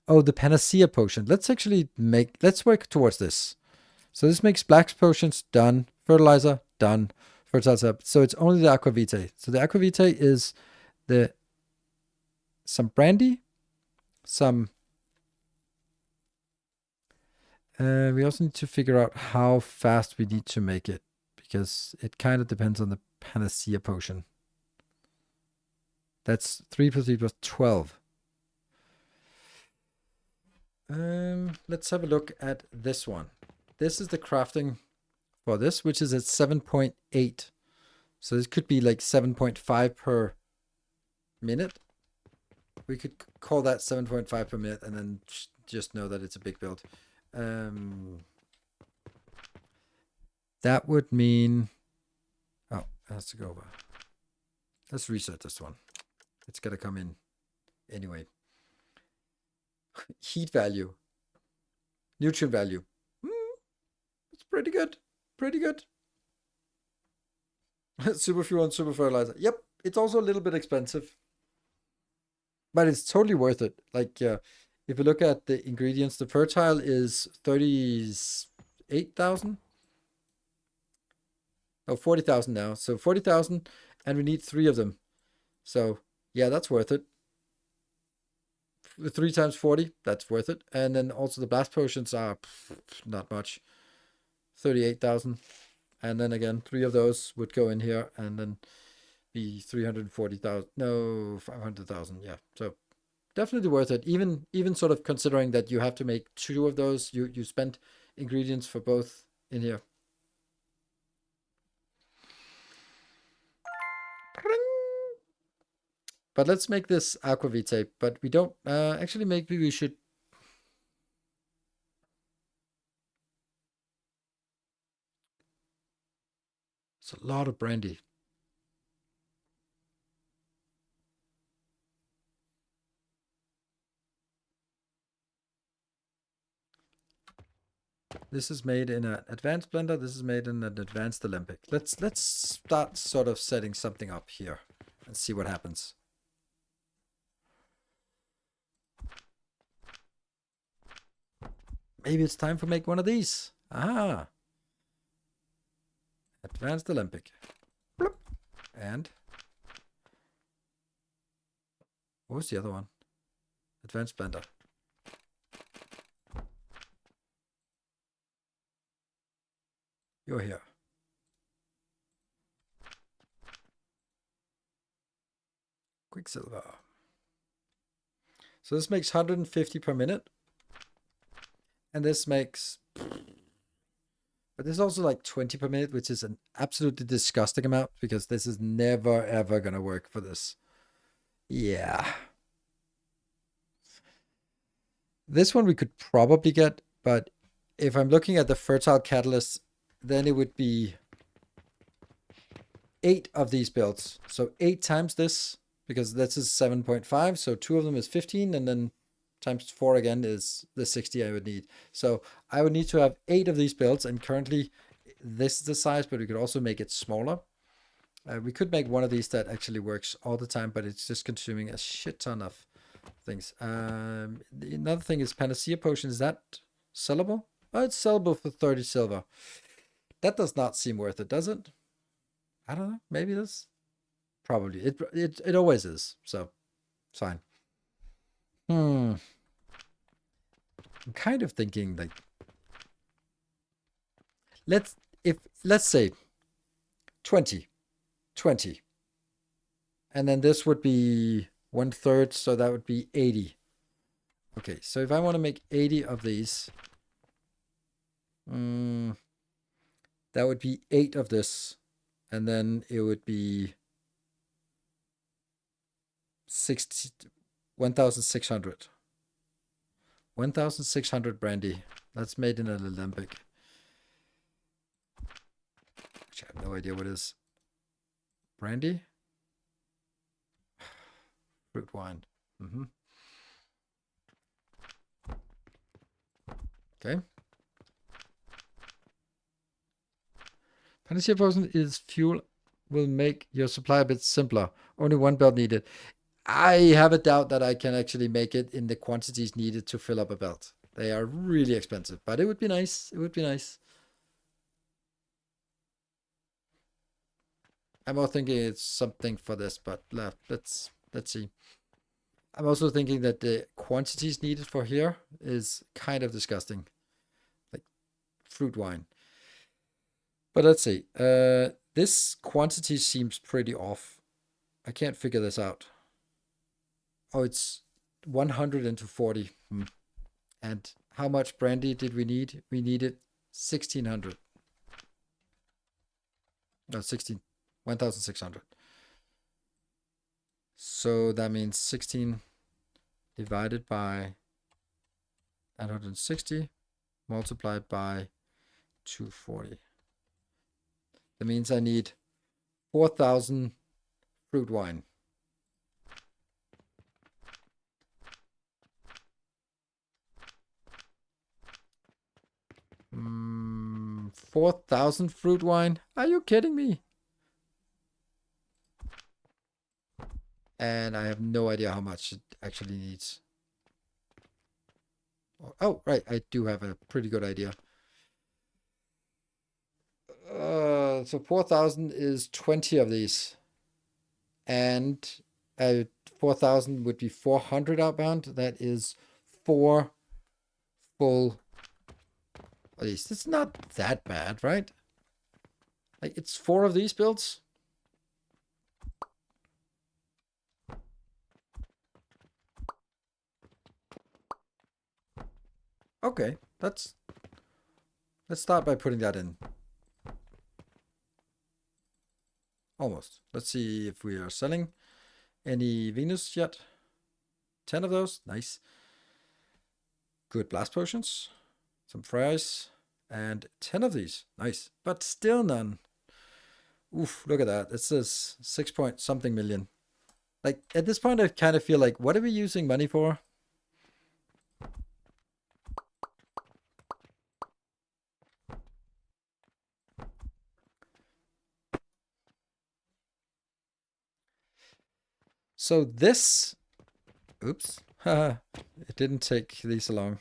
Oh, the panacea potion. Let's work towards this. So this makes black potions, done. Fertilizer, done. Fertilizer. So it's only the aquavitae. So the aquavitae is some brandy, some. We also need to figure out how fast we need to make it, because it kind of depends on the panacea potion. That's 3 plus 3 plus 12. Let's have a look at this one. This is the crafting for this, which is at 7.8. So this could be like 7.5 per minute. We could call that 7.5 per minute and then just know that it's a big build. That would mean... Oh, it has to go over. Let's reset this one. It's got to come in anyway. Heat value. Nutrient value. It's pretty good. Pretty good. Super fuel and super fertilizer. Yep. It's also a little bit expensive. But it's totally worth it. Like, if you look at the ingredients, the fertile is 38,000. Oh, 40,000 now. So 40,000, and we need 3 of them. So, yeah, that's worth it. 3 times 40, that's worth it. And then also the blast potions are not much. 38,000. And then again, 3 of those would go in here and then be 340,000. No, 500,000. Yeah. So definitely worth it. Even sort of considering that you have to make 2 of those, you spent ingredients for both in here. But let's make this aquavitae. But we don't actually. Maybe we should. It's a lot of brandy. This is made in an advanced blender. This is made in an advanced Olympic. Let's start sort of setting something up here and see what happens. Maybe it's time for make one of these. Ah. Advanced Olympic. Bloop. And what was the other one? Advanced blender. You're here. Quicksilver. So this makes 150 per minute. And this makes But there's also like 20 per minute, which is an absolutely disgusting amount because this is never ever gonna work for this. Yeah. This one we could probably get, but if I'm looking at the fertile catalyst, then it would be 8 of these builds. So 8 times this, because this is 7.5, so 2 of them is 15, and then times 4 again is the 60 I would need. So I would need to have 8 of these builds, and currently this is the size, but we could also make it smaller. We could make one of these that actually works all the time, but it's just consuming a shit ton of things. Another thing is Panacea Potion. Is that sellable? Oh, it's sellable for 30 silver. That does not seem worth it, does it? I don't know. Maybe it is. Probably. It always is. So, it's fine. I'm kind of thinking like, let's say 20. And then this would be 1/3, so that would be 80. Okay, so if I want to make 80 of these, that would be 8 of this, and then it would be 1,600. 1,600 brandy. That's made in an alembic. Which I have no idea what is. Brandy? Fruit wine. Okay. Panacea Potion is fuel will make your supply a bit simpler. Only 1 belt needed. I have a doubt that I can actually make it in the quantities needed to fill up a belt. They are really expensive, but it would be nice. It would be nice. I'm more thinking it's something for this, but let's see. I'm also thinking that the quantities needed for here is kind of disgusting. Like fruit wine. But let's see. This quantity seems pretty off. I can't figure this out. Oh, it's 100 into 40. And how much brandy did we need? We needed 1,600. No, 1,600. So that means 16 divided by 960 multiplied by 240. That means I need 4,000 fruit wine. Mm, 4,000 fruit wine? Are you kidding me? And I have no idea how much it actually needs. Oh, right. I do have a pretty good idea. So 4,000 is 20 of these. And 4,000 would be 400 outbound. That is 4 full. At least it's not that bad, right? Like it's 4 of these builds. Okay, let's start by putting that in. Almost. Let's see if we are selling any Venus yet. 10 of those. Nice. Good blast potions. Some fries. And 10 of these. Nice. But still none. Oof, look at that. It says 6 point something million. Like, at this point, I kind of feel like, what are we using money for? So this... Oops. It didn't take these along.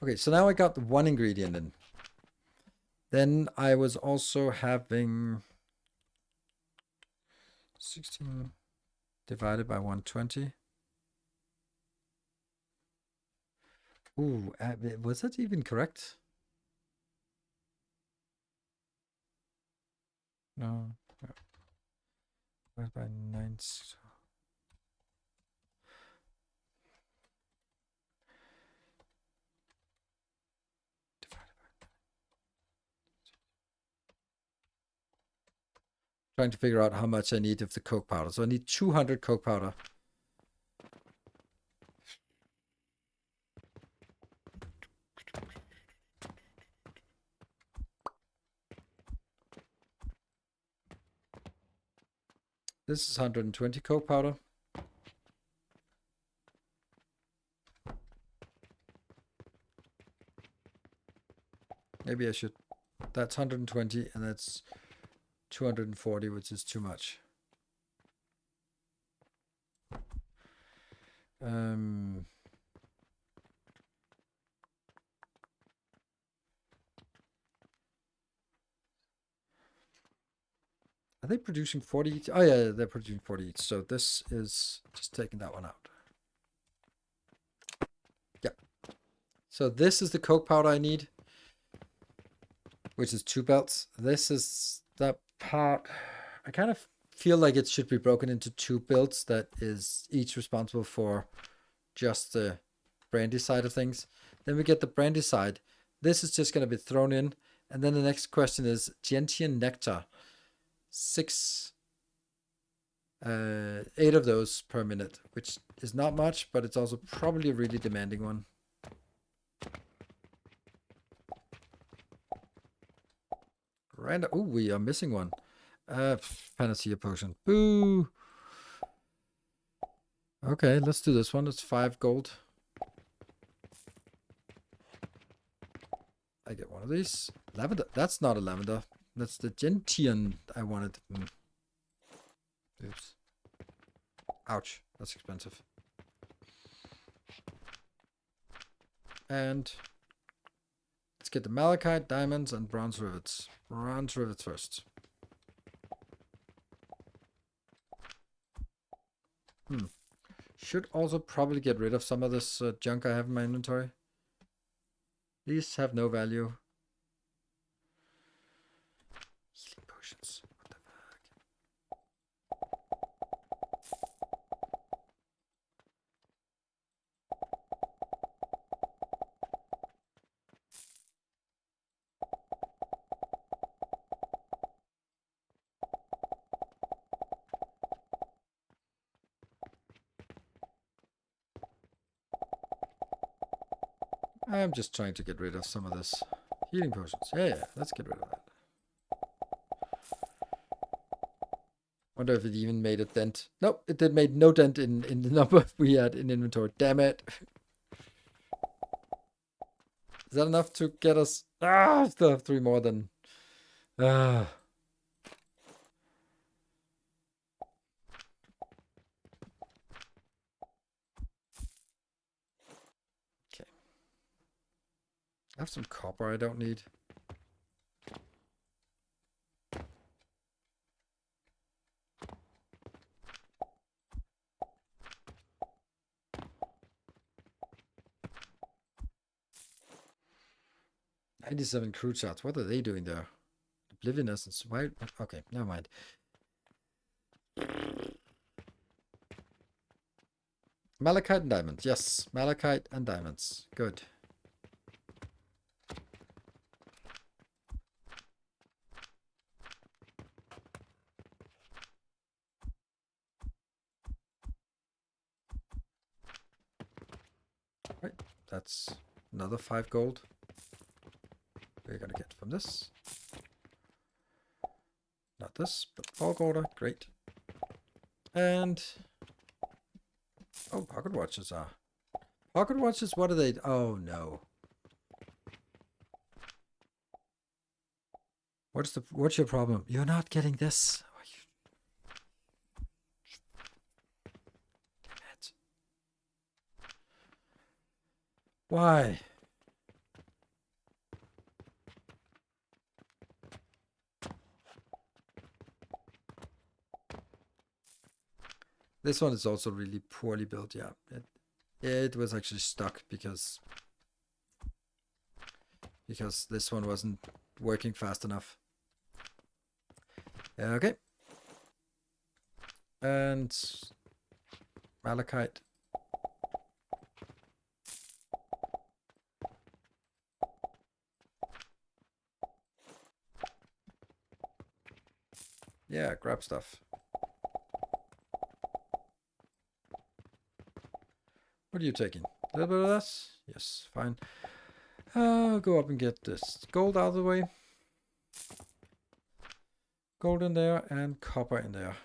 Okay, so now I got one ingredient in. Then I was also having 16 divided by 120. Ooh, was that even correct? No. Divided by 9. Trying to figure out how much I need of the coke powder. So I need 200 coke powder. This is 120 coke powder. Maybe I should. That's 120 and that's 240, which is too much. Are they producing 40 each? Oh yeah, they're producing 40 each. So this is just taking that one out. Yeah. So this is the coke powder I need, which is 2 belts. This is that part. I kind of feel like it should be broken into 2 builds that is each responsible for just the brandy side of things. Then we get the brandy side. This is just going to be thrown in. And then the next question is Gentian Nectar. 8 of those per minute, which is not much, but it's also probably a really demanding one. Random. Oh, we are missing one. Panacea potion. Boo. Okay, let's do this one. It's 5 gold. I get one of these. Lavender. That's not a lavender. That's the gentian I wanted. Oops. Ouch. That's expensive. And let's get the malachite, diamonds, and bronze rivets. Bronze rivets first. Should also probably get rid of some of this junk I have in my inventory. These have no value. Healing potions. What the I'm just trying to get rid of some of this. Healing potions. Yeah, let's get rid of that. Wonder if it even made a dent. Nope, it did made no dent in the number we had in inventory. Damn it. Is that enough to get us? I still have 3 more than... Okay. I have some copper I don't need. "97 crude shots. What are they doing there? Oblivion Essence. Why? Okay, never mind. Malachite and diamonds. Yes, malachite and diamonds. Good. Right, that's another 5 gold. We're gonna get from this. Not this, but bulk order. Great. And oh, pocket watches are. Pocket watches, what are they? Oh no. What's your problem? You're not getting this. Oh, damn it. Why? This one is also really poorly built, yeah. It was actually stuck because this one wasn't working fast enough. Okay. And malachite. Yeah, grab stuff. What are you taking? A little bit of this? Yes, fine. Go up and get this gold out of the way. Gold in there and copper in there.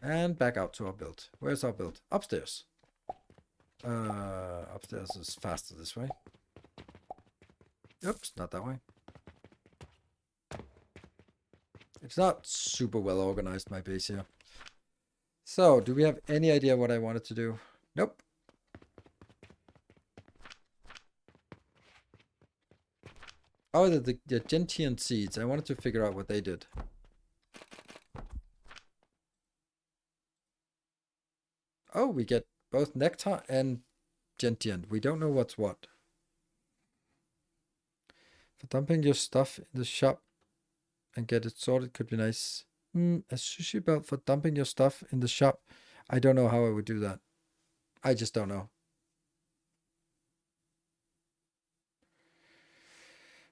And back out to our build. Where's our build? Upstairs. Upstairs is faster this way. Oops, not that way. It's not super well organized, my base here. So, do we have any idea what I wanted to do? Nope. Oh, the gentian seeds. I wanted to figure out what they did. Oh, we get both nectar and gentian. We don't know what's what. For dumping your stuff in the shop and get it sorted could be nice. A sushi belt for dumping your stuff in the shop. I don't know how I would do that. I just don't know.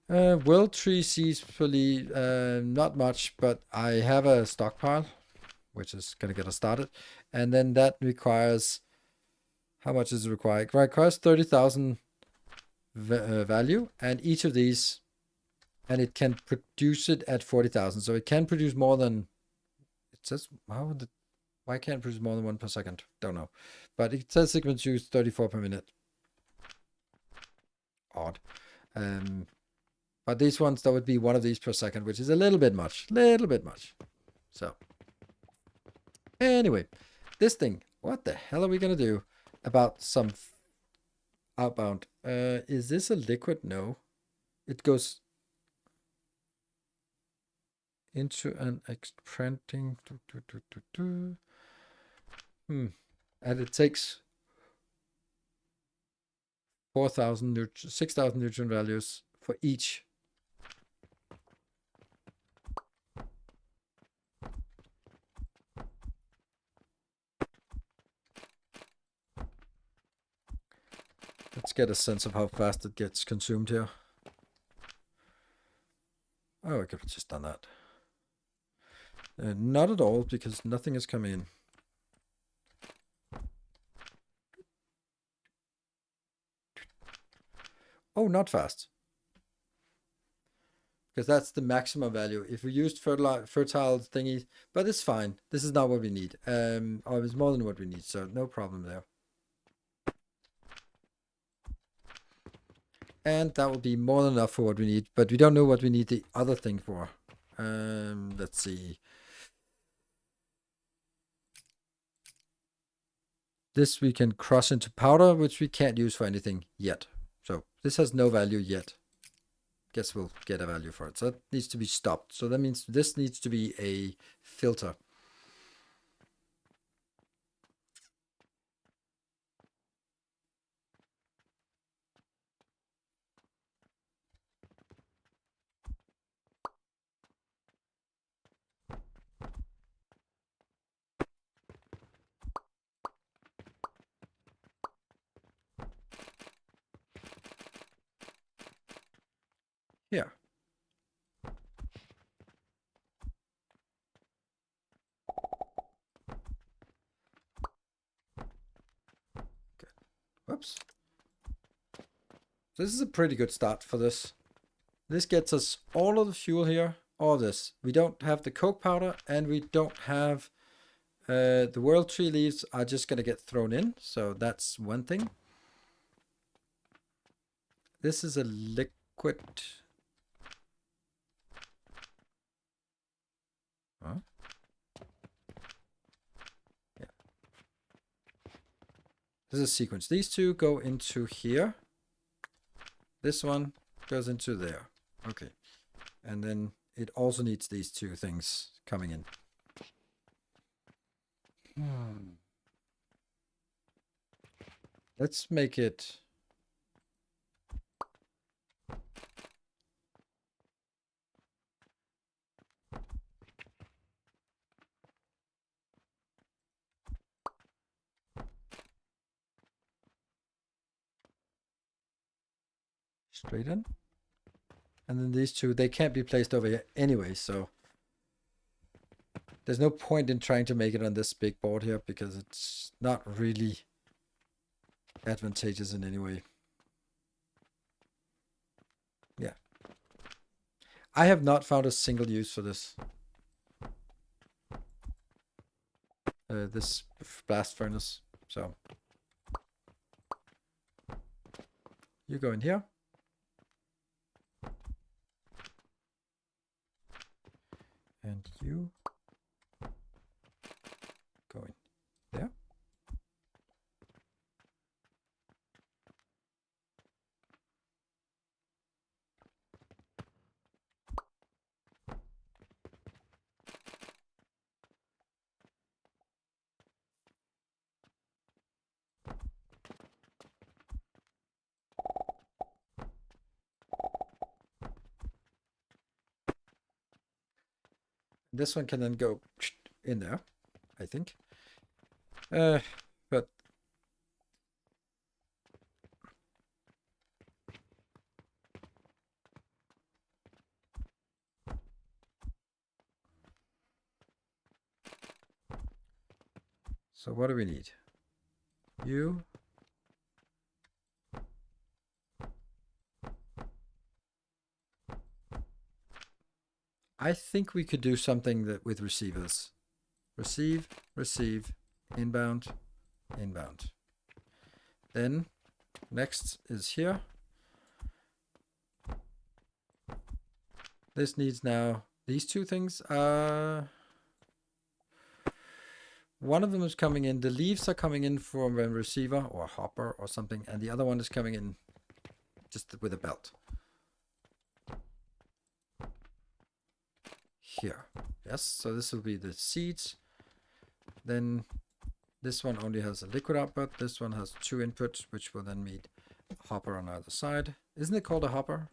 World tree seeds, probably not much, but I have a stockpile, which is going to get us started. And then that requires, how much is it required? It requires 30,000 value, and each of these, and it can produce it at 40,000. So it can produce more than, it says, why can't it produce more than one per second? Don't know. But it says it can produce 34 per minute. Odd. But these ones, that would be one of these per second, which is a little bit much. So, anyway, this thing, what the hell are we going to do about some outbound? Is this a liquid? No. It goes into an printing. And it takes 6,000 nutrient values for each. Let's get a sense of how fast it gets consumed here. Oh, I could have just done that. Not at all, because nothing is coming in. Oh, not fast. Because that's the maximum value. If we used fertile thingies, but it's fine. This is not what we need. Or it's more than what we need, so no problem there. And that will be more than enough for what we need, but we don't know what we need the other thing for. Let's see. This we can crush into powder, which we can't use for anything yet. So this has no value yet. Guess we'll get a value for it. So that needs to be stopped. So that means this needs to be a filter. Yeah. Okay. Whoops. So this is a pretty good start for this. This gets us all of the fuel here, all this. We don't have the coke powder, and we don't have the world tree leaves are just going to get thrown in. So that's one thing. This is a liquid. Huh? Yeah. This is a sequence. These two go into here. This one goes into there. Okay. And then it also needs these two things coming in. Let's make it. Straight in. And then these two, they can't be placed over here anyway, so there's no point in trying to make it on this big board here because it's not really advantageous in any way. Yeah. I have not found a single use for this. This blast furnace. So you go in here. And you go in there. This one can then go in there, I think. But so what do we need? You. I think we could do something that with receivers. Receive, receive, inbound, inbound. Then next is here. This needs now these two things. One of them is coming in. The leaves are coming in from a receiver or a hopper or something, and the other one is coming in just with a belt. Here. Yes, so this will be the seeds. Then this one only has a liquid output. This one has 2 inputs, which will then meet a hopper on either side. Isn't it called a hopper?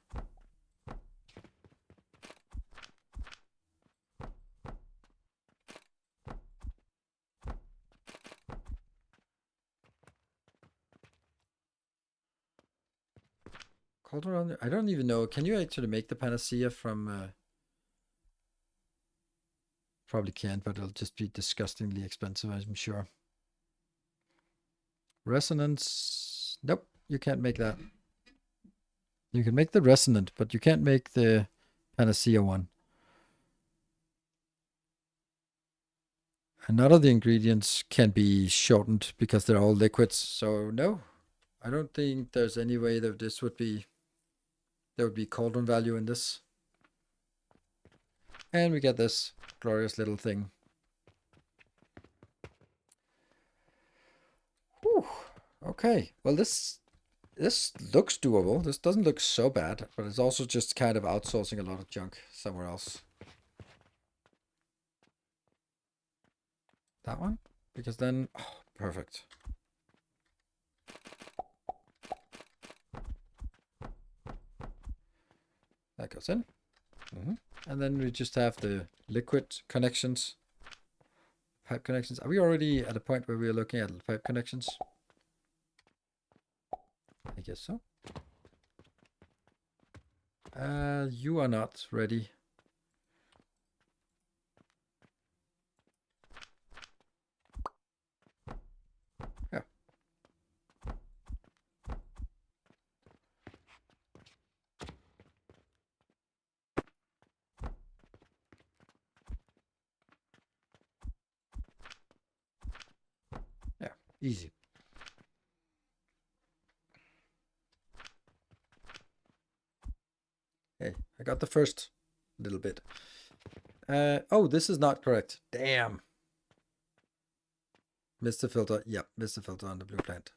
Called around there? I don't even know. Can you actually make the panacea from... Probably can't, but it'll just be disgustingly expensive, I'm sure. Resonance. Nope, you can't make that. You can make the resonant, but you can't make the panacea one. And none of the ingredients can be shortened because they're all liquids. So no, I don't think there's any way that this would be... There would be cauldron value in this. And we get this glorious little thing. Whew. Okay, well this looks doable. This doesn't look so bad, but it's also just kind of outsourcing a lot of junk somewhere else. That one? Because then, oh, perfect. That goes in. And then we just have the liquid connections, pipe connections. Are we already at a point where we are looking at pipe connections? I guess so. You are not ready. Yeah. Yeah, easy. Hey, I got the first little bit. Oh, this is not correct. Damn. Missed the filter. Yep, missed the filter on the blue plant.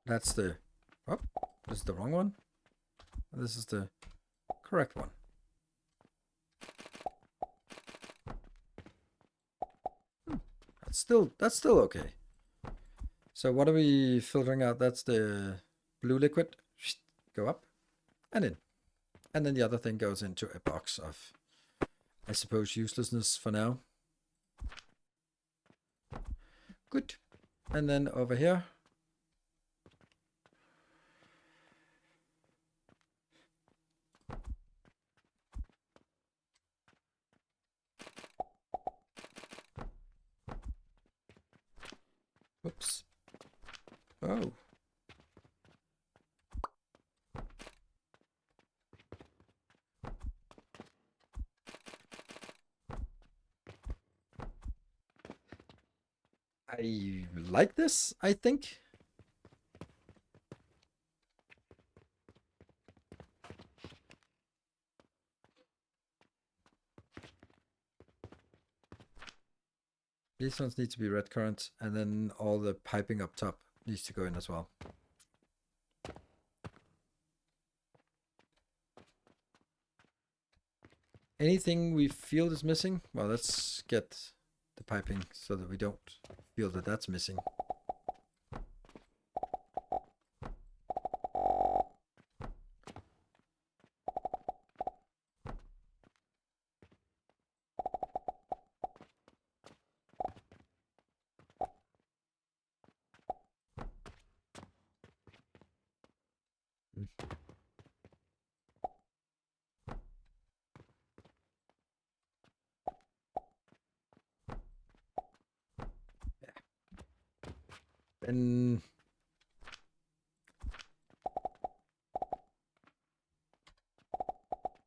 That's the... Oh, this is the wrong one. This is the correct one. That's still okay. So what are we filtering out? That's the blue liquid. Go up and in. And then the other thing goes into a box of, I suppose, uselessness for now. Good. And then over here. Oops. Oh. I like this, I think. These ones need to be red currant, and then all the piping up top needs to go in as well. Anything we feel is missing? Well, let's get the piping so that we don't feel that that's missing. And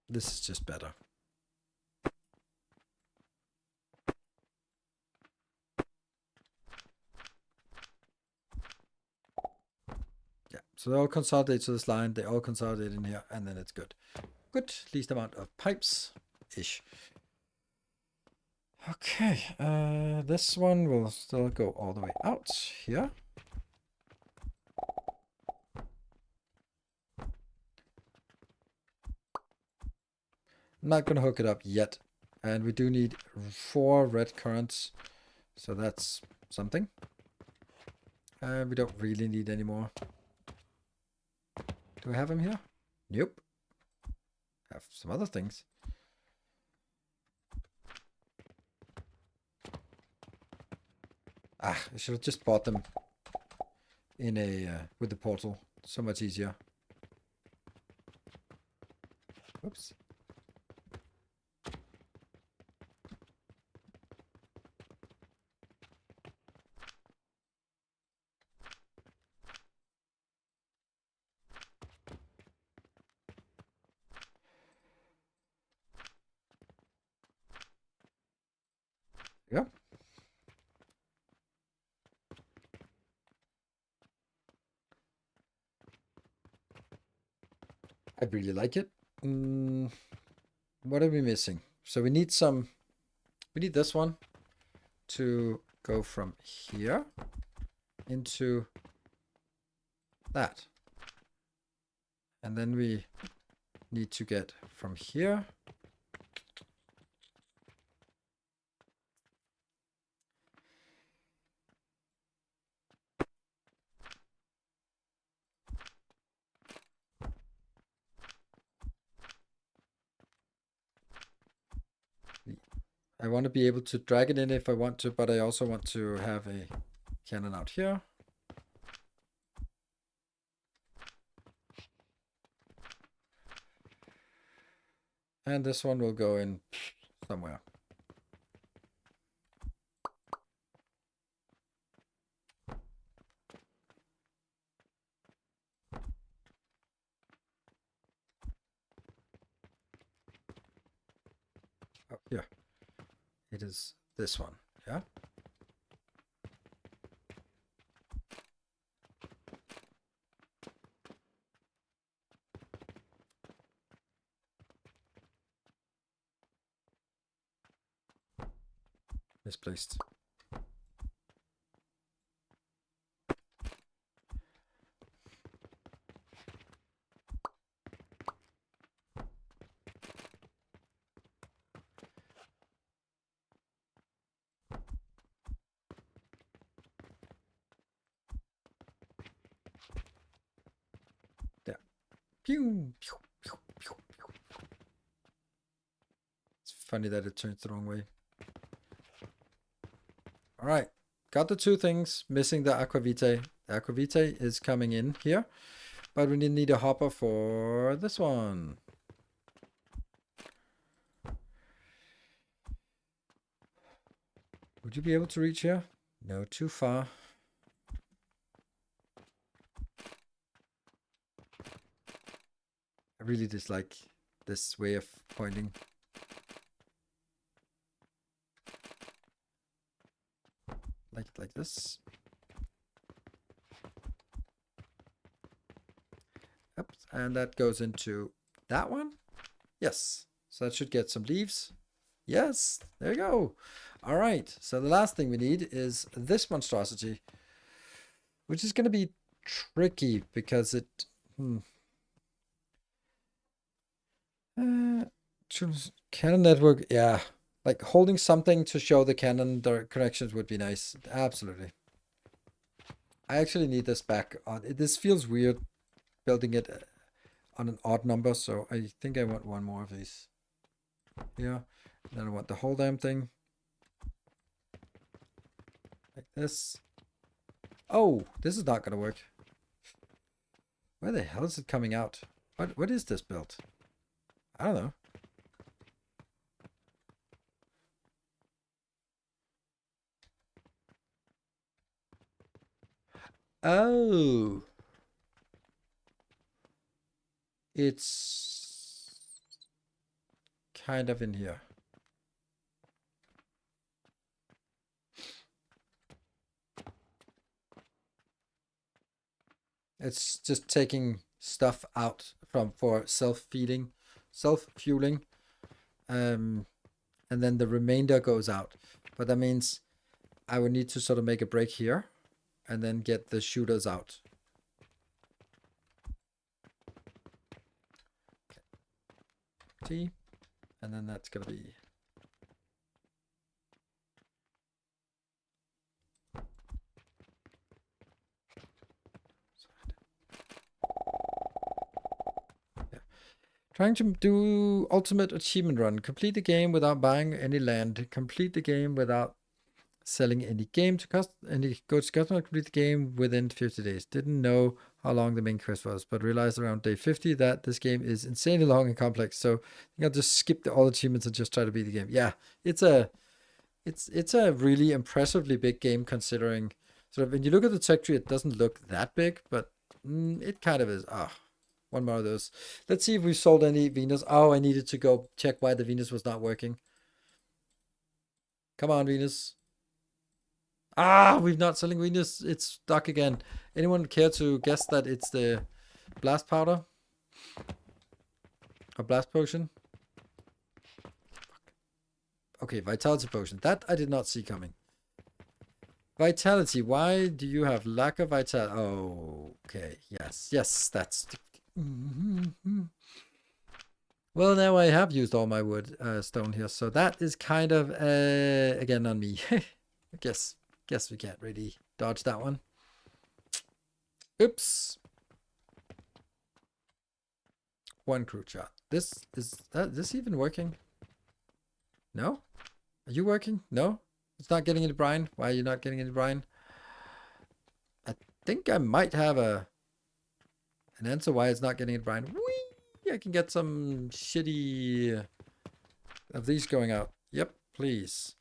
this is just better. Yeah, so they all consolidate to this line, they all consolidate in here, and then it's good. Good, least amount of pipes-ish. Okay, this one will still go all the way out here. Not gonna hook it up yet. And we do need 4 red currants, so that's something. We don't really need any more. Do I have them here? Nope. Have some other things. Ah, I should have just bought them in a with the portal. So much easier. Oops. Yeah. I really like it. What are we missing? So we need this one to go from here into that. And then we need to get from here I want to be able to drag it in if I want to, but I also want to have a cannon out here. And this one will go in somewhere. Oh, here. It is this one, yeah? Misplaced. There. Pew, pew, pew, pew, pew. It's funny that it turns the wrong way. All right. got the two things, missing the aquavitae. The aquavitae is coming in here, but we need a hopper for this one. Would you be able to reach here? No, too far. I really dislike this way of pointing. Like this. Yep, and that goes into that one. Yes, so that should get some leaves. Yes, there you go. All right, so the last thing we need is this monstrosity, which is going to be tricky because it... Cannon network, yeah. Like holding something to show the cannon connections would be nice. Absolutely. I actually need this back on. This feels weird building it on an odd number, so I think I want one more of these. Yeah. Then I want the whole damn thing. Like this. Oh, this is not going to work. Where the hell is it coming out? What is this built? I don't know. Oh. It's kind of in here. It's just taking stuff out for self-feeding, self-fueling. And then the remainder goes out. But that means I would need to sort of make a break here and then get the shooters out. T, and then that's gonna be trying to do ultimate achievement run. Complete the game without buying any land. Complete the game without selling any game to any goods to customer. Complete the game within 50 days. Didn't know how long the main quest was, but realized around day 50 that this game is insanely long and complex. So I think I'll just skip all achievements and just try to beat the game. Yeah, it's a really impressively big game considering sort of when you look at the tech tree, it doesn't look that big, but it kind of is. One more of those. Let's see if we sold any Venus. Oh, I needed to go check why the Venus was not working. Come on, Venus. We're not selling Venus. It's stuck again. Anyone care to guess that it's the blast powder? Or blast potion? Okay, vitality potion. That I did not see coming. Vitality. Why do you have lack of vitality? Oh, okay. Yes, that's... Well, now I have used all my wood stone here, so that is kind of, again, on me. I guess we can't really dodge that one. Oops. One crude shot. Is this even working? No? Are you working? No? It's not getting any brine? Why are you not getting any brine? I think I might have an answer why it's not getting any brine. Whee! I can get some shitty of these going out. Yep, please.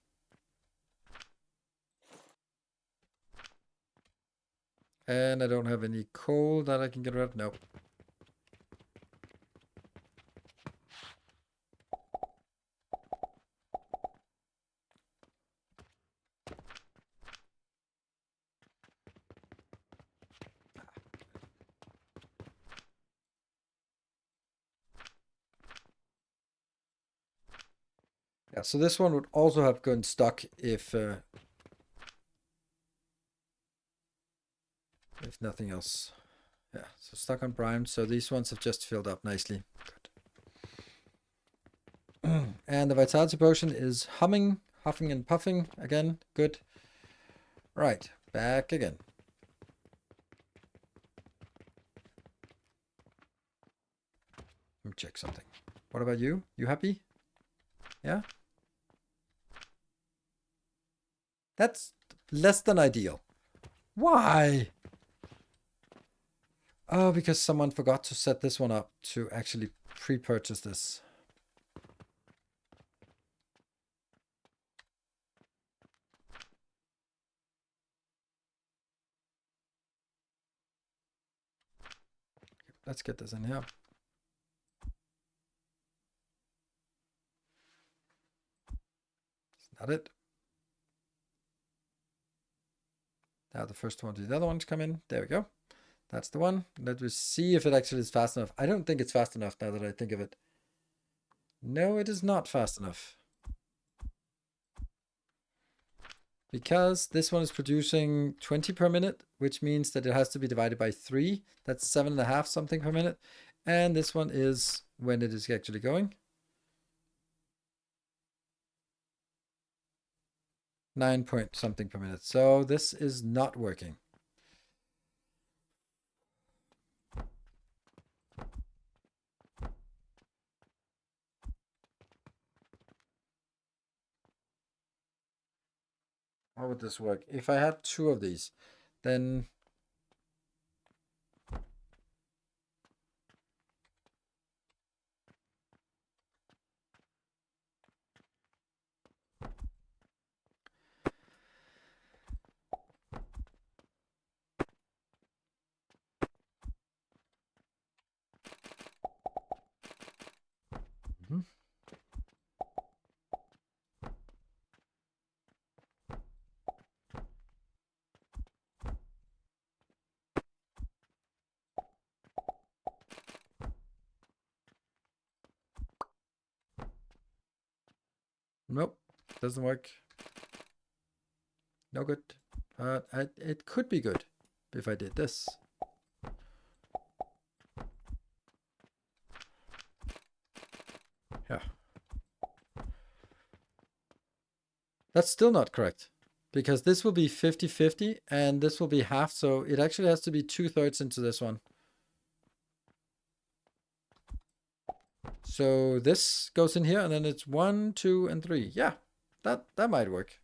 And I don't have any coal that I can get rid of. Nope. Yeah, so this one would also have gone stuck if nothing else. Yeah, so stuck on prime. So these ones have just filled up nicely. Good. And the vitality potion is huffing and puffing again. Good. Right, back again. Let me check something. What about you? You happy? Yeah? That's less than ideal. Why? Oh, because someone forgot to set this one up to actually pre-purchase this. Let's get this in here. Is that it? Now the first one to the other ones come in. There we go. That's the one. Let me see if it actually is fast enough. I don't think it's fast enough now that I think of it. No, it is not fast enough. Because this one is producing 20 per minute, which means that it has to be divided by 3. That's 7.5 something per minute. And this one is when it is actually going. 9 point something per minute. So this is not working. How would this work? If I had 2 of these, then nope, doesn't work. No good. It could be good if I did this. Yeah. That's still not correct. Because this will be 50-50 and this will be half. So it actually has to be 2/3 into this one. So this goes in here and then it's 1, 2, and 3. Yeah, that might work.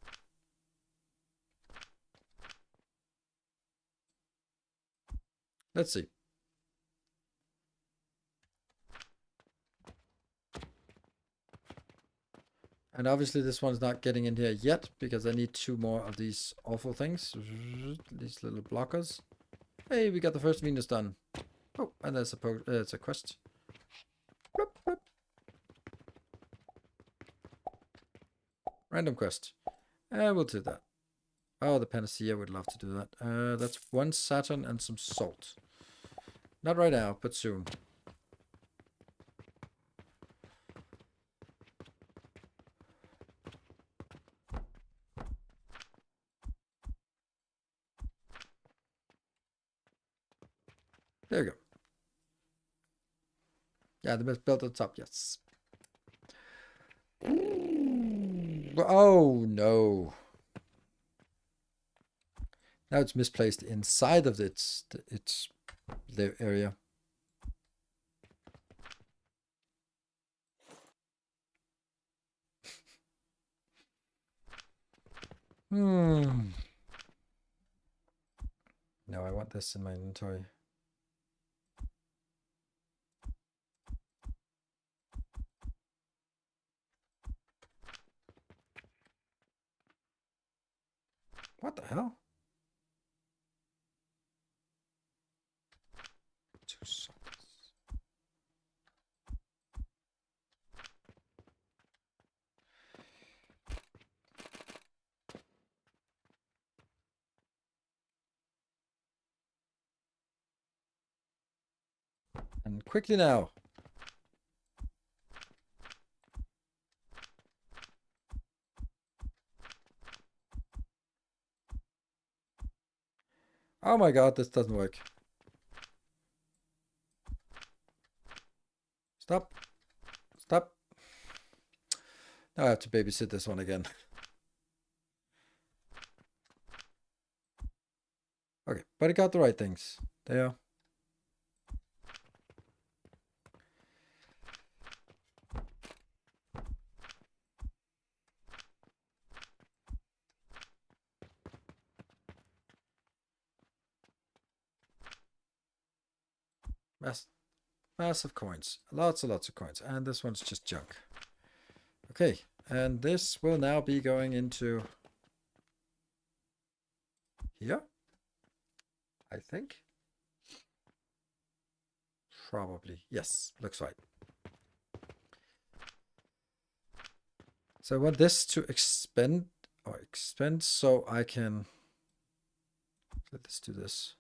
Let's see. And obviously this one's not getting in here yet because I need 2 more of these awful things. These little blockers. Hey, we got the first Venus done. Oh, and there's it's a quest. Boop, boop. Random quest. We'll do that. Oh, the Panacea would love to do that. That's 1 Saturn and some salt. Not right now, but soon. There you go. Yeah, the best built at the top, yes. Oh, no. Now it's misplaced inside of its area. No, I want this in my inventory. What the hell? 2 sockets. And quickly now. Oh my god, this doesn't work. Stop. Stop. Now I have to babysit this one again. Okay, but it got the right things. There. Massive coins. Lots and lots of coins. And this one's just junk. Okay. And this will now be going into here. I think. Probably. Yes. Looks right. So I want this to expand so I can... Let's do this.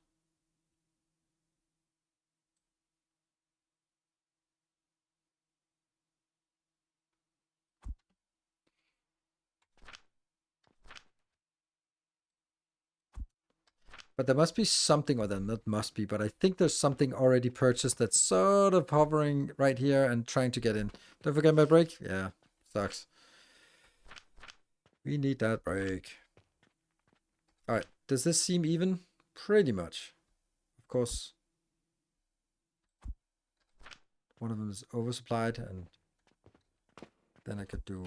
But there must be something, or there not must be, but I think there's something already purchased that's sort of hovering right here and trying to get in. Don't forget my break. Yeah, sucks. We need that break. All right, does this seem even? Pretty much. Of course, one of them is oversupplied, and then I could do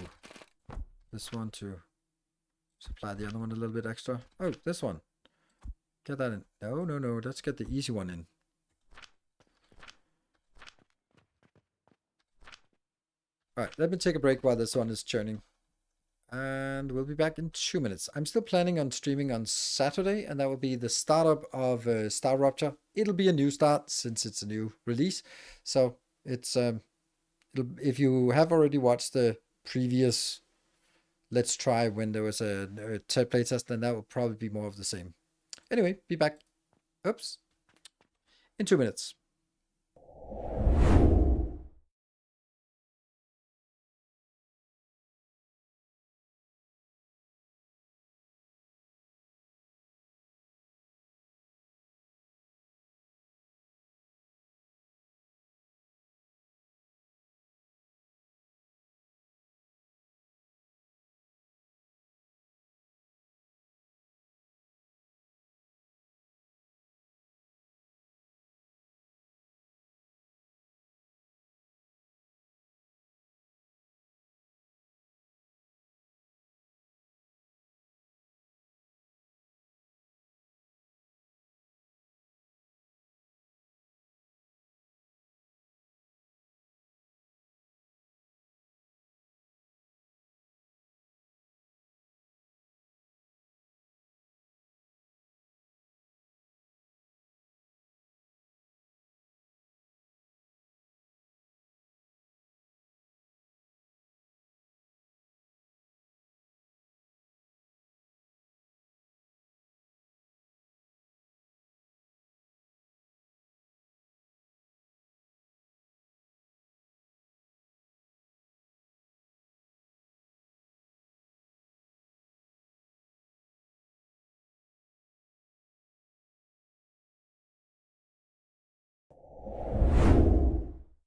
this one to supply the other one a little bit extra. Oh, this one. Get that in. No, no, no. Let's get the easy one in. Alright, let me take a break while this one is churning. And we'll be back in 2 minutes. I'm still planning on streaming on Saturday, and that will be the startup of Star Rupture. It'll be a new start since it's a new release. So it's if you have already watched the previous Let's Try when there was a playtest, then that will probably be more of the same. Anyway, be back. Oops. In 2 minutes.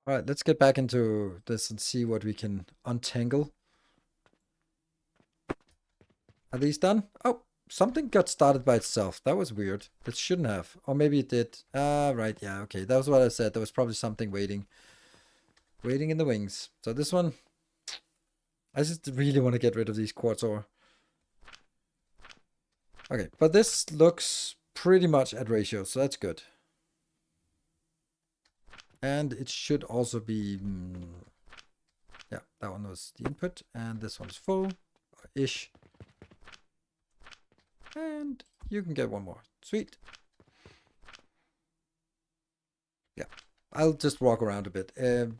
All right, let's get back into this and see what we can untangle. Are these done? Oh, something got started by itself. That was weird. It shouldn't have. Or maybe it did. Ah, right. Yeah, okay. That was what I said. There was probably something waiting in the wings. So this one, I just really want to get rid of these quartz ore. Okay, but this looks pretty much at ratio, so that's good. And it should also be... yeah, that one was the input, and this one's full-ish. And you can get one more. Sweet. Yeah, I'll just walk around a bit.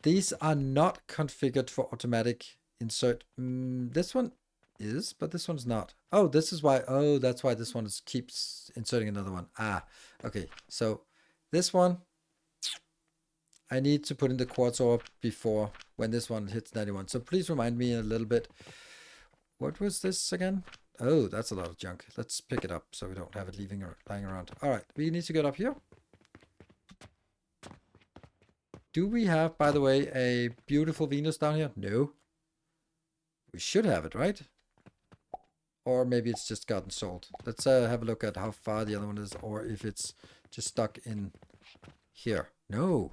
These are not configured for automatic insert. This one is, but this one's not. Oh, this is why. Oh, that's why this one keeps inserting another one. Ah, okay. So this one, I need to put in the quartz ore before when this one hits 91. So please remind me a little bit. What was this again? Oh, that's a lot of junk. Let's pick it up so we don't have it lying around. All right, we need to get up here. Do we have, by the way, a beautiful Venus down here? No. We should have it, right? Or maybe it's just gotten sold. Let's have a look at how far the other one is, or if it's just stuck in here. No.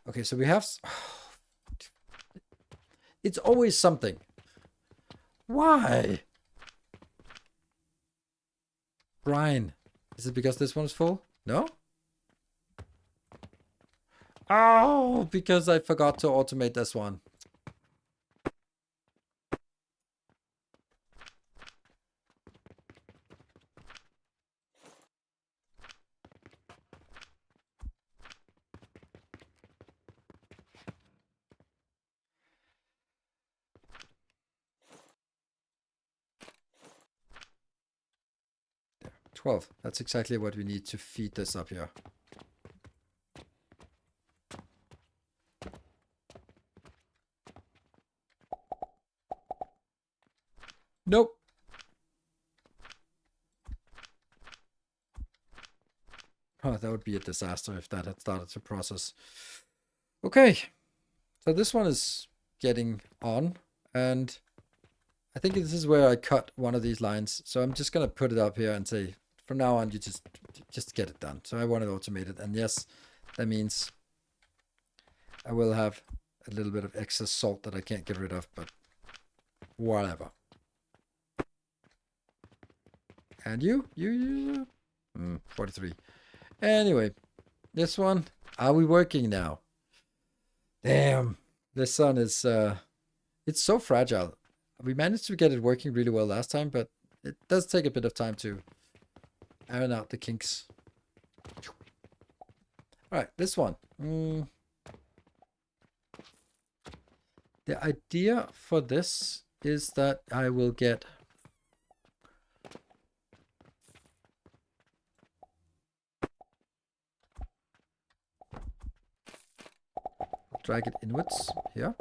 Okay, so we have... It's always something. Why? Brian, is it because this one's full? No? Oh, because I forgot to automate this one. There, 12. That's exactly what we need to feed this up here. Nope. Oh, that would be a disaster if that had started to process. Okay. So this one is getting on, and I think this is where I cut one of these lines. So I'm just going to put it up here and say, from now on, you just get it done. So I want it automated. And yes, that means I will have a little bit of excess salt that I can't get rid of, but whatever. And you? 43. Anyway, this one, are we working now? Damn, this sun is, it's so fragile. We managed to get it working really well last time, but it does take a bit of time to iron out the kinks. All right, this one. The idea for this is that I will get drag it inwards here.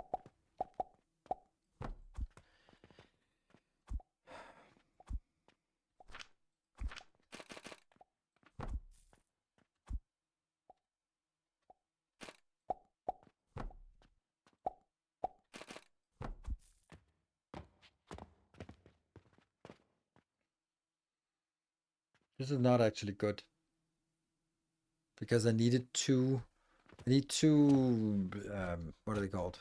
This is not actually good because I need two, what are they called?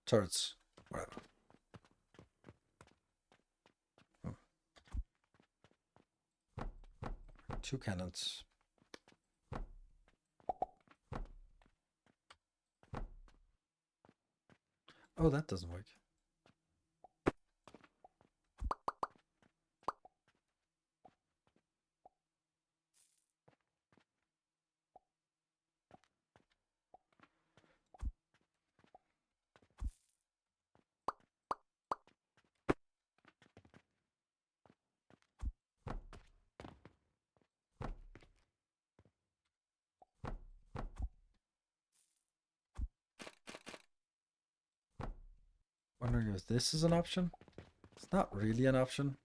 Turrets, whatever. Two cannons. Oh, that doesn't work. Wondering if this is an option. It's not really an option.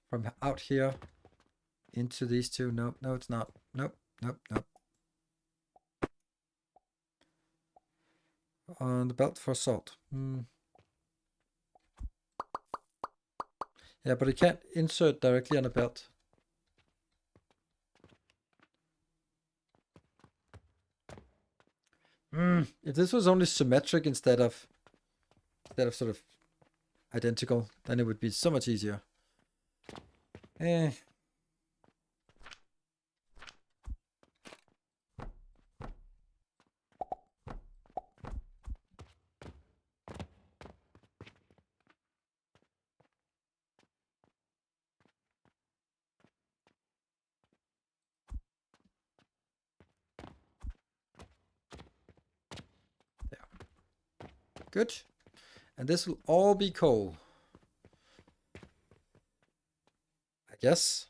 From out here into these two. Nope, no, it's not. Nope, nope, nope. On the belt for salt. Yeah, but it can't insert directly on a belt. If this was only symmetric instead of sort of identical, then it would be so much easier. Eh. There. Good. And this will all be coal. I guess.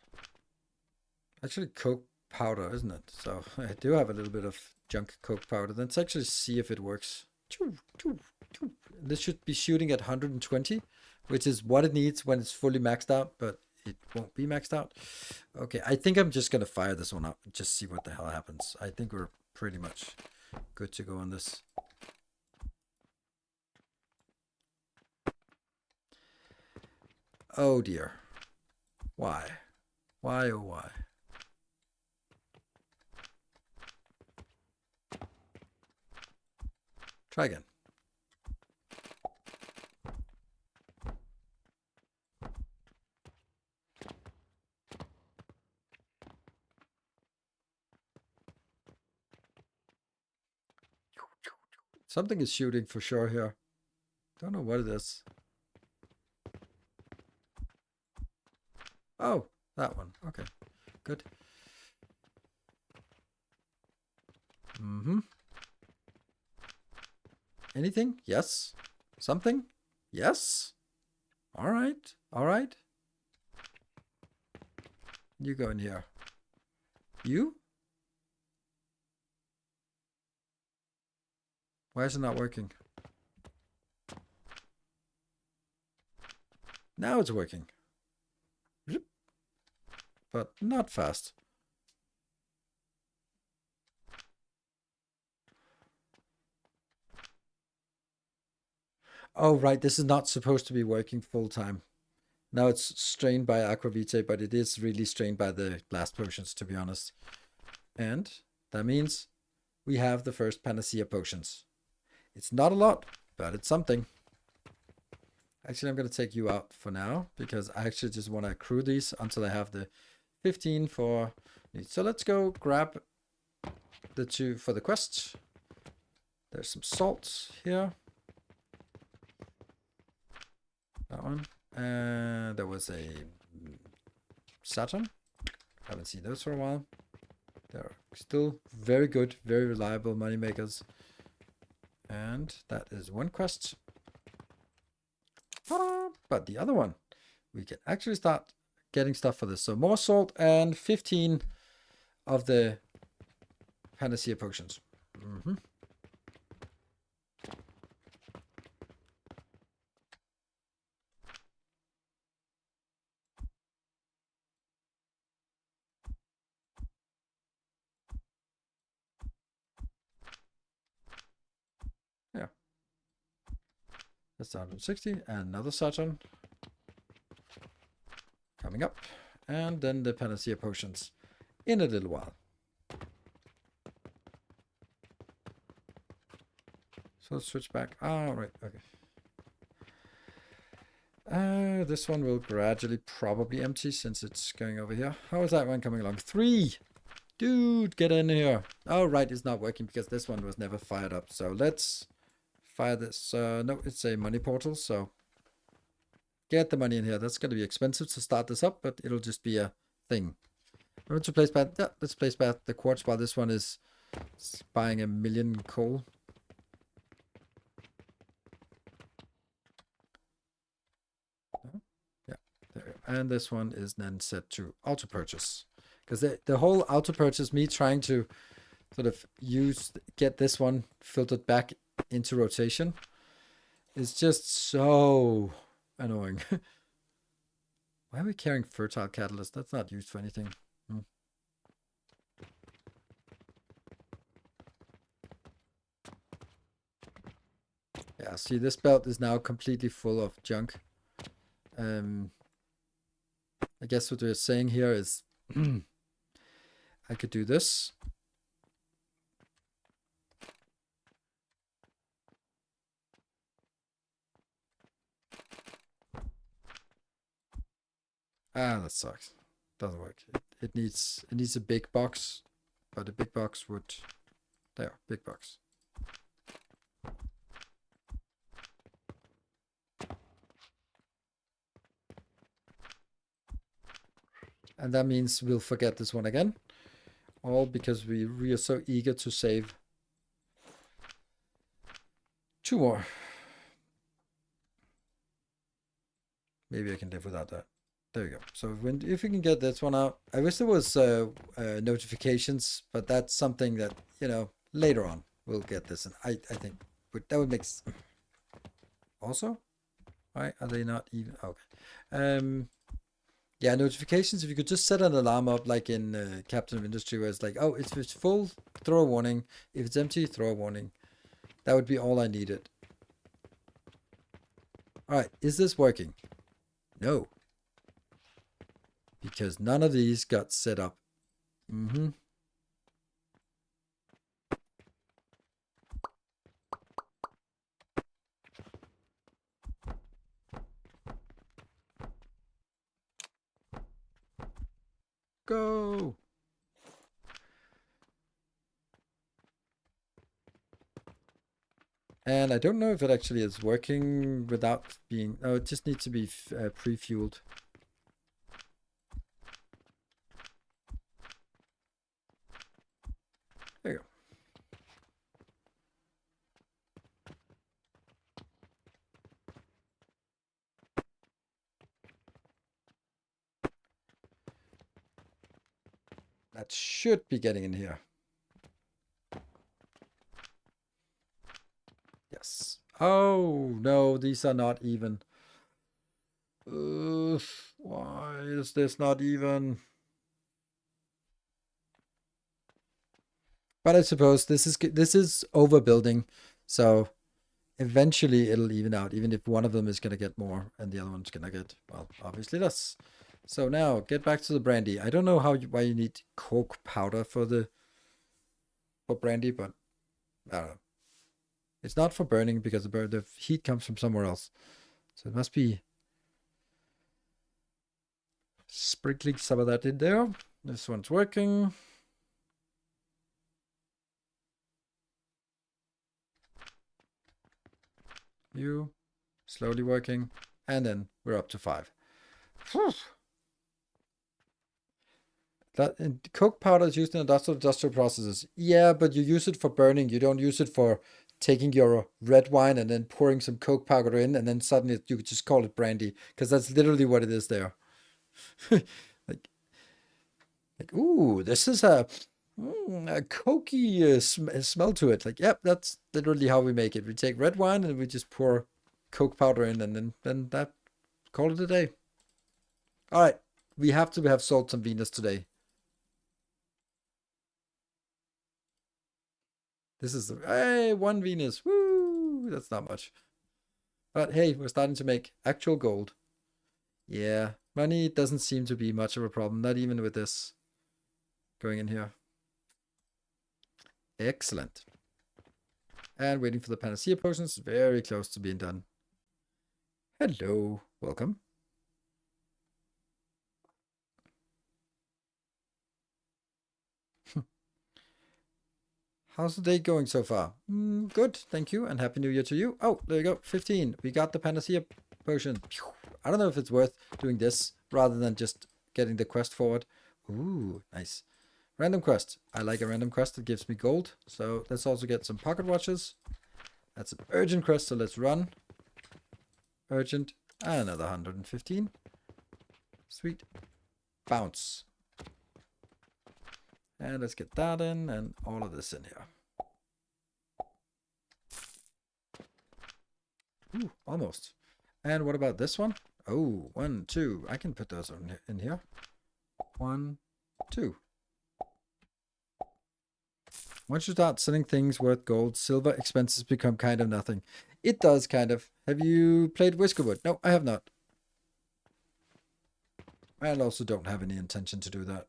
Actually, coke powder, isn't it? So I do have a little bit of junk coke powder. Let's actually see if it works. This should be shooting at 120, which is what it needs when it's fully maxed out, but it won't be maxed out. Okay, I think I'm just going to fire this one up and just see what the hell happens. I think we're pretty much good to go on this. Oh dear. Why? Why, oh why? Try again. Something is shooting for sure here. Don't know what it is. Oh, that one. Okay, good. Mm-hmm. Anything? Yes. Something? Yes. All right. All right. You go in here. You? Why is it not working? Now it's working. But not fast. Oh, right. This is not supposed to be working full time. Now it's strained by Aquavitae, but it is really strained by the blast potions, to be honest. And that means we have the first Panacea potions. It's not a lot, but it's something. Actually, I'm going to take you out for now, because I actually just want to accrue these until I have the 15 for... So let's go grab the 2 for the quest. There's some salt here. That one. There was a Saturn. Haven't seen those for a while. They're still very good, very reliable money makers. And that is one quest. But the other one, we can actually start getting stuff for this. So more salt and 15 of the Panacea potions. Mm-hmm. Yeah. That's 160. And another Saturn coming up. And then the Panacea potions in a little while. So let's switch back. Ah, right. Okay. This one will gradually probably empty since it's going over here. How is that one coming along? 3! Dude, get in here. Oh, right, it's not working because this one was never fired up. So let's fire this. No, it's a money portal, so get the money in here. That's going to be expensive to start this up, but it'll just be a thing. Remember to place back. Yeah, let's place back the quartz while this one is buying 1 million coal. Yeah, there. And this one is then set to auto purchase. Because the whole auto purchase, me trying to sort of get this one filtered back into rotation, is just so annoying. Why are we carrying fertile catalyst? That's not used for anything. Yeah, see, this belt is now completely full of junk. I guess what we're saying here is I could do this. Ah, that sucks. Doesn't work. It needs a big box, but a big box would... There, big box. And that means we'll forget this one again. All because we are so eager to save 2 more. Maybe I can live without that. There we go. So if we can get this one out, I wish there was notifications, but that's something that, you know, later on we'll get this. And I think that would make also, why are they not even? Okay. Yeah, notifications. If you could just set an alarm up, like in Captain of Industry, where it's like, oh, if it's full, throw a warning. If it's empty, throw a warning. That would be all I needed. All right, is this working? No. Because none of these got set up. Mm-hmm. Go. And I don't know if it actually is working without being... Oh, it just needs to be pre-fueled. There you go. That should be getting in here. Yes. Oh, no, these are not even. Why is this not even? But I suppose this is overbuilding, so eventually it'll even out, even if one of them is gonna get more and the other one's gonna get, well, obviously less. So now get back to the brandy. I don't know why you need coke powder for brandy, but I don't know. It's not for burning because the heat comes from somewhere else. So it must be sprinkling some of that in there. This one's working. You slowly working, and then we're up to 5. That coke powder is used in industrial processes. Yeah, but you use it for burning. You don't use it for taking your red wine and then pouring some coke powder in, and then suddenly you could just call it brandy, because that's literally what it is there. like, ooh, this is a cokey smell to it. Like, yep, that's literally how we make it. We take red wine and we just pour coke powder in, and then that, call it a day. All right, we have to have salt and Venus today. This is hey, 1 Venus. Woo! That's not much. But hey, we're starting to make actual gold. Yeah, money doesn't seem to be much of a problem, not even with this going in here. Excellent. And waiting for the panacea potions, very close to being done. Hello, welcome. How's the day going so far? Good, thank you, and Happy New Year to you. Oh, there you go, 15. We got the panacea potion. I don't know if it's worth doing this rather than just getting the quest forward. Ooh, nice. Random quest. I like a random quest that gives me gold. So let's also get some pocket watches. That's an urgent quest, so let's run. Urgent. Another 115. Sweet. Bounce. And let's get that in and all of this in here. Ooh, almost. And what about this one? Oh, 1, 2. I can put those in here. 1, 2. Once you start selling things worth gold, silver expenses become kind of nothing. It does, kind of. Have you played Whiskerwood? No, I have not. I also don't have any intention to do that.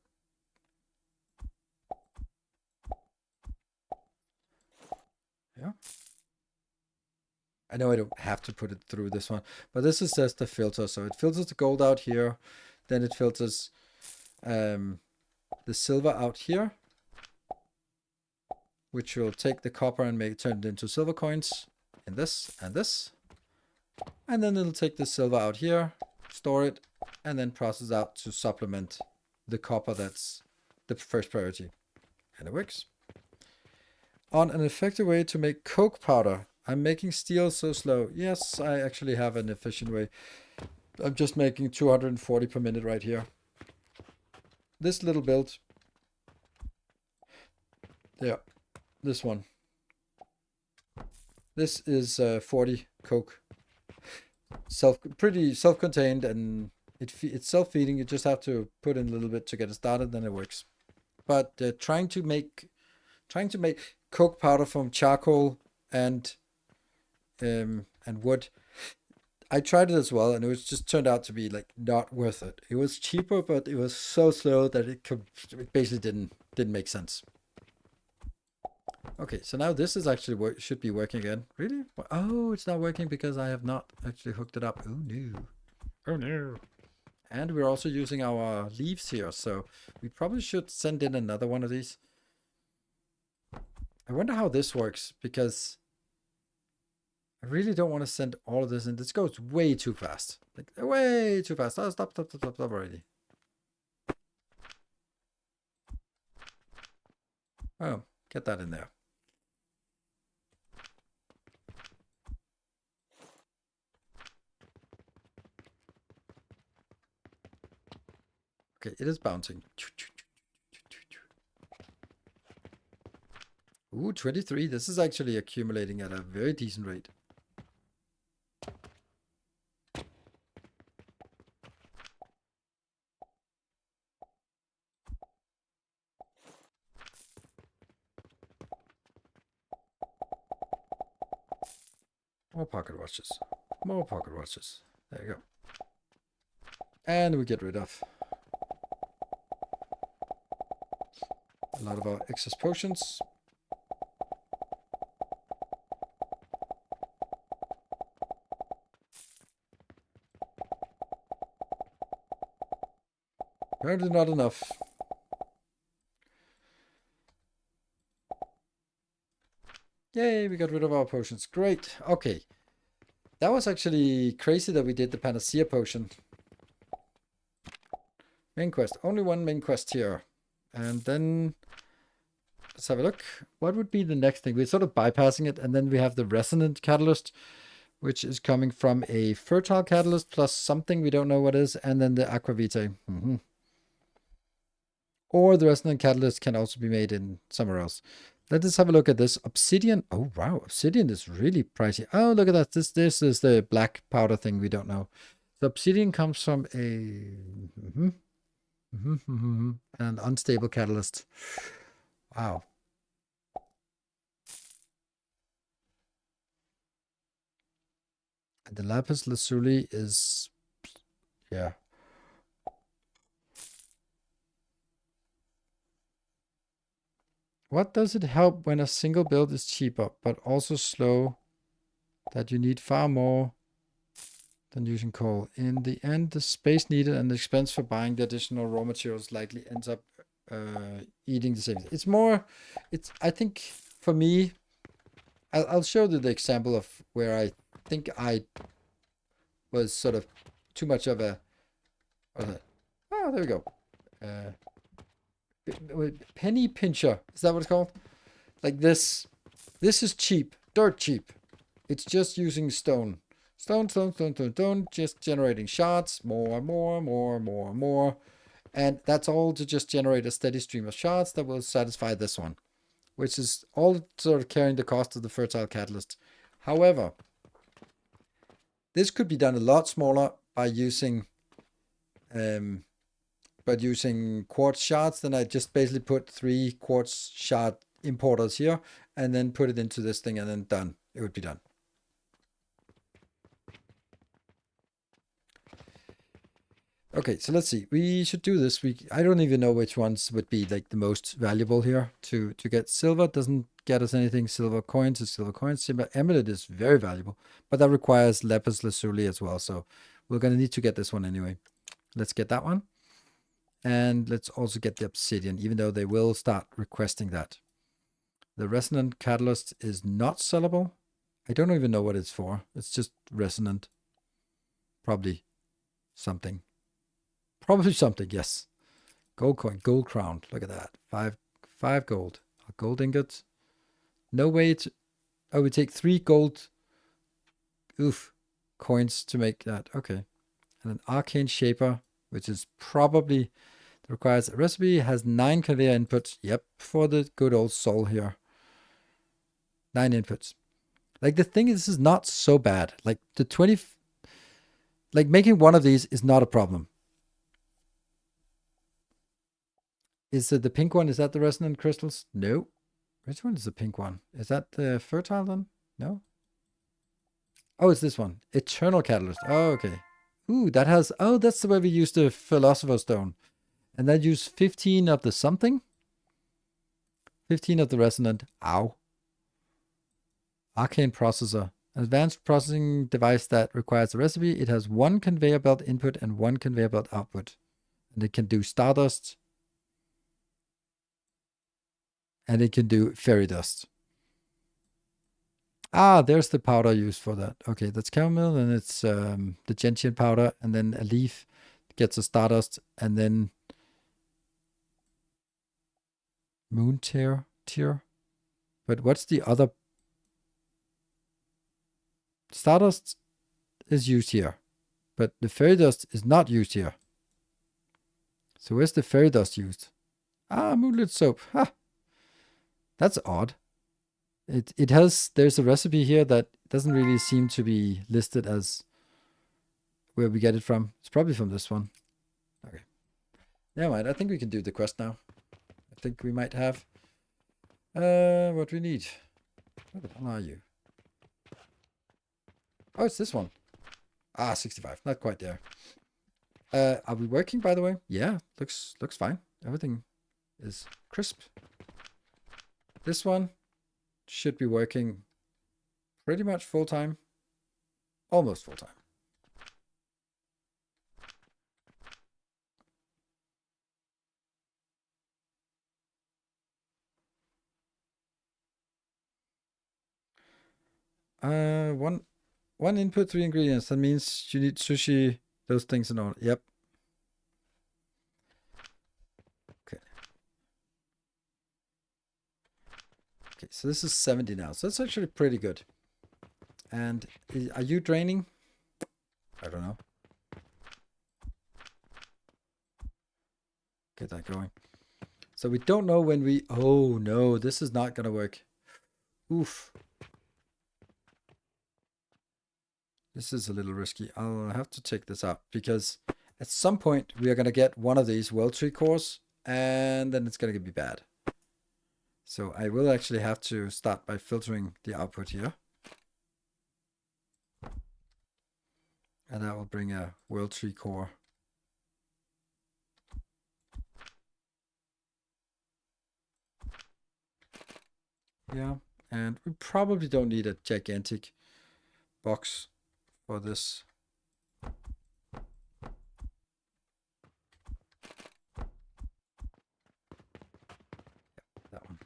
Yeah. I know I don't have to put it through this one, but this is just the filter. So it filters the gold out here, then it filters the silver out here, which will take the copper and turn it into silver coins in this and this. And then it'll take the silver out here, store it, and then process out to supplement the copper that's the first priority. And it works. On an effective way to make coke powder. I'm making steel so slow. Yes, I actually have an efficient way. I'm just making 240 per minute right here. This little build. Yeah, this one. This is 40 coke. Pretty self-contained, and it's self-feeding. You just have to put in a little bit to get it started, then it works. But trying to make coke powder from charcoal and wood, I tried it as well, and it was just turned out to be like not worth it. It was cheaper, but it was so slow that it basically didn't make sense. Okay, so now this is actually should be working again. Really? Oh, it's not working because I have not actually hooked it up. Oh no. Oh no. And we're also using our leaves here, so we probably should send in another one of these. I wonder how this works, because I really don't want to send all of this in. This goes way too fast. Like, way too fast. Oh, stop already. Oh, get that in there. Okay, it is bouncing. Ooh, 23. This is actually accumulating at a very decent rate. More pocket watches. More pocket watches. There you go. And we get rid of a lot of our excess potions. Apparently not enough. Yay, we got rid of our potions. Great. Okay. That was actually crazy that we did the Panacea potion. Main quest. Only one main quest here. And then let's have a look. What would be the next thing? We're sort of bypassing it. And then we have the resonant catalyst, which is coming from a fertile catalyst plus something we don't know what is. And then the aquavitae. Or the resonant catalyst can also be made in somewhere else. Let us have a look at this. Obsidian. Oh, wow. Obsidian is really pricey. Oh, look at that. This is the black powder thing we don't know. The obsidian comes from a... an unstable catalyst. Wow. And the lapis lazuli is... yeah. What does it help when a single build is cheaper, but also slow, that you need far more than using coal? In the end, the space needed and the expense for buying the additional raw materials likely ends up eating the savings. It's more, I think for me, I'll show you the example of where I think I was sort of too much of a, oh, there we go. Penny pincher, is that what it's called? Like this is cheap, dirt cheap. It's just using stone, just generating shards, more, and that's all to just generate a steady stream of shards that will satisfy this one, which is all sort of carrying the cost of the fertile catalyst. However, this could be done a lot smaller by using quartz shards. Then I just basically put 3 quartz shard importers here and then put it into this thing and then done. It would be done. Okay, so let's see. We should do this. I don't even know which ones would be like the most valuable here to get silver. Doesn't get us anything. Silver coins is silver coins. Silver amulet is very valuable, but that requires lapis lazuli as well. So we're going to need to get this one anyway. Let's get that one. And let's also get the obsidian, even though they will start requesting that. The resonant catalyst is not sellable. I don't even know what it's for. It's just resonant. Probably something. Probably something, yes. Gold coin, gold crown. Look at that. Five gold. A gold ingot. No way to... oh, we take 3 gold... coins to make that. Okay. And an arcane shaper, which is probably... requires a recipe, has 9 conveyor inputs. Yep, for the good old soul here. 9 inputs. Like, the thing is, this is not so bad. Like, the 20... like, making one of these is not a problem. Is it the pink one? Is that the resonant crystals? No. Which one is the pink one? Is that the fertile one? No? Oh, it's this one. Eternal catalyst. Oh, okay. Ooh, that has... oh, that's the way we use the philosopher's stone. And that use 15 of the something? 15 of the resonant. Ow. Arcane processor. Advanced processing device that requires a recipe. It has 1 conveyor belt input and 1 conveyor belt output. And it can do stardust. And it can do fairy dust. Ah, there's the powder used for that. Okay, that's chamomile, and it's the gentian powder, and then a leaf gets a stardust, and then moon tear. But what's the other? Stardust is used here, but the fairy dust is not used here. So where's the fairy dust used? Ah, moonlit soap. Ha, that's odd. There's a recipe here that doesn't really seem to be listed as where we get it from. It's probably from this one. Okay. Never mind. I think we can do the quest now. I think we might have what we need. Where the hell are you? Oh, it's this one. Ah, 65. Not quite there. Are we working, by the way? Yeah, looks fine. Everything is crisp. This one should be working pretty much full time. Almost full time. One input, 3 ingredients. That means you need sushi, those things and all. Yep. Okay. Okay, so this is 70 now. So that's actually pretty good. And are you draining? I don't know. Get that going. So we don't know when we... Oh, no. This is not going to work. Oof. This is a little risky. I'll have to take this out because at some point we are going to get one of these world tree cores and then it's going to be bad. So I will actually have to start by filtering the output here. And that will bring a world tree core. Yeah, and we probably don't need a gigantic box for this. That one.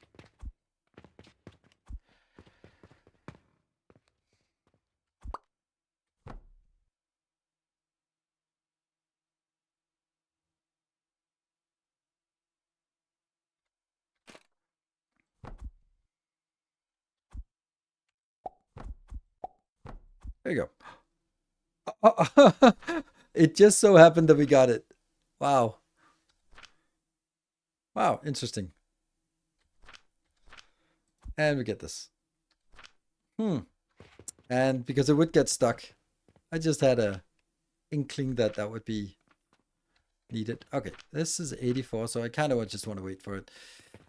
There you go. It just so happened that we got it. Wow. Wow, interesting. And we get this. And because it would get stuck, I just had a inkling that that would be needed. Okay, this is 84, so I kind of just want to wait for it.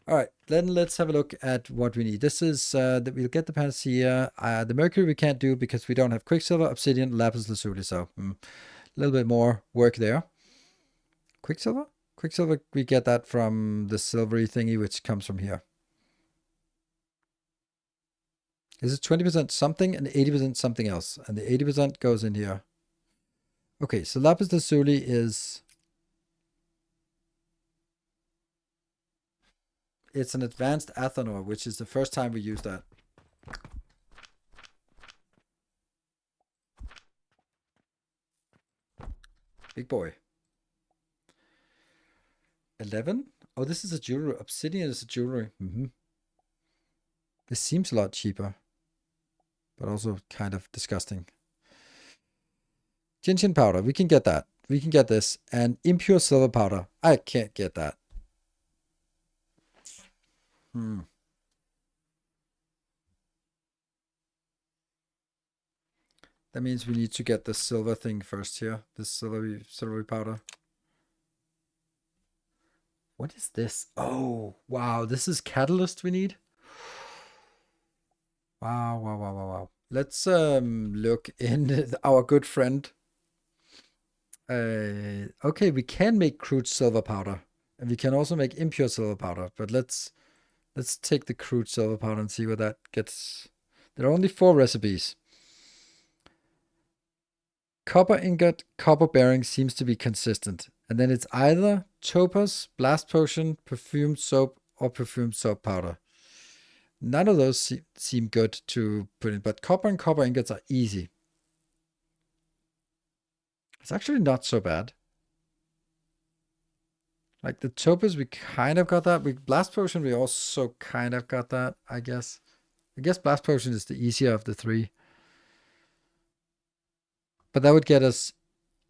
All right, then let's have a look at what we need. This is that we'll get the panacea. The mercury we can't do because we don't have quicksilver, obsidian, lapis lazuli. So a little bit more work there. Quicksilver? Quicksilver, we get that from the silvery thingy, which comes from here. Is it 20% something and 80% something else? And the 80% goes in here. Okay, so lapis lazuli is... It's an advanced athanor, which is the first time we use that. Big boy. 11? Oh, this is a jewelry. Obsidian is a jewelry. This seems a lot cheaper, but also kind of disgusting. Gentian powder. We can get that. We can get this. And impure silver powder. I can't get that. That means we need to get the silver thing first here. This silvery powder. What is this? Oh, wow. This is catalyst we need. Wow. Let's look in our good friend. Okay, we can make crude silver powder. And we can also make impure silver powder. But let's take the crude silver powder and see what that gets. There are only 4 recipes. Copper ingot, copper bearing seems to be consistent. And then it's either topaz, blast potion, perfumed soap, or perfumed soap powder. None of those seem good to put in, but copper and copper ingots are easy. It's actually not so bad. Like the topaz, we kind of got that. With blast potion, we also kind of got that, I guess. I guess blast potion is the easier of the three. But that would get us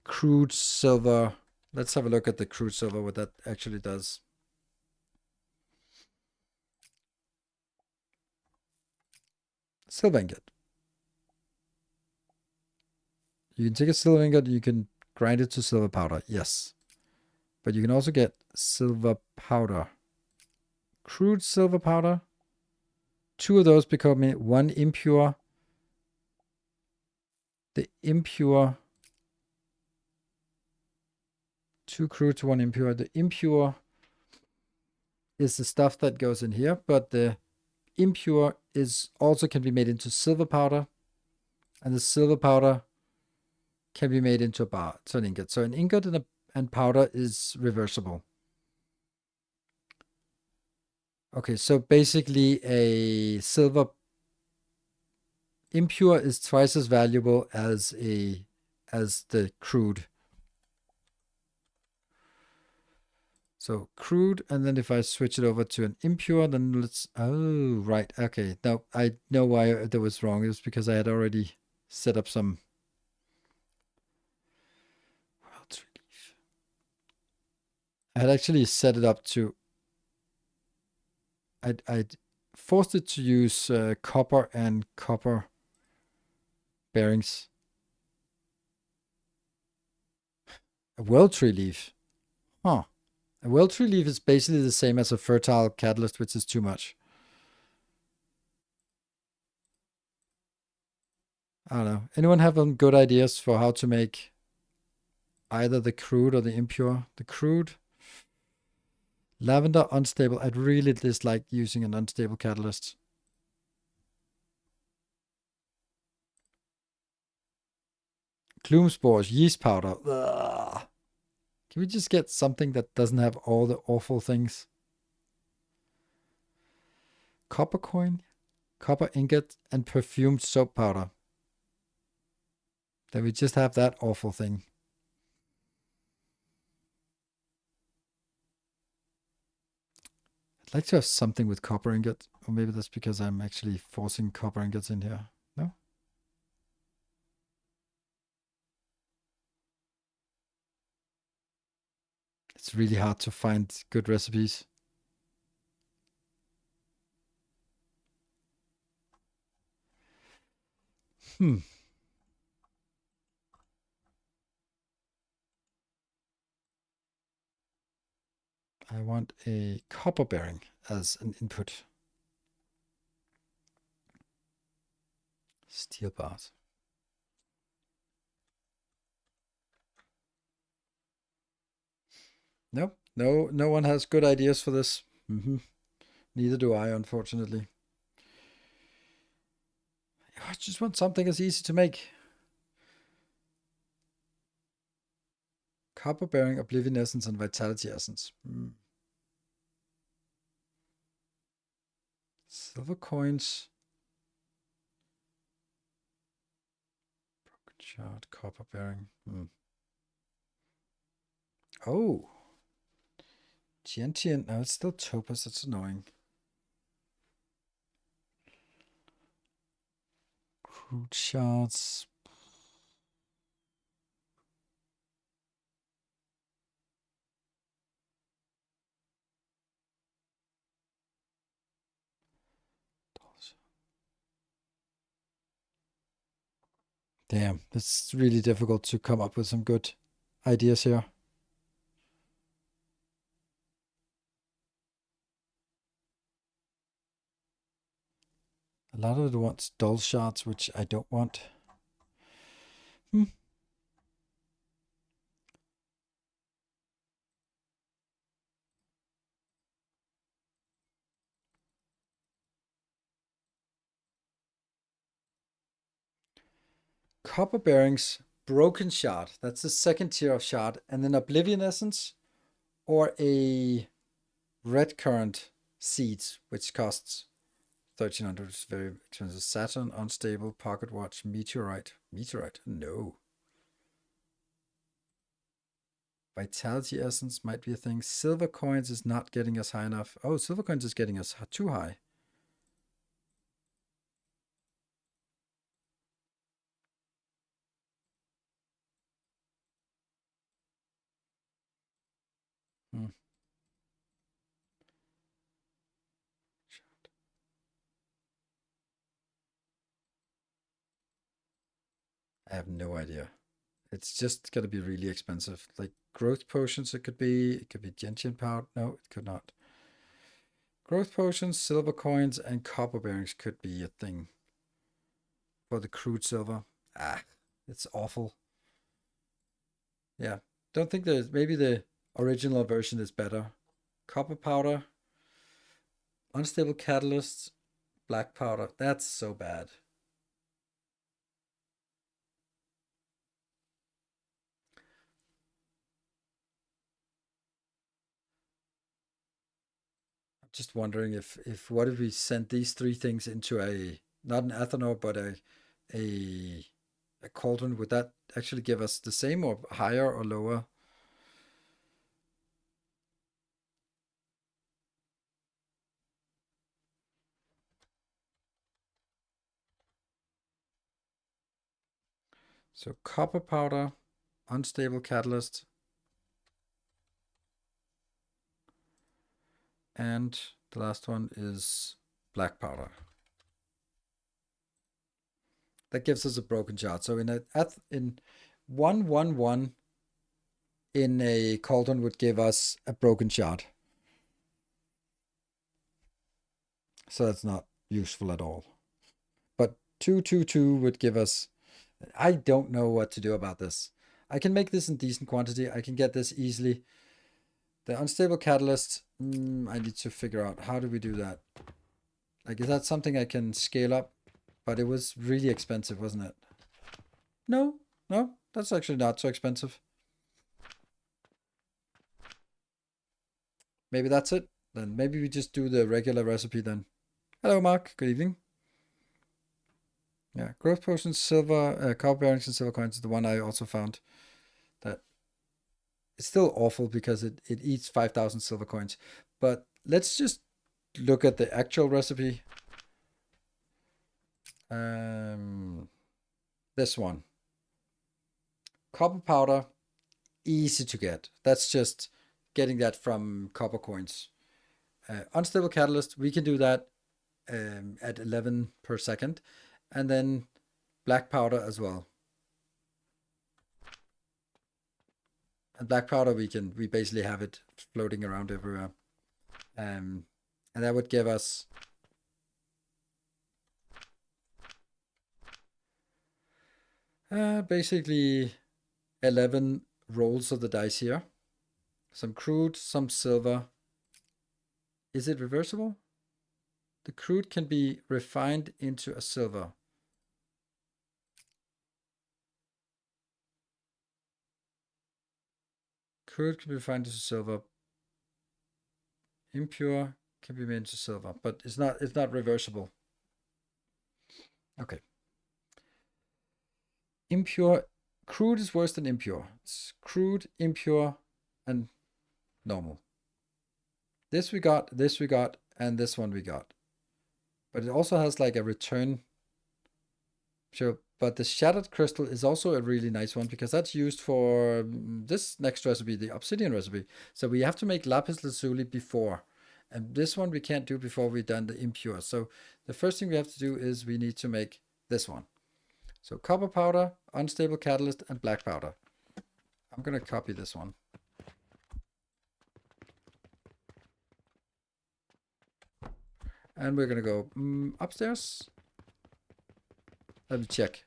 crude silver. Let's have a look at the crude silver, what that actually does. Silver ingot. You can take a silver ingot, you can grind it to silver powder. Yes. But you can also get silver powder. Crude silver powder. 2 of those become 1 impure. The impure. 2 crude to 1 impure. The impure is the stuff that goes in here, but the impure is also can be made into silver powder, and the silver powder can be made into a bar, so an ingot. So an ingot and powder is reversible. Okay, so basically a silver impure is twice as valuable as the crude. So crude, and then if I switch it over to an impure, then let's, oh, right, okay. Now I know why that was wrong. It was because I had already set up some world relief. I had actually set it up to, I'd forced it to use copper and copper bearings. A world tree leaf. Huh. A world tree leaf is basically the same as a fertile catalyst, which is too much. I don't know. Anyone have some good ideas for how to make either the crude or the impure? The crude. Lavender, unstable. I'd really dislike using an unstable catalyst. Gloom spores, yeast powder. Ugh. Can we just get something that doesn't have all the awful things? Copper coin, copper ingot, and perfumed soap powder. Then we just have that awful thing. I'd like to have something with copper ingot, or maybe that's because I'm actually forcing copper ingots in here. No? It's really hard to find good recipes. I want a copper bearing as an input. Steel bars. Nope. No one has good ideas for this. Neither do I, unfortunately. I just want something that's easy to make. Copper bearing, oblivion essence, and vitality essence. Silver coins. Broken shard, copper bearing. Oh. TNT. No, it's still topaz. That's annoying. Crude shards. Damn, it's really difficult to come up with some good ideas here. A lot of it wants dull shards, which I don't want. Copper bearings, broken shard. That's the second tier of shard. And then oblivion essence or a red current seeds, which costs 1300 is very expensive. Saturn, unstable, pocket watch, meteorite. Meteorite? No. Vitality essence might be a thing. Silver coins is not getting us high enough. Oh, silver coins is getting us too high. Hmm. I have no idea. It's just gonna be really expensive. Like growth potions, it could be gentian powder. No, it could not. Growth potions, silver coins, and copper bearings could be a thing for the crude silver. Ah, it's awful. Yeah, don't think there's maybe the original version is better. Copper powder, unstable catalyst, black powder. That's so bad. I'm just wondering if what if we sent these three things into a not an ethanol but a a cauldron, would that actually give us the same or higher or lower? So copper powder, unstable catalyst, and the last one is black powder. That gives us a broken shard. So in 111 in a cauldron would give us a broken shard. So that's not useful at all. But 222 would give us. I don't know what to do about this. I can make this in decent quantity. I can get this easily. The unstable catalyst, I need to figure out how do we do that. Like, is that something I can scale up? But it was really expensive, wasn't it? No, no, that's actually not so expensive. Maybe that's it. Then maybe we just do the regular recipe then. Hello, Mark. Good evening. Yeah, growth potions, silver, copper bearings, and silver coins is the one I also found. That it's still awful because it eats 5,000 silver coins. But let's just look at the actual recipe. This one. Copper powder, easy to get. That's just getting that from copper coins. Unstable catalyst, we can do that at 11 per second. And then black powder as well. And black powder, we basically have it floating around everywhere. And that would give us basically 11 rolls of the dice here. Some crude, some silver. Is it reversible? The crude can be refined into a silver. Crude can be refined into silver. Impure can be made into silver, but it's not reversible. Okay. Impure, crude is worse than impure. It's crude, impure, and normal. This we got, and this one we got. But it also has like a return. Sure, but the shattered crystal is also a really nice one because that's used for this next recipe, the obsidian recipe. So we have to make lapis lazuli before. And this one we can't do before we've done the impure. So the first thing we have to do is we need to make this one. So copper powder, unstable catalyst, and black powder. I'm going to copy this one. And we're going to go upstairs. Let me check.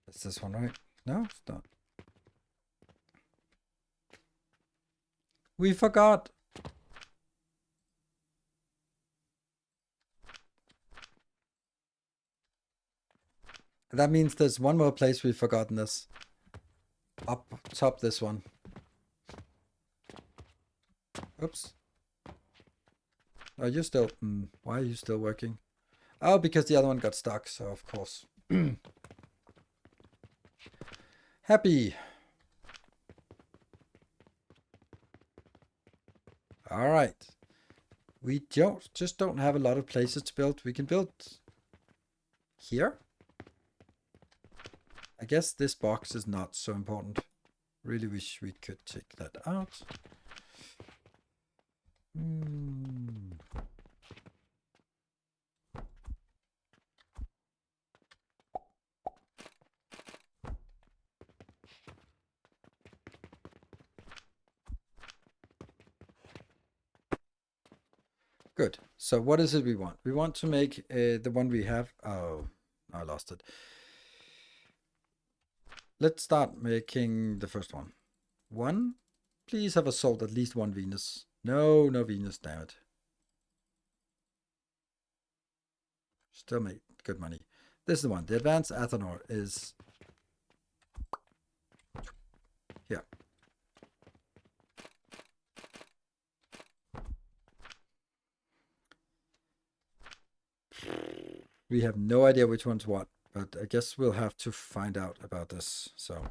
Is this one right? No, it's not. We forgot. That means there's one more place we've forgotten this. Up top this one. Oops. Are you still... why are you still working? Oh, because the other one got stuck, so of course. Happy. Alright. We just don't have a lot of places to build. We can build here. I guess this box is not so important. Really wish we could take that out. Good. So what is it we want? We want to make the one we have. Oh, I lost it. Let's start making the first one. One. Please have assault at least one Venus. No, no Venus, damn it. Still made good money. This is the one. The advanced Athanor is here. We have no idea which one's what, but I guess we'll have to find out about this. So.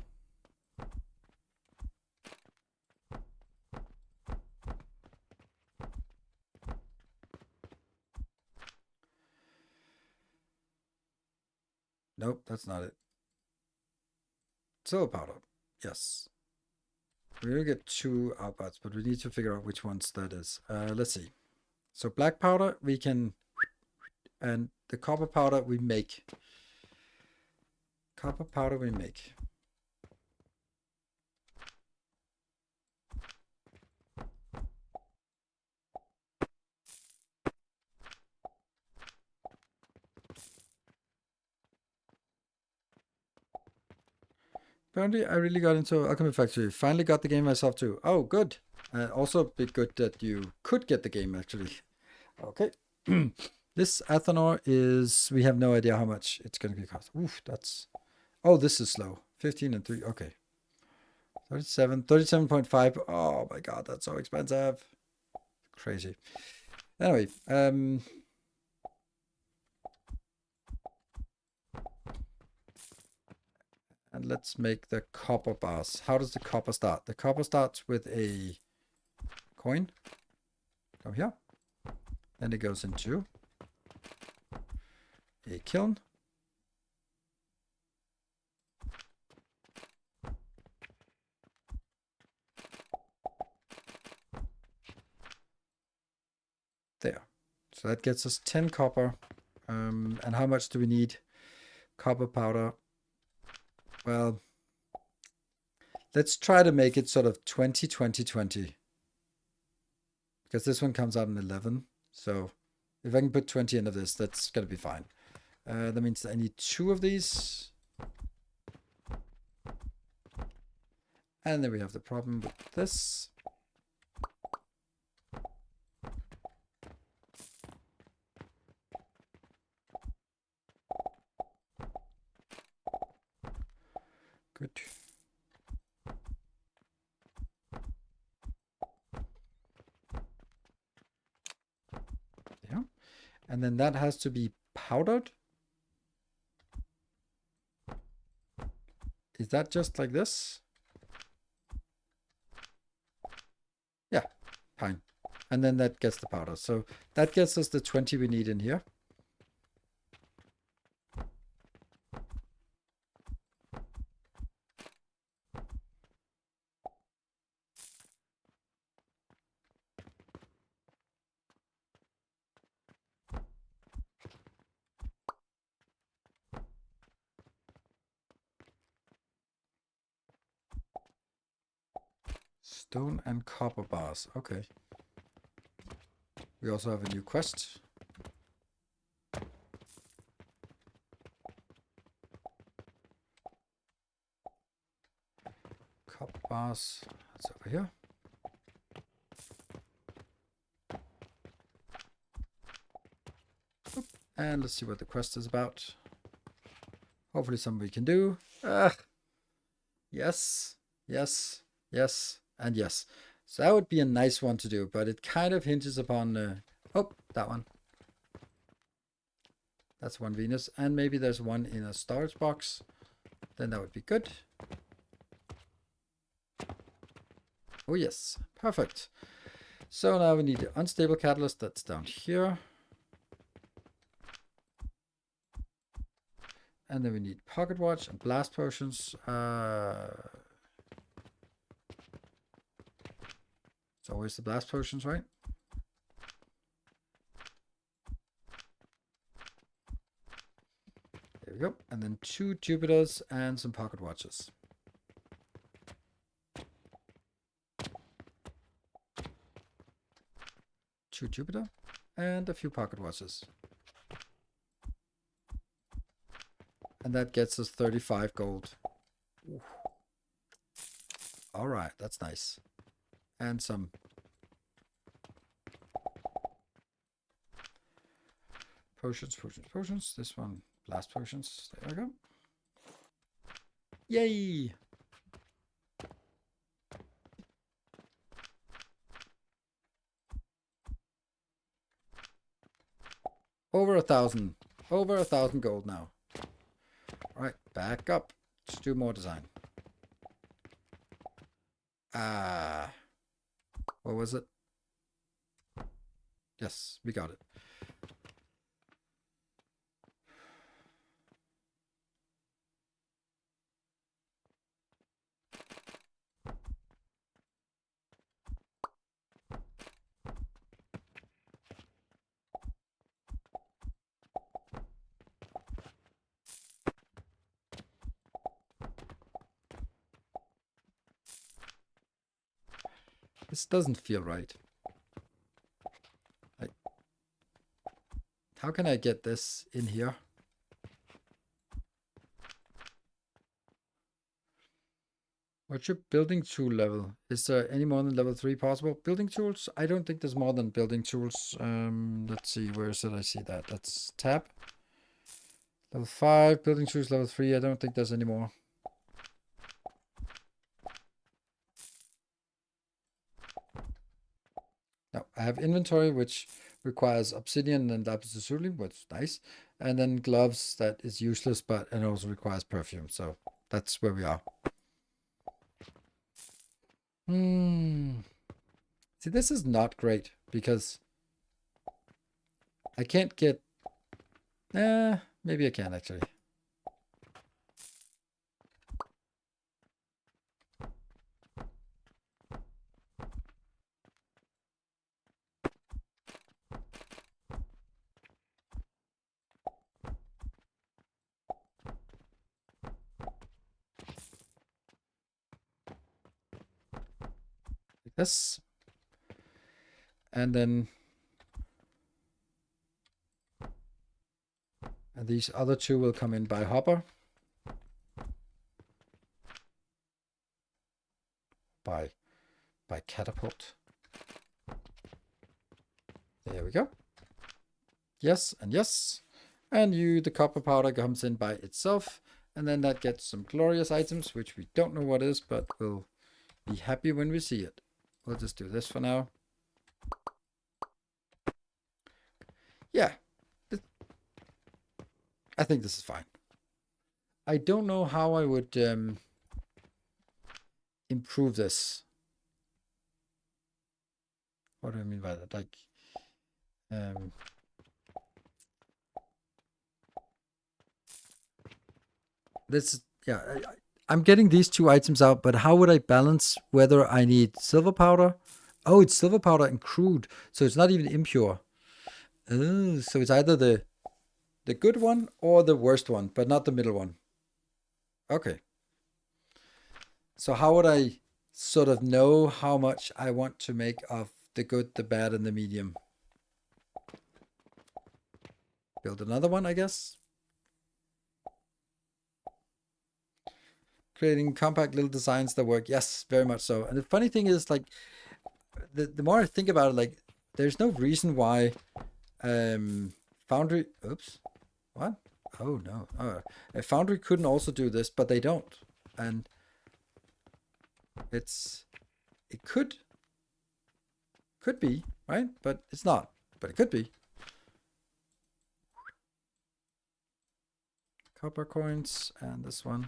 Nope, that's not it. Silver powder. Yes. We're going to get 2 outputs, but we need to figure out which ones that is. Let's see. So black powder we can... And the copper powder we make. Copper powder we make. Apparently, I really got into Alchemy Factory. Finally got the game myself too. Oh, good. Also, a bit good that you could get the game actually. Okay. This Athanor is... We have no idea how much it's going to be cost. Oof, that's... Oh, this is slow. 15 and 3. Okay. 37.5. Oh my god, that's so expensive. Crazy. Anyway, and let's make the copper bars. How does the copper start? The copper starts with a coin. Come here. Then it goes into a kiln. There. So that gets us 10 copper. And how much do we need? Copper powder. Well, let's try to make it sort of 20, 20, 20. Because this one comes out in 11. So if I can put 20 into this, that's going to be fine. That means I need 2 of these. And then we have the problem with this. Good. Yeah. And then that has to be powdered. Is that just like this? Yeah, fine. And then that gets the powder. So that gets us the 20 we need in here. Stone and copper bars. Okay. We also have a new quest. Copper bars. That's over here. And let's see what the quest is about. Hopefully something we can do. Yes, yes, yes, and yes. So that would be a nice one to do, but it kind of hinges upon... oh, that one. That's one Venus, and maybe there's one in a storage box. Then that would be good. Oh yes, perfect. So now we need the unstable catalyst that's down here. And then we need pocket watch and blast potions. It's always the blast potions, right? There we go. And then 2 Jupiters and some pocket watches. Two Jupiter and a few pocket watches. And that gets us 35 gold. Ooh. All right, that's nice. And some potions, potions, potions. This one, blast potions. There we go. Yay! Over 1,000. Over 1,000 gold now. All right, back up. Let's do more design. What was it? Yes, we got it. This doesn't feel right. How can I get this in here? What's your building tool level? Is there any more than level 3 possible? Building tools? I don't think there's more than building tools. Let's see, where should I see that? That's tab. Level 5, building tools, level 3. I don't think there's any more. No, I have inventory, which requires obsidian and lapis lazuli, which is nice. And then gloves, that is useless, but it also requires perfume. So that's where we are. See, this is not great because I can't get... maybe I can actually. Like this. And then... and these other two will come in by hopper. By catapult. There we go. Yes and yes. And the copper powder comes in by itself. And then that gets some glorious items, which we don't know what is, but we'll be happy when we see it. We'll just do this for now. Yeah. I think this is fine. I don't know how I would improve this. What do I mean by that? Like, this, yeah, I'm getting these 2 items out, but how would I balance whether I need silver powder? Oh, it's silver powder and crude, so it's not even impure. Oh, so it's either the good one or the worst one, but not the middle one. Okay. So how would I sort of know how much I want to make of the good, the bad, and the medium? Build another one, I guess. Creating compact little designs that work. Yes, very much so. And the funny thing is, like, the more I think about it, like, there's no reason why Foundry... Oops. What? Oh no. A foundry couldn't also do this, but they don't. And it could be, right? But it's not. But it could be. Copper coins and this one.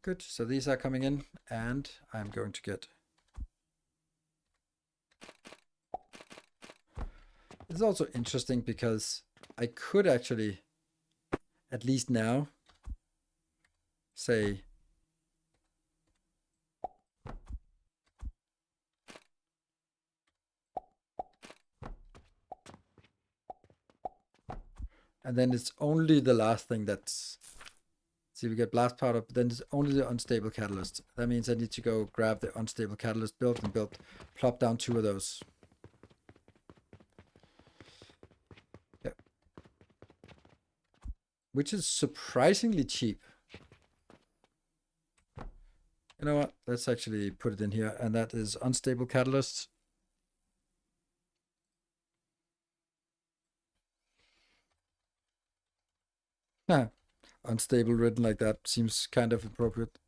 Good. So these are coming in, and I'm going to get. It's also interesting because I could actually, at least now, say and then it's only the last thing that's. See, we get blast powder, but then it's only the unstable catalyst. That means I need to go grab the unstable catalyst, build, plop down 2 of those. Yeah. Which is surprisingly cheap. You know what? Let's actually put it in here, and that is unstable catalyst. Unstable written like that seems kind of appropriate.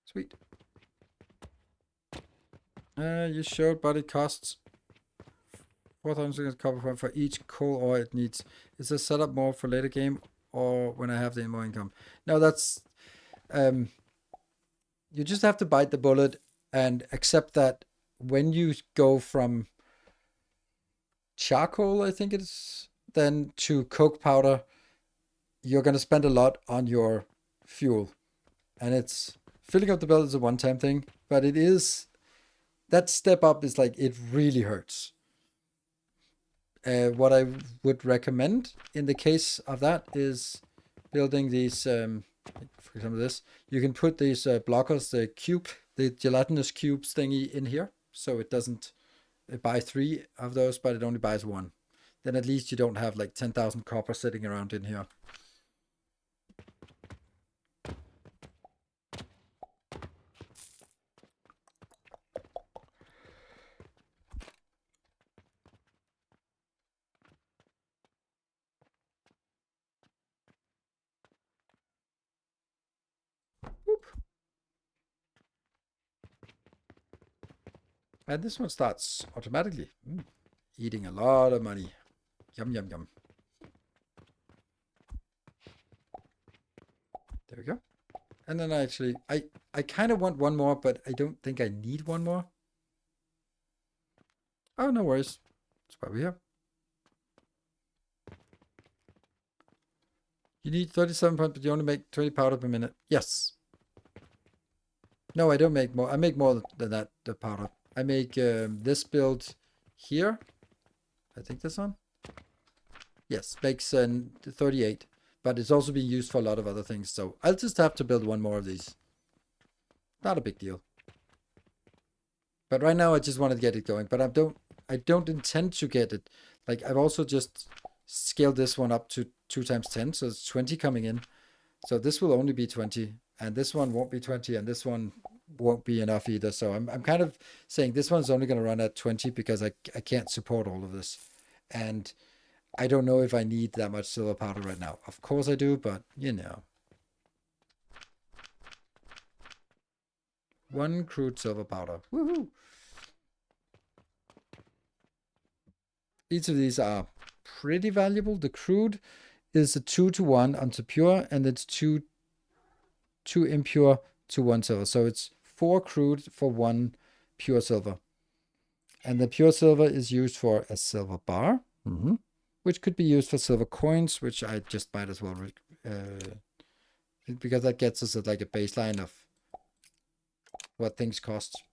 Sweet. You showed, but it costs 4,000 copper point for each coal ore it needs. Is this set up more for later game or when I have the more income? No, that's you just have to bite the bullet and accept that when you go from charcoal, I think it is, then to coke powder, you're going to spend a lot on your fuel. And it's filling up the belt is a one-time thing, but it is that step up is like it really hurts. What I would recommend in the case of that is building these, for example, this. You can put these blockers, the gelatinous cubes thingy in here, so it doesn't buy 3 of those, but it only buys 1. Then at least you don't have like 10,000 copper sitting around in here. Whoop. And this one starts automatically. Eating a lot of money. Yum, yum, yum. There we go. And then I kind of want one more, but I don't think I need one more. Oh, no worries. That's why we're here. You need 37 points, but you only make 20 powder per minute. Yes. No, I don't make more. I make more than that, the powder. I make this build here. I think this one. Yes, makes 38. But it's also being used for a lot of other things. So I'll just have to build one more of these. Not a big deal. But right now I just want to get it going. But I don't intend to get it. Like I've also just scaled this one up to 2 times 10. So it's 20 coming in. So this will only be 20. And this one won't be 20. And this one won't be enough either. So I'm kind of saying this one's only going to run at 20 because I can't support all of this. And I don't know if I need that much silver powder right now. Of course I do, but you know. 1 crude silver powder. Woohoo! Each of these are pretty valuable. The crude is a 2-to-1 onto pure, and it's 2 impure to 1 silver. So it's 4 crude for 1 pure silver. And the pure silver is used for a silver bar, which could be used for silver coins, which I just might as well, because that gets us at like a baseline of what things cost.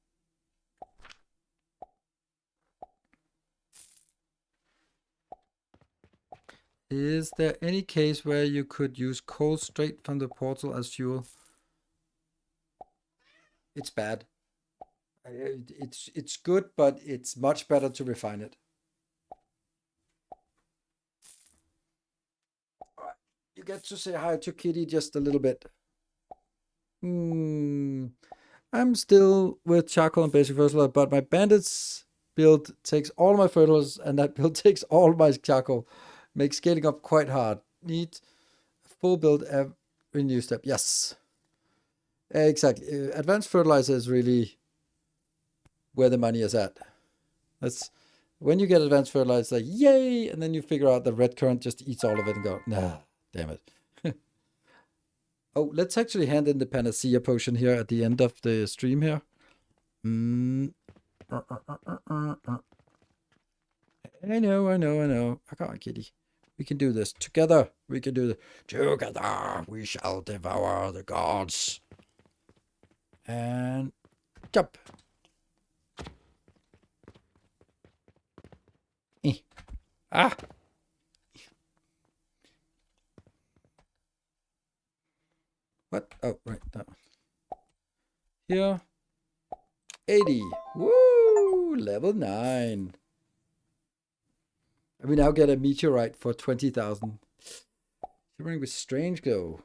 Is there any case where you could use coal straight from the portal as fuel? It's bad. It's good, but it's much better to refine it. All right. You get to say hi to Kitty just a little bit. I'm still with charcoal and basic fertilizer, but my bandits build takes all my fertilizers, and that build takes all my charcoal. Makes scaling up quite hard. Need a full build every new step. Yes. Exactly. Advanced fertilizer is really where the money is at. That's when you get advanced fertilizer, like, yay! And then you figure out the red current just eats all of it and go, nah, damn it. Oh, let's actually hand in the panacea potion here at the end of the stream here. I know. Come on, kitty. We can do this together. We can do this together. We shall devour the gods. And jump. Ah. What? Oh, right, that one. Here. 80. Woo! Level 9. And we now get a meteorite for 20,000. Shimmering with strange glow.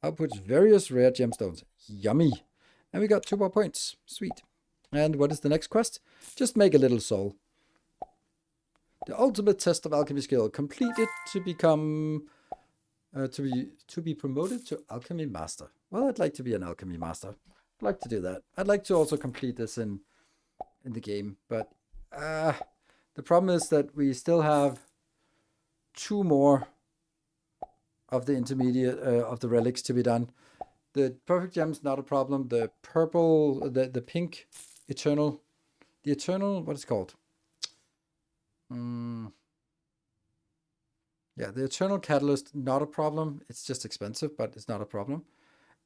Outputs various rare gemstones. Yummy. And we got 2 more points. Sweet. And what is the next quest? Just make a little soul. The ultimate test of alchemy skill. Complete it to become... to be promoted to alchemy master. Well, I'd like to be an alchemy master. I'd like to do that. I'd like to also complete this in the game. But the problem is that we still have 2 more of the intermediate of the relics to be done. The perfect gem's not a problem. The purple, the pink eternal, the eternal, what is it called? Yeah, the eternal catalyst, not a problem. It's just expensive, but it's not a problem.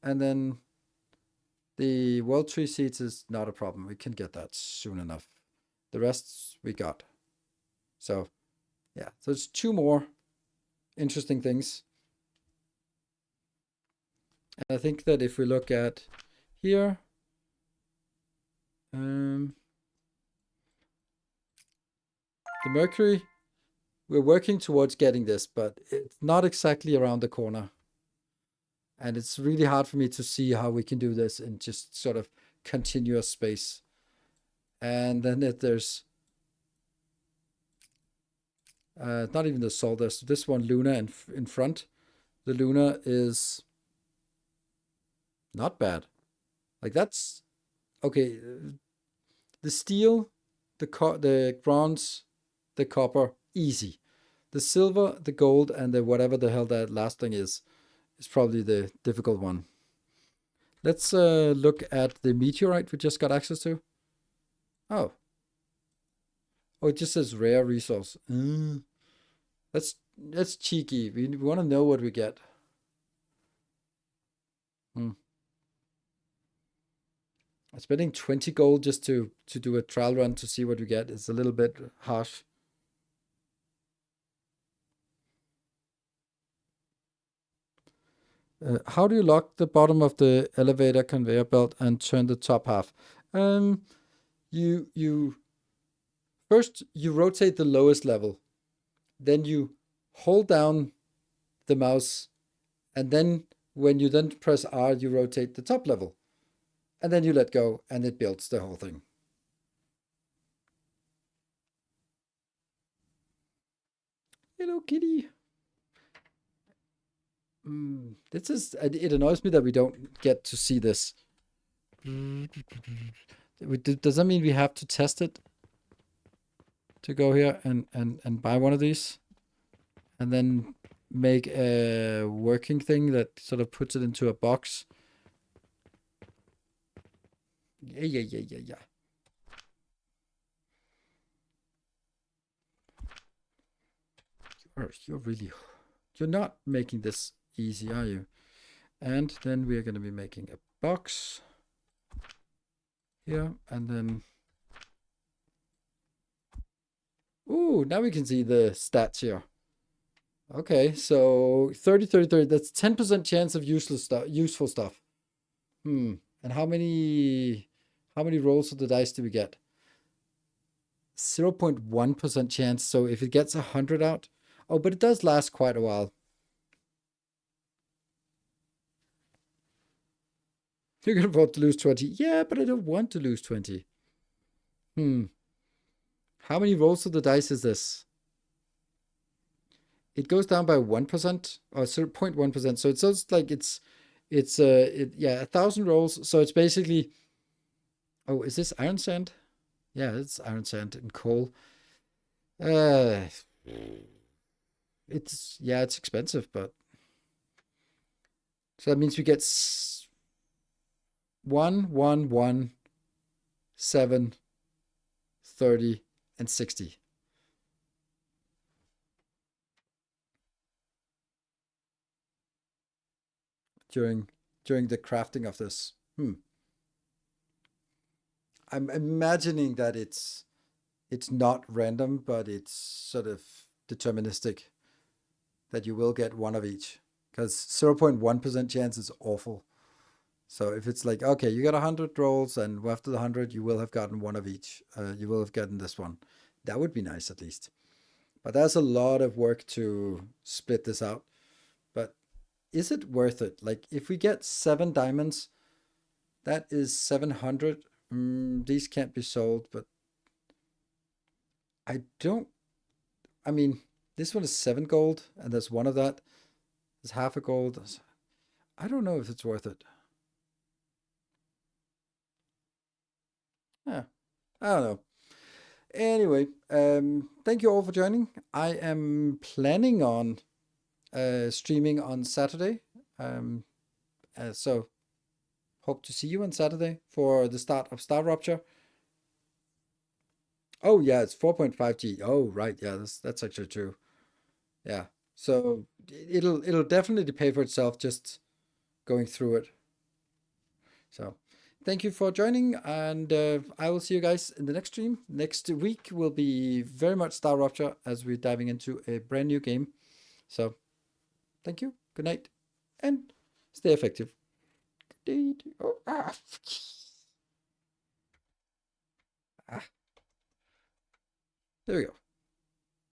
And then the world tree seeds is not a problem. We can get that soon enough. The rest we got. So, yeah, so it's 2 more interesting things. And I think that if we look at here, the Mercury, we're working towards getting this, but it's not exactly around the corner. And it's really hard for me to see how we can do this in just sort of continuous space. And then there's not even the Sol, there's this one Luna in front. The Luna is not bad. Like that's okay. The steel, the bronze, the copper, easy. The silver, the gold, and the whatever the hell that last thing is probably the difficult one. Let's look at the meteorite we just got access to. Oh, it just says rare resource. That's cheeky. We want to know what we get. Spending 20 gold just to do a trial run to see what we get is a little bit harsh. How do you lock the bottom of the elevator conveyor belt and turn the top half? You first you rotate the lowest level, then you hold down the mouse, and then when you then press R, you rotate the top level, and then you let go, and it builds the whole thing. Hello, kitty. This is, it annoys me that we don't get to see this. Does that mean we have to test it to go here and buy one of these and then make a working thing that sort of puts it into a box? Yeah. You're not making this easy, are you? And then we are going to be making a box here, and then now we can see the stats here. Okay, so 30, 30, 30. That's 10% chance of useful stuff. And how many rolls of the dice do we get? 0.1% chance. So if it gets 100 out, but it does last quite a while. You can afford to lose 20. Yeah, but I don't want to lose 20. How many rolls of the dice is this? It goes down by 1% or 0.1%. So it sounds like it's 1,000 rolls. So it's basically, oh, is this iron sand? Yeah, it's iron sand and coal. It's expensive, but so that means we get 1, 1, 1, 7, 30, and 60. During the crafting of this. I'm imagining that it's not random, but it's sort of deterministic that you will get one of each. Because 0.1% chance is awful. So if it's like, okay, you got 100 rolls, and after the 100, you will have gotten one of each. You will have gotten this one. That would be nice at least. But that's a lot of work to split this out. But is it worth it? Like, if we get 7 diamonds, that is 700. These can't be sold, but I mean, this one is 7 gold, and there's one of that. There's half a gold. I don't know if it's worth it. Yeah, I don't know. Anyway, thank you all for joining. I am planning on streaming on Saturday. So hope to see you on Saturday for the start of Star Rupture. Oh yeah, it's 4.5G. Oh right, yeah, that's actually true. Yeah. So it'll definitely pay for itself just going through it. So thank you for joining, and I will see you guys in the next stream. Next week will be very much Star Rupture as we're diving into a brand new game. So thank you, good night, and stay effective. Oh, there we go.